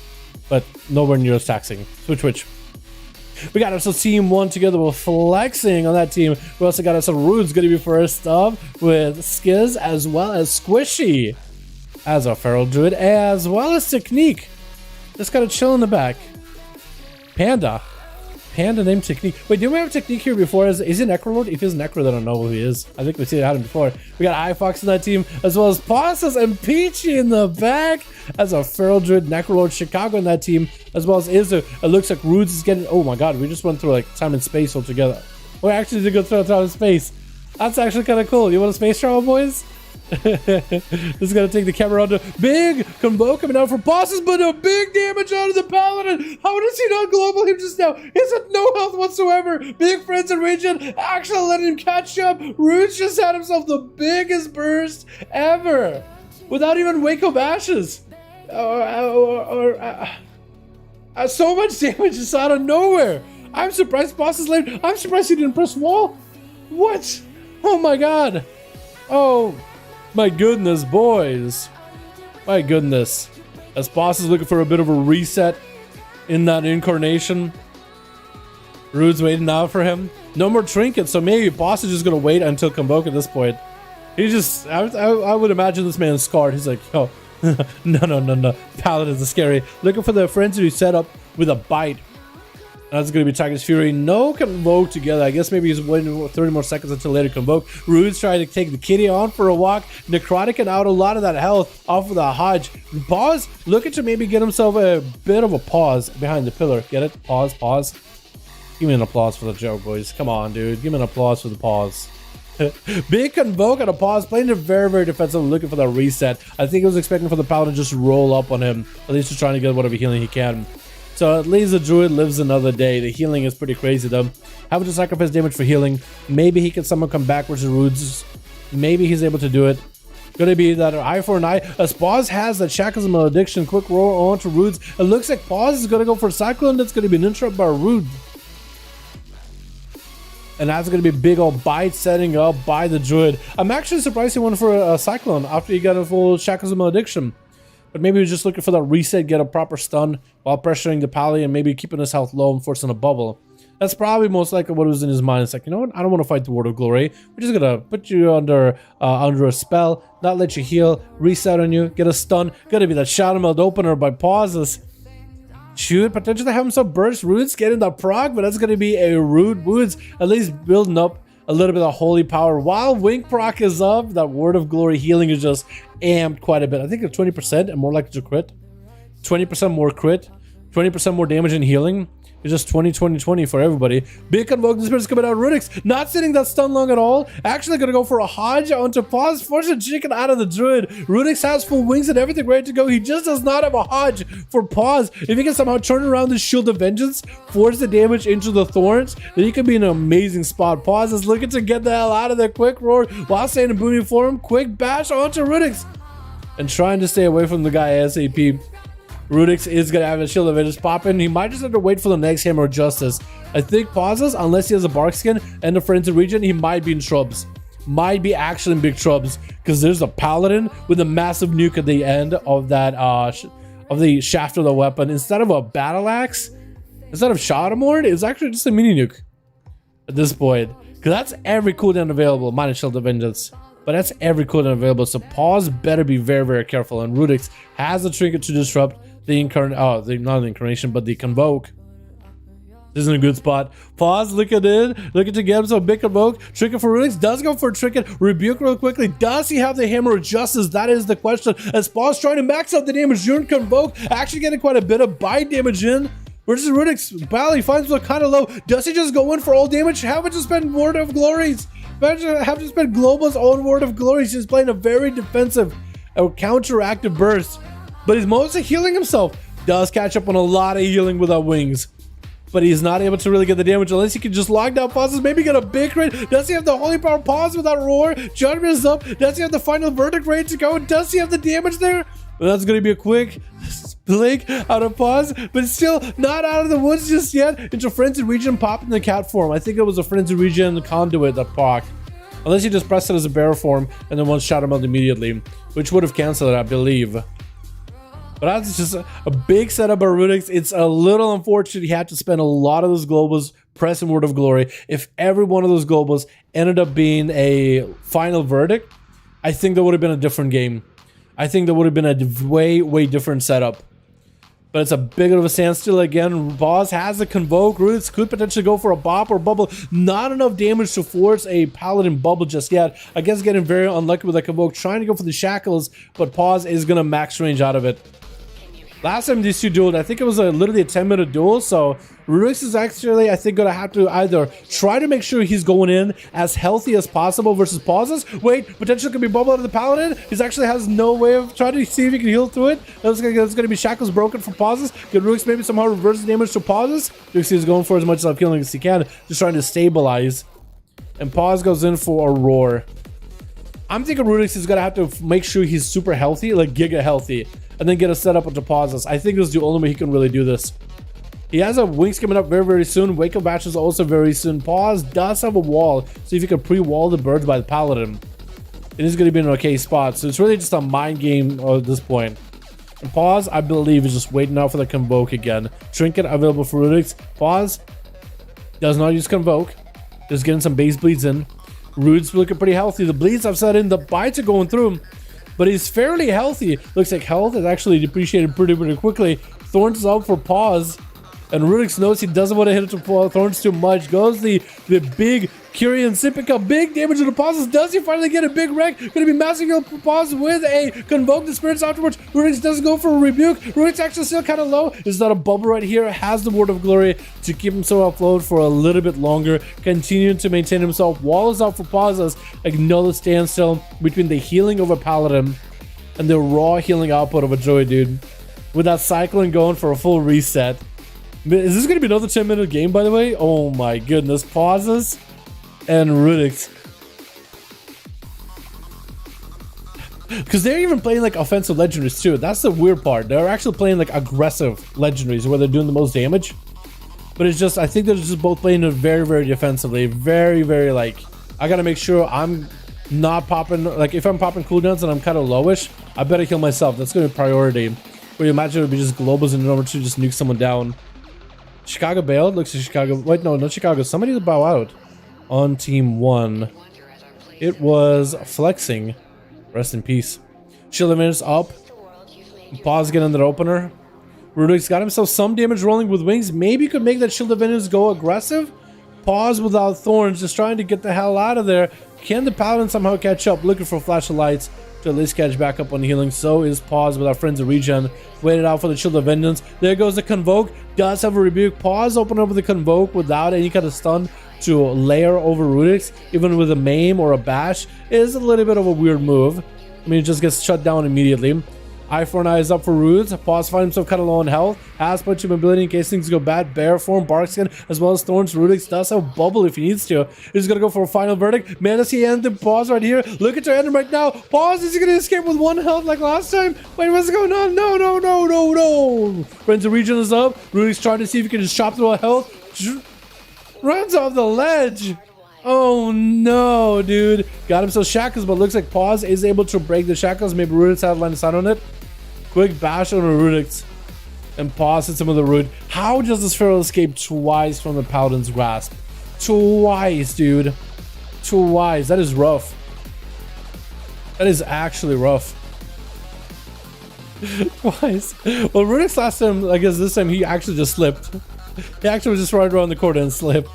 but nowhere near as taxing. Switch. We got ourselves team 1 together with Flexing on that team. We also got ourselves Rude's gonna be first up with Skiz as well as Squishy as a Feral Druid, as well as Technique. Just gotta chill in the back. Panda named Technique. Wait, didn't we have Technique here before? Is he Necrolord? If he's Necro, then I don't know who he is. I think we've seen him before. We got iFox in that team, as well as Pauses and Peachy in the back as a Feral Druid, Necrolord Chicago in that team, as well as Izu. It looks like Rudes is getting, oh my god, we just went through like time and space altogether. We actually did go through time and space. That's actually kind of cool. You want a space travel, boys? This is gonna take the camera onto big combo coming out for Bosses, but a big damage out of the Paladin. How does he not global him just now? He's at no health whatsoever. Big friends and region actually letting him catch up. Roots just had himself the biggest burst ever without even Wake of Ashes. So much damage just out of nowhere. I'm surprised Bosses lane. I'm surprised he didn't press wall. What? Oh my god. Oh my goodness, boys. My goodness. As Boss is looking for a bit of a reset in that incarnation. Rude's waiting out for him. No more trinkets, so maybe Boss is just gonna wait until Convoke at this point. He just, I would imagine this man's scarred. He's like, oh, no. Paladins are scary. Looking for the frenzy setup with a bite. That's going to be Tiger's Fury. No Convoke together. I guess maybe he's waiting 30 more seconds until later Convoke. Rude's trying to take the kitty on for a walk. Necrotic out a lot of that health off of the Hodge. Pause. Looking to maybe get himself a bit of a pause behind the pillar. Get it? Pause. Give me an applause for the joke, boys. Come on, dude. Give me an applause for the pause. Big Convoke on a pause, playing it very, very defensive, looking for that reset. I think he was expecting for the Paladin to just roll up on him. At least he's trying to get whatever healing he can. So at least the Druid lives another day. The healing is pretty crazy though. Having to sacrifice damage for healing. Maybe he can somehow come back with the roots. Maybe he's able to do it. Gonna be that eye for an eye. As Pause has that Shackles and Malediction. Quick roll onto Roots. It looks like Pause is gonna go for Cyclone. That's gonna be an interrupt by Root. And that's gonna be a big old bite setting up by the Druid. I'm actually surprised he went for a Cyclone after he got a full Shackles and Malediction. But maybe he was just looking for that reset, get a proper stun while pressuring the Pally and maybe keeping his health low and forcing a bubble. That's probably most likely what was in his mind. It's like, you know what? I don't want to fight the Word of Glory. We're just gonna put you under a spell, not let you heal, reset on you, get a stun. Gonna be that Shadow Meld opener by Pauses. Shoot, potentially have himself burst Roots, getting that proc, but that's gonna be a Root Woods, at least building up a little bit of holy power. While Wink proc is up, that Word of Glory healing is just amped quite a bit. I think it's 20% and more likely to crit. 20% more crit, 20% more damage and healing. It's just 20 for everybody. Big Convoking Spirits coming out. Rudix not sitting that stun long at all. Actually gonna go for a Hodge onto Pause. Fortune chicken out of the Druid. Rudix has full wings and everything ready to go. He just does not have a Hodge for Pause. If he can somehow turn around the Shield of Vengeance, force the damage into the Thorns, then he could be in an amazing spot. Pause is looking to get the hell out of there. Quick roar while staying in booming form. Quick bash onto Rudix. And trying to stay away from the guy ASAP. Rudix is going to have a Shield of Vengeance pop in. He might just have to wait for the next Hammer of Justice. I think Pauses, unless he has a Bark Skin and a Frenzy Region, he might be in troubles. Might be actually in big troubles. Because there's a Paladin with a massive nuke at the end of that, of the shaft of the weapon. Instead of a Battle Axe, instead of Shadowmord, it's actually just a mini nuke at this point. Because that's every cooldown available, minus Shield of Vengeance. But that's every cooldown available. So Pause better be very, very careful. And Rudix has a Trinket to disrupt the not the Incarnation, but the Convoke. This is in a good spot. Pause, looking to get himself a big Convoke. Trinket for Rudix, does go for a Trinket. Rebuke real quickly. Does he have the Hammer of Justice? That is the question. As Pause trying to max out the damage during Convoke, actually getting quite a bit of bite damage in. Versus Rudix, Bally finds one kind of low. Does he just go in for all damage? Have it just been Word of Glories? Have just been Global's own Word of Glories. He's playing a very defensive, counteractive burst. But he's mostly healing himself. Does catch up on a lot of healing without wings. But he's not able to really get the damage unless he can just lock down Pauses. Maybe get a big crit. Does he have the Holy Power Pause with that roar? Judgment is up. Does he have the final verdict ready to go? Does he have the damage there? Well, that's going to be a quick blink out of Pause. But still not out of the woods just yet. Into Frenzy Region popping the cat form. I think it was a Frenzy Region conduit that proc. Unless he just pressed it as a bear form and then once Shadow Meld immediately. Which would have canceled it, I believe. But that's just a big setup by Rudix. It's a little unfortunate he had to spend a lot of those globals pressing Word of Glory. If every one of those globals ended up being a final verdict, I think that would have been a different game. I think that would have been a way, way different setup. But it's a big of a standstill again. Boss has a Convoke. Rudix could potentially go for a Bop or Bubble. Not enough damage to force a Paladin Bubble just yet. I guess getting very unlucky with a Convoke. Trying to go for the Shackles, but Pause is going to max range out of it. Last time these two dueled, I think it was literally a 10-minute duel, so Rudix is actually, I think, going to have to either try to make sure he's going in as healthy as possible versus Pauses. Wait, potentially could be Bubble out of the Paladin. He actually has no way of trying to see if he can heal through it. That's going to be Shackles broken for Pauses. Could Rudix maybe somehow reverse the damage to Pauses? Rudix is going for as much self-healing as he can, just trying to stabilize. And Pause goes in for a Roar. I'm thinking Rudix is going to have to make sure he's super healthy, like Giga healthy. And then get a setup into Pauses. I think this is the only way he can really do this. He has a Wings coming up very, very soon. Wake Up Batch is also very soon. Pause does have a wall. See if he can pre-wall the birds by the Paladin. It is going to be in an okay spot. So it's really just a mind game at this point. And Pause, I believe, is just waiting out for the Convoke again. Trinket available for Rudix. Pause does not use Convoke. Just getting some base bleeds in. Rude's looking pretty healthy. The bleeds I've set in. The bites are going through him. But he's fairly healthy. Looks like health is actually depreciated pretty quickly. Thorns is out for Pause. And Rudix knows he doesn't want to hit it to Thorns too much. Goes the big Kyrian Sipic, big damage to the pauses. Does he finally get a big wreck? Gonna be massive heal pause with a Convoke the Spirits afterwards. Rudix doesn't go for a Rebuke. Rudix actually still kind of low. There's not a bubble right here. Has the Word of Glory to keep himself afloat for a little bit longer. Continuing to maintain himself. Wall is out for pauses. Another standstill between the healing of a Paladin and the raw healing output of a Druid, dude. With that cycling going for a full reset. Is this going to be another 10-minute game, by the way? Oh my goodness. Pauses and Rudix. Because they're even playing like offensive legendaries too. That's the weird part. They're actually playing like aggressive legendaries where they're doing the most damage. But it's just, I think they're just both playing it very, very defensively. Very, very like, I got to make sure I'm not popping, like if I'm popping cooldowns and I'm kind of lowish, I better heal myself. That's going to be priority. Where you imagine it would be just globals in order to just nuke someone down. Chicago bailed. Looks like Chicago. Wait, no, not Chicago. Somebody to bow out on team 1. It was Flexing. Rest in peace. Shield of Venus up. Pause get under the opener. Rudix got himself some damage rolling with wings. Maybe could make that Shield of Venus go aggressive. Pause without Thorns. Just trying to get the hell out of there. Can the Paladin somehow catch up? Looking for a flash of lights to at least catch back up on healing. So is Pause with our friends of Regen. Waited out for the Shield of Vengeance. There goes the Convoke. Does have a Rebuke. Pause open up with the Convoke without any kind of stun to layer over Rudix. Even with a Maim or a Bash is a little bit of a weird move. I mean, it just gets shut down immediately. Eye for an eye is up for Rudes. Pause find himself kind of low on health. Has bunch of mobility in case things go bad. Bear form, Barkskin, as well as Thorns. Rudix does have bubble if he needs to. He's gonna go for a final verdict. Man, does he end the Pause right here? Look at your end right now. Pause, is he gonna escape with 1 health like last time? Wait, what's going on? No, no, no, no, no. Friends of Region is up. Rudix trying to see if he can just chop through a health. Runs off the ledge. Oh no, dude. Got himself shackles, but looks like Pause is able to break the shackles. Maybe Rudix had line of sight on it. Quick bash on a Rudix. And Pause hits him with a Root. How does this Feral escape twice from the Paladin's grasp? Twice, dude. Twice. That is rough. That is actually rough. Twice. Well, Rudix last time, I guess this time he actually just slipped. He actually was just right around the corner and slipped.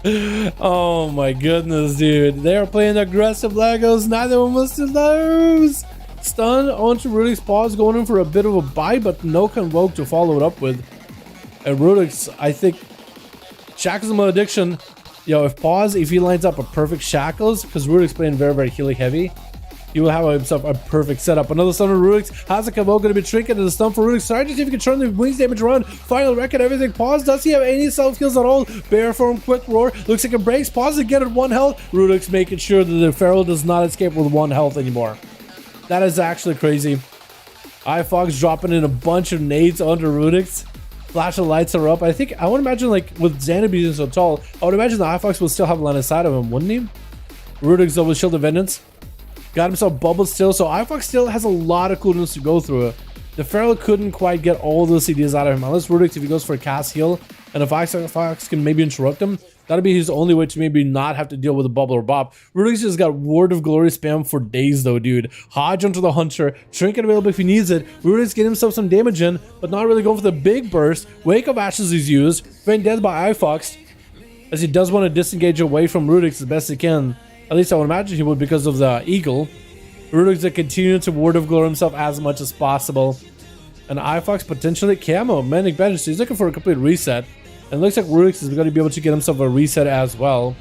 Oh my goodness, dude. They are playing aggressive Legos. Neither one wants to lose. Stun onto Rudix. Pause going in for a bit of a buy, but no Convoke to follow it up with. And Rudix, I think, Shackles Malediction. Yo, if he lines up a perfect Shackles, because Rudix playing very, very healing heavy, he will have himself a perfect setup. Another stun for Rudix. Has a Convoke going to be trinket and a stun for Rudix. Trying to see if he can turn the wings damage around. Final record, everything. Pause. Does he have any self heals at all? Bear form, quick roar. Looks like it breaks. Pause to get at 1 health. Rudix making sure that the Feral does not escape with 1 health anymore. That is actually crazy. iFox dropping in a bunch of nades onto Rudix. Flash of lights are up. I would imagine, like, with Xana being so tall, I would imagine the iFox will still have line of sight of him, wouldn't he? Rudix though with Shield of Vengeance. Got himself bubbled still, so iFox still has a lot of cooldowns to go through. The Feral couldn't quite get all those CDs out of him, unless Rudix, if he goes for a cast heal, and if iFox can maybe interrupt him, that'll be his only way to maybe not have to deal with a bubble or bop. Rudix just got Word of Glory spam for days though, dude. Hodge onto the Hunter, Trinket available if he needs it. Rudix getting himself some damage in, but not really going for the big burst. Wake of Ashes is used, feign death by iFox, as he does want to disengage away from Rudix as best he can. At least I would imagine he would because of the Eagle. Rudix to continue to Word of Glory himself as much as possible. And iFox potentially camo. Manic Bandage, he's looking for a complete reset. And it looks like Rudix is going to be able to get himself a reset as well.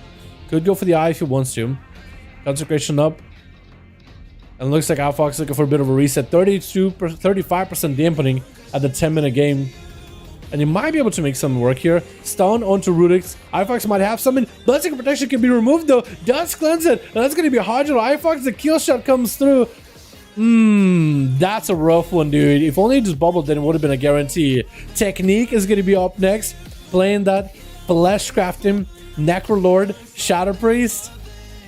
Could go for the eye if he wants to. Consecration up. And it looks like iFox looking for a bit of a reset. 35% dampening at the 10-minute game. And he might be able to make some work here. Stun onto Rudix. iFox might have something. Blessing Protection can be removed though. Does cleanse it. And that's going to be hard on iFox. The kill shot comes through. That's a rough one, dude. If only he just bubbled, then it would have been a guarantee. Technique is going to be up next. Playing that Flesh Crafting, Necrolord, Shadow Priest.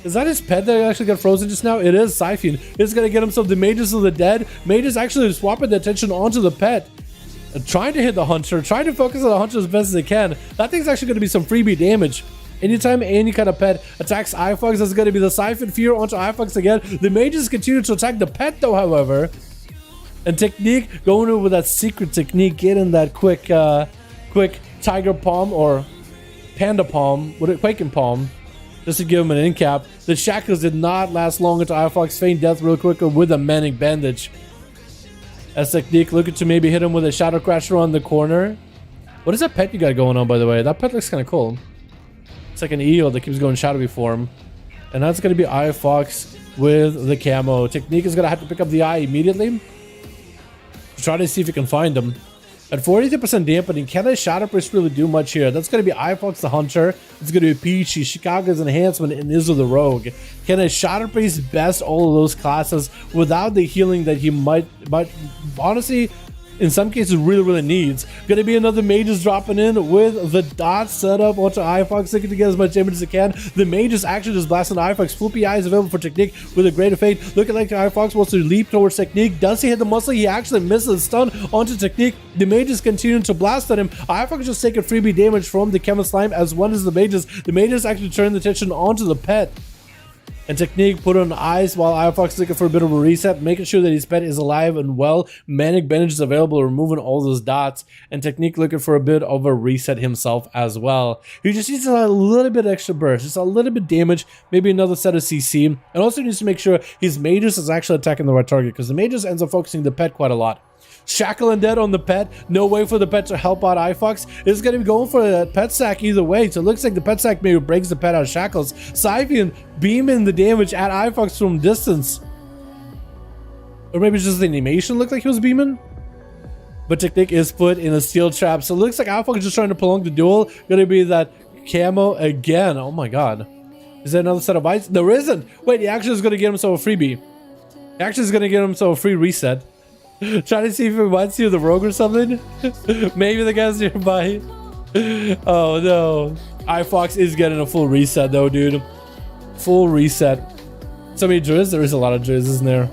Is that his pet that actually got frozen just now? It is Siphon. He's going to get himself the Mages of the Dead. Mages actually swapping the attention onto the pet. Trying to hit the Hunter, trying to focus on the Hunter as best as they can. That thing's actually going to be some freebie damage. Anytime any kind of pet attacks iFox, that's going to be the Siphon Fear onto iFox again. The Mages continue to attack the pet though, however. And Technique, going over with that secret technique, getting that quick quick Tiger Palm or Panda Palm with a Quaking Palm just to give him an in cap. The shackles did not last long until iFox feigned death real quick with a manic bandage. As Technique looking to maybe hit him with a Shadow Crasher on the corner. What is that pet you got going on, by the way? That pet looks kind of cool. It's like an eel that keeps going shadowy for him. And that's going to be iFox with the camo. Technique is going to have to pick up the eye immediately to try to see if he can find him. At 42% dampening, can a Shadow Priest really do much here? That's going to be iFox the Hunter. It's going to be Peachy, Chicago's Enhancement, and Izzo the Rogue. Can a Shadow Priest best all of those classes without the healing that he might honestly, in some cases, really needs? Going to be another Mages dropping in with the dot setup onto iFox, looking to get as much damage as they can. The Mages actually just blasting iFox. Full PI is available for Technique with a Greater Fate. Looking like iFox wants to leap towards Technique. Does he hit the muscle? He actually misses stun onto Technique. The Mages continue to blast at him. iFox just taking freebie damage from the Kevin Slime as well as the Mages. The Mages actually turn the attention onto the pet. And Technique put on ice while iFox looking for a bit of a reset, making sure that his pet is alive and well. Manic Bandage is available, removing all those dots. And Technique looking for a bit of a reset himself as well. He just needs a little bit extra burst, just a little bit damage, maybe another set of CC. And also needs to make sure his Mages is actually attacking the right target, because the Mages ends up focusing the pet quite a lot. Shackle and Dead on the pet. No way for the pet to help out iFox. It's going to be going for a pet sack either way. So it looks like the pet sack maybe breaks the pet out of shackles. Scythian beaming the damage at iFox from distance. Or maybe just the animation looked like he was beaming. But Technique is put in a steel trap. So it looks like iFox is just trying to prolong the duel. Going to be that camo again. Oh my god. Is there another set of ice? There isn't. Wait, he actually is going to get himself a freebie. He actually is going to get himself a free reset. Trying to see if he wants you the rogue or something. Maybe the guy's nearby. Oh no. iFox is getting a full reset though, dude. Full reset. So many druids? There is a lot of druids, isn't there?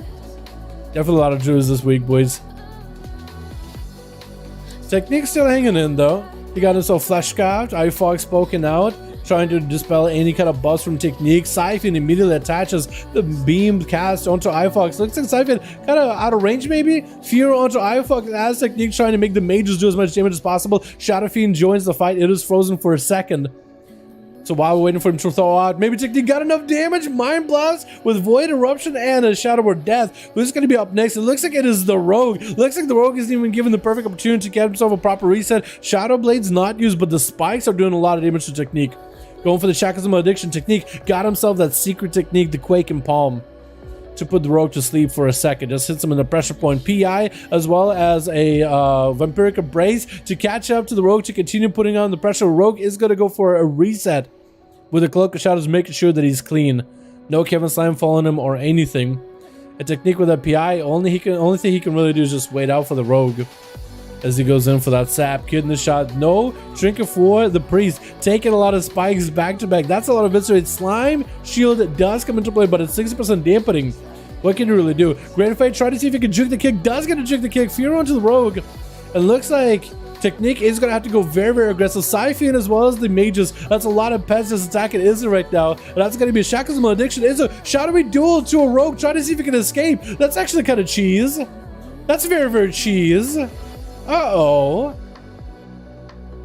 Definitely a lot of druids this week, boys. Technique's still hanging in though. He got himself flesh scarfed. iFox poking out, trying to dispel any kind of buzz from Technique. Siphon immediately attaches the beam cast onto iFox. Looks like Siphon kind of out of range maybe. Fear onto iFox as Technique trying to make the Mages do as much damage as possible. Shadow Fiend joins the fight. It is frozen for a second. So while we're waiting for him to throw out, maybe Technique got enough damage. Mind Blast with Void Eruption and a Shadow of Death. Who's going to be up next? It looks like it is the Rogue. Looks like the Rogue isn't even given the perfect opportunity to get himself a proper reset. Shadow Blade's not used, but the spikes are doing a lot of damage to Technique. Going for the Shackles of Malediction. Technique got himself that secret technique, the Quake and Palm, to put the Rogue to sleep for a second. Just hits him in the pressure point. PI as well as a Vampiric Embrace to catch up to the Rogue to continue putting on the pressure. Rogue is going to go for a reset with a Cloak of Shadows, making sure that he's clean. No Kevin Slime following him or anything. A Technique with that PI. Only thing he can really do is just wait out for the Rogue as he goes in for that sap. Getting the shot. No trinket for the Priest. Taking a lot of spikes back to back. That's a lot of Viscerate. Slime Shield does come into play, but it's 60% dampening. What can you really do? Greater Fate, try to see if he can juke the kick. Does get to juke the kick. Fear onto the Rogue. It looks like Technique is going to have to go very aggressive. Siphon as well as the Mages. That's a lot of pets just attacking Izzo right now. And that's going to be a Shackles of Malediction. Izzo, shadowy duel to a Rogue. Try to see if he can escape. That's actually kind of cheese. That's very cheese. Uh-oh.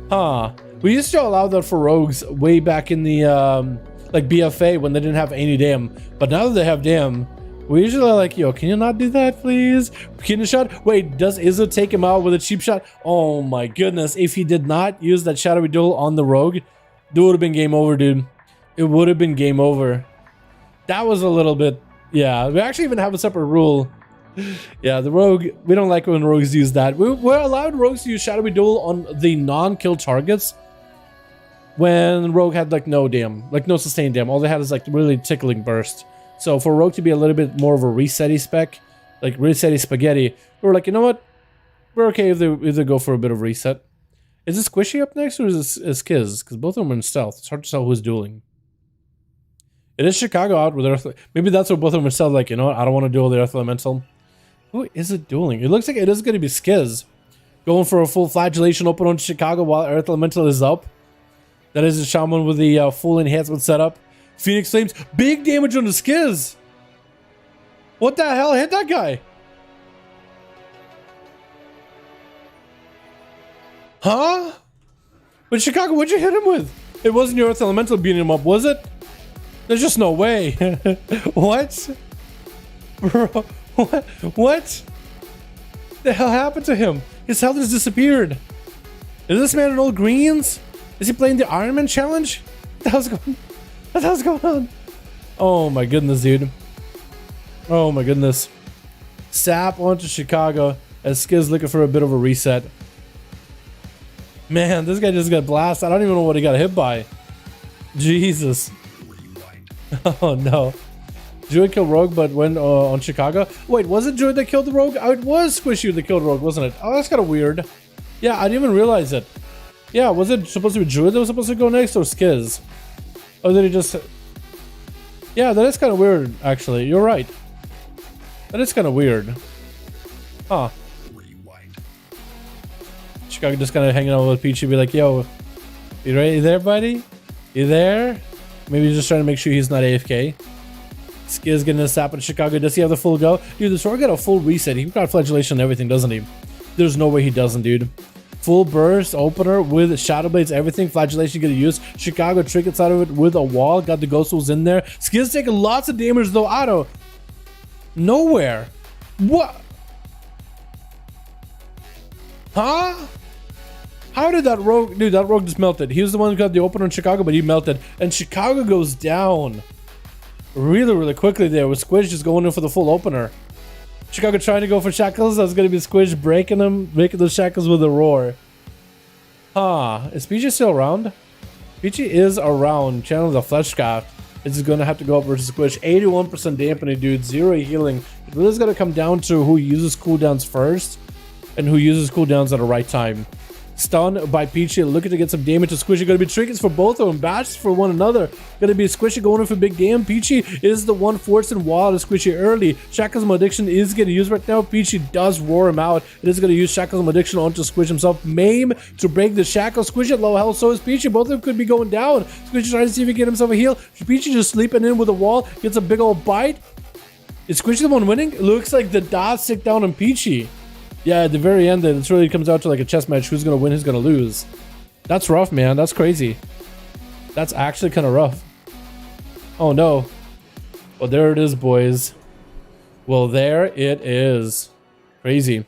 Huh. We used to allow that for rogues way back in the, like BFA when they didn't have any dam. But now that they have dam, we usually are like, yo, can you not do that, please? Kidney shot? Wait, does Izzo take him out with a cheap shot? Oh my goodness. If he did not use that shadowy duel on the rogue, it would have been game over, dude. It would have been game over. That was a little bit, yeah. We actually even have a separate rule. Yeah, the rogue, we don't like when rogues use that. We're allowed rogues to use shadowy duel on the non-kill targets when rogue had like no dam, like no sustained dam. All they had is like really tickling burst. So for rogue to be a little bit more of a resetty spec, like resetty spaghetti, we're like, you know what? We're okay if they go for a bit of reset. Is it Squishy up next or is it Skiz? Because both of them are in stealth. It's hard to tell who's dueling. It is Chicago out with Earth. Maybe that's what both of them are stealth. Like, you know what? I don't want to duel the Earth Elemental. Who is it dueling? It looks like it is going to be Skiz. Going for a full flagellation open on Chicago while Earth Elemental is up. That is a Shaman with the full enhancement setup. Phoenix Flames. Big damage on the Skiz. What the hell hit that guy? Huh? But Chicago, what'd you hit him with? It wasn't your Earth Elemental beating him up, was it? There's just no way. What? Bro, what? The hell happened to him? His health has disappeared. Is this man in old greens? Is he playing the Iron Man challenge? What the hell's going on? Oh my goodness, dude. Oh my goodness. Sap onto Chicago as Skiz looking for a bit of a reset. Man, this guy just got blasted. I don't even know what he got hit by. Jesus. Oh no. Druid killed Rogue but went on Chicago. Wait, was it Druid that killed the Rogue? Oh, it was Squishy that killed Rogue, wasn't it? Oh, that's kind of weird. Yeah, I didn't even realize it. Yeah, was it supposed to be Druid that was supposed to go next or Skiz? Or did he just... Yeah, that is kind of weird, actually. You're right. That is kind of weird. Huh. Chicago just kind of hanging out with Peachy, be like, yo, you ready there, buddy? You there? Maybe he's just trying to make sure he's not AFK. Skiz getting a sap in Chicago. Does he have the full go? Dude, this Rogue got a full reset. He's got flagellation and everything, doesn't he? There's no way he doesn't, dude. Full burst, opener with shadow blades, everything. Flagellation gonna use. Chicago trinkets out of it with a wall. Got the ghost tools in there. Skiz taking lots of damage though out of nowhere. What? Huh? How did that Rogue... Dude, that Rogue just melted. He was the one who got the opener in Chicago, but he melted. And Chicago goes down really, really quickly there with Squish just going in for the full opener. Chicago trying to go for shackles. That's going to be Squish breaking them, making those shackles with a roar. Huh. Is Peachy still around? Peachy is around. Channel the Fleshcraft. It's going to have to go up versus Squish. 81% dampening, dude. 0 healing. It really is going to come down to who uses cooldowns first and who uses cooldowns at the right time. Stunned by Peachy, looking to get some damage to Squishy. Gonna be trinkets for both of them, bashes for one another. Gonna be Squishy going in for big damn. Peachy is the one forcing wild to Squishy early. Shackles Malediction is getting used right now. Peachy does roar him out. It is gonna use Shackles Malediction onto Squish himself. Maim to break the shackles. Squishy at low health, so is Peachy. Both of them could be going down. Squishy trying to see if he can get himself a heal. Peachy just sleeping in with a wall. Gets a big old bite. Is Squishy the one winning? It looks like the dots stick down on Peachy. Yeah, at the very end, it really comes out to like a chess match. Who's going to win, who's going to lose. That's rough, man. That's crazy. That's actually kind of rough. Oh, no. Well, there it is, boys. Well, there it is. Crazy.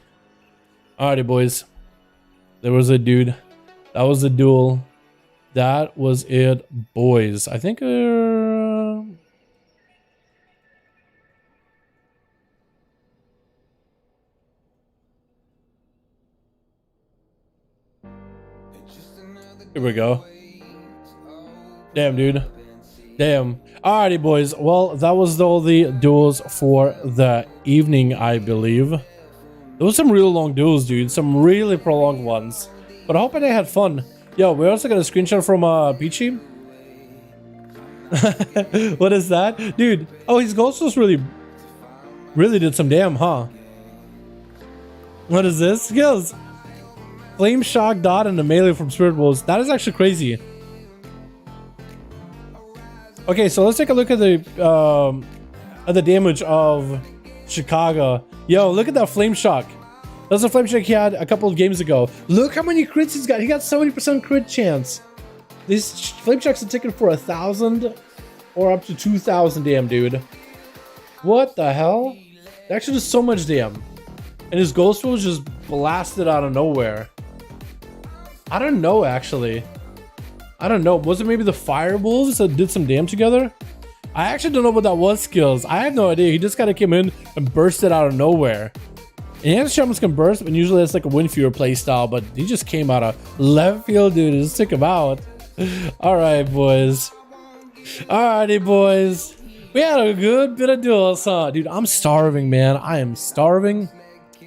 Alrighty, boys. There was a dude. That was a duel. That was it, boys. I think... Here we go. Damn, dude. Damn. Alrighty, boys. Well, that was all the duels for the evening, I believe. There was some really long duels, dude. Some really prolonged ones. But I hope they had fun. Yo, we also got a screenshot from Peachy. What is that? Dude. Oh, his ghost was really did some damn, huh? What is this? Skills. Flame Shock Dot and the melee from Spirit Wolves. That is actually crazy. Okay, so let's take a look at the damage of Chicago. Yo, look at that Flame Shock. That's a Flame Shock he had a couple of games ago. Look how many crits he's got. He got 70% crit chance. These Flame Shocks are taken for 1,000 or up to 2,000 damn, dude. What the hell? That actually does so much damn. And his Ghost was just blasted out of nowhere. I don't know, actually. I don't know. Was it maybe the Fire Wolves that did some damage together? I actually don't know what that was, Skills. I have no idea. He just kind of came in and bursted out of nowhere. And Shamans can burst, and usually it's like a Windfewer playstyle, but he just came out of left field, dude. Just took him out. Alright, boys. Alrighty, boys. We had a good bit of duels, huh? Dude, I'm starving, man. I am starving.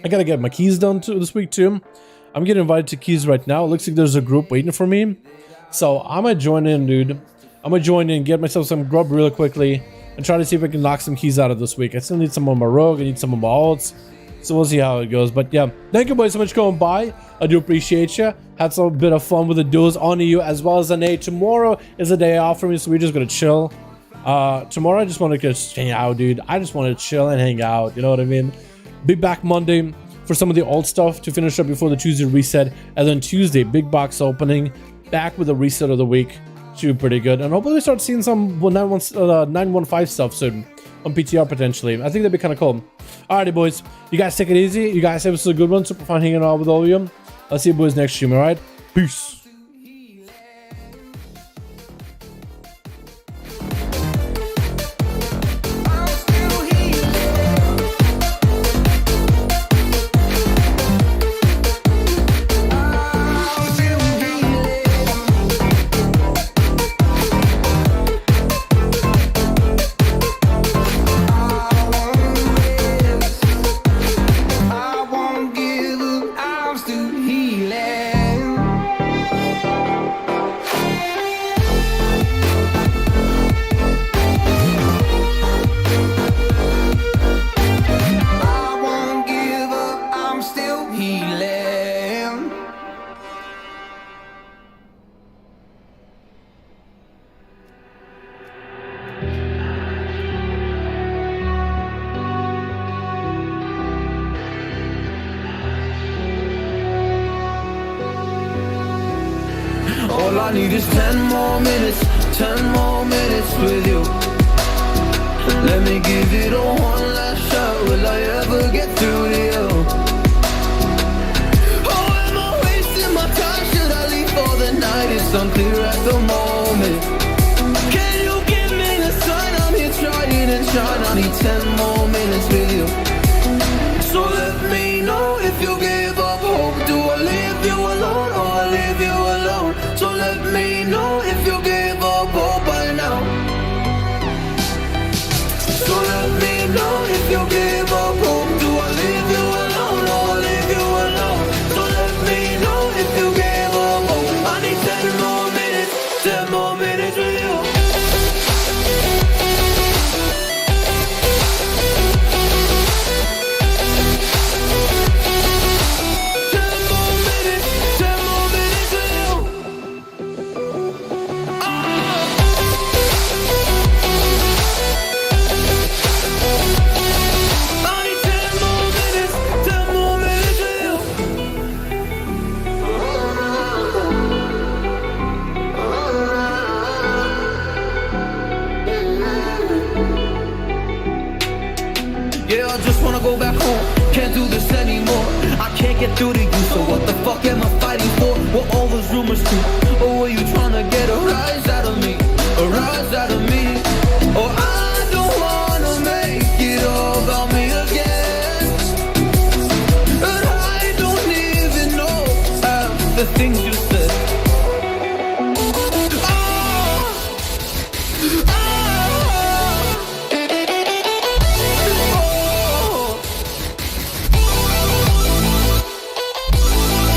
I gotta get my keys done this week, too. I'm getting invited to keys right now. It looks like there's a group waiting for me. So I'm gonna join in, dude. I'm gonna join in, get myself some grub really quickly, and try to see if I can knock some keys out of this week. I still need some on my rogue. I need some on my alts. So we'll see how it goes. But yeah, thank you boys so much for going by. I do appreciate you. Had some bit of fun with the duels on EU as well as NA. Tomorrow is a day off for me, so we're just gonna chill. Tomorrow I just want to just hang out, dude. I just want to chill and hang out. You know what I mean? Be back Monday for some of the alt stuff to finish up before the Tuesday reset, and then Tuesday big box opening. back with a reset of the week. Should be pretty good. And hopefully we start seeing some 915 stuff soon on PTR potentially. I think that'd be kind of cool. Alrighty, boys. You guys take it easy. You guys have us a good one. Super fun hanging out with all of you. I'll see you boys next stream, alright? Peace. All I need is 10 more minutes, 10 more minutes with you. Let me give it a one last shot. Will I ever get through to you? Oh, am I wasting my time? Should I leave for the night? It's unclear at the moment. Can you give me the sign? I'm here trying and trying. I need 10 more minutes with you. So let me know if you give up hope. Do I leave you alone or I leave you alone? So let me know if you give up hope by now. So let me know if you give up hope. Do I leave you alone or I leave you alone? So let me know if you give up hope. I need 10 more minutes, 10 more minutes with you. Go back home, can't do this anymore. I can't get through to you, so what the fuck am I fighting for? What all those rumors to? Or were you trying to get a rise out of me? A rise out of me? Or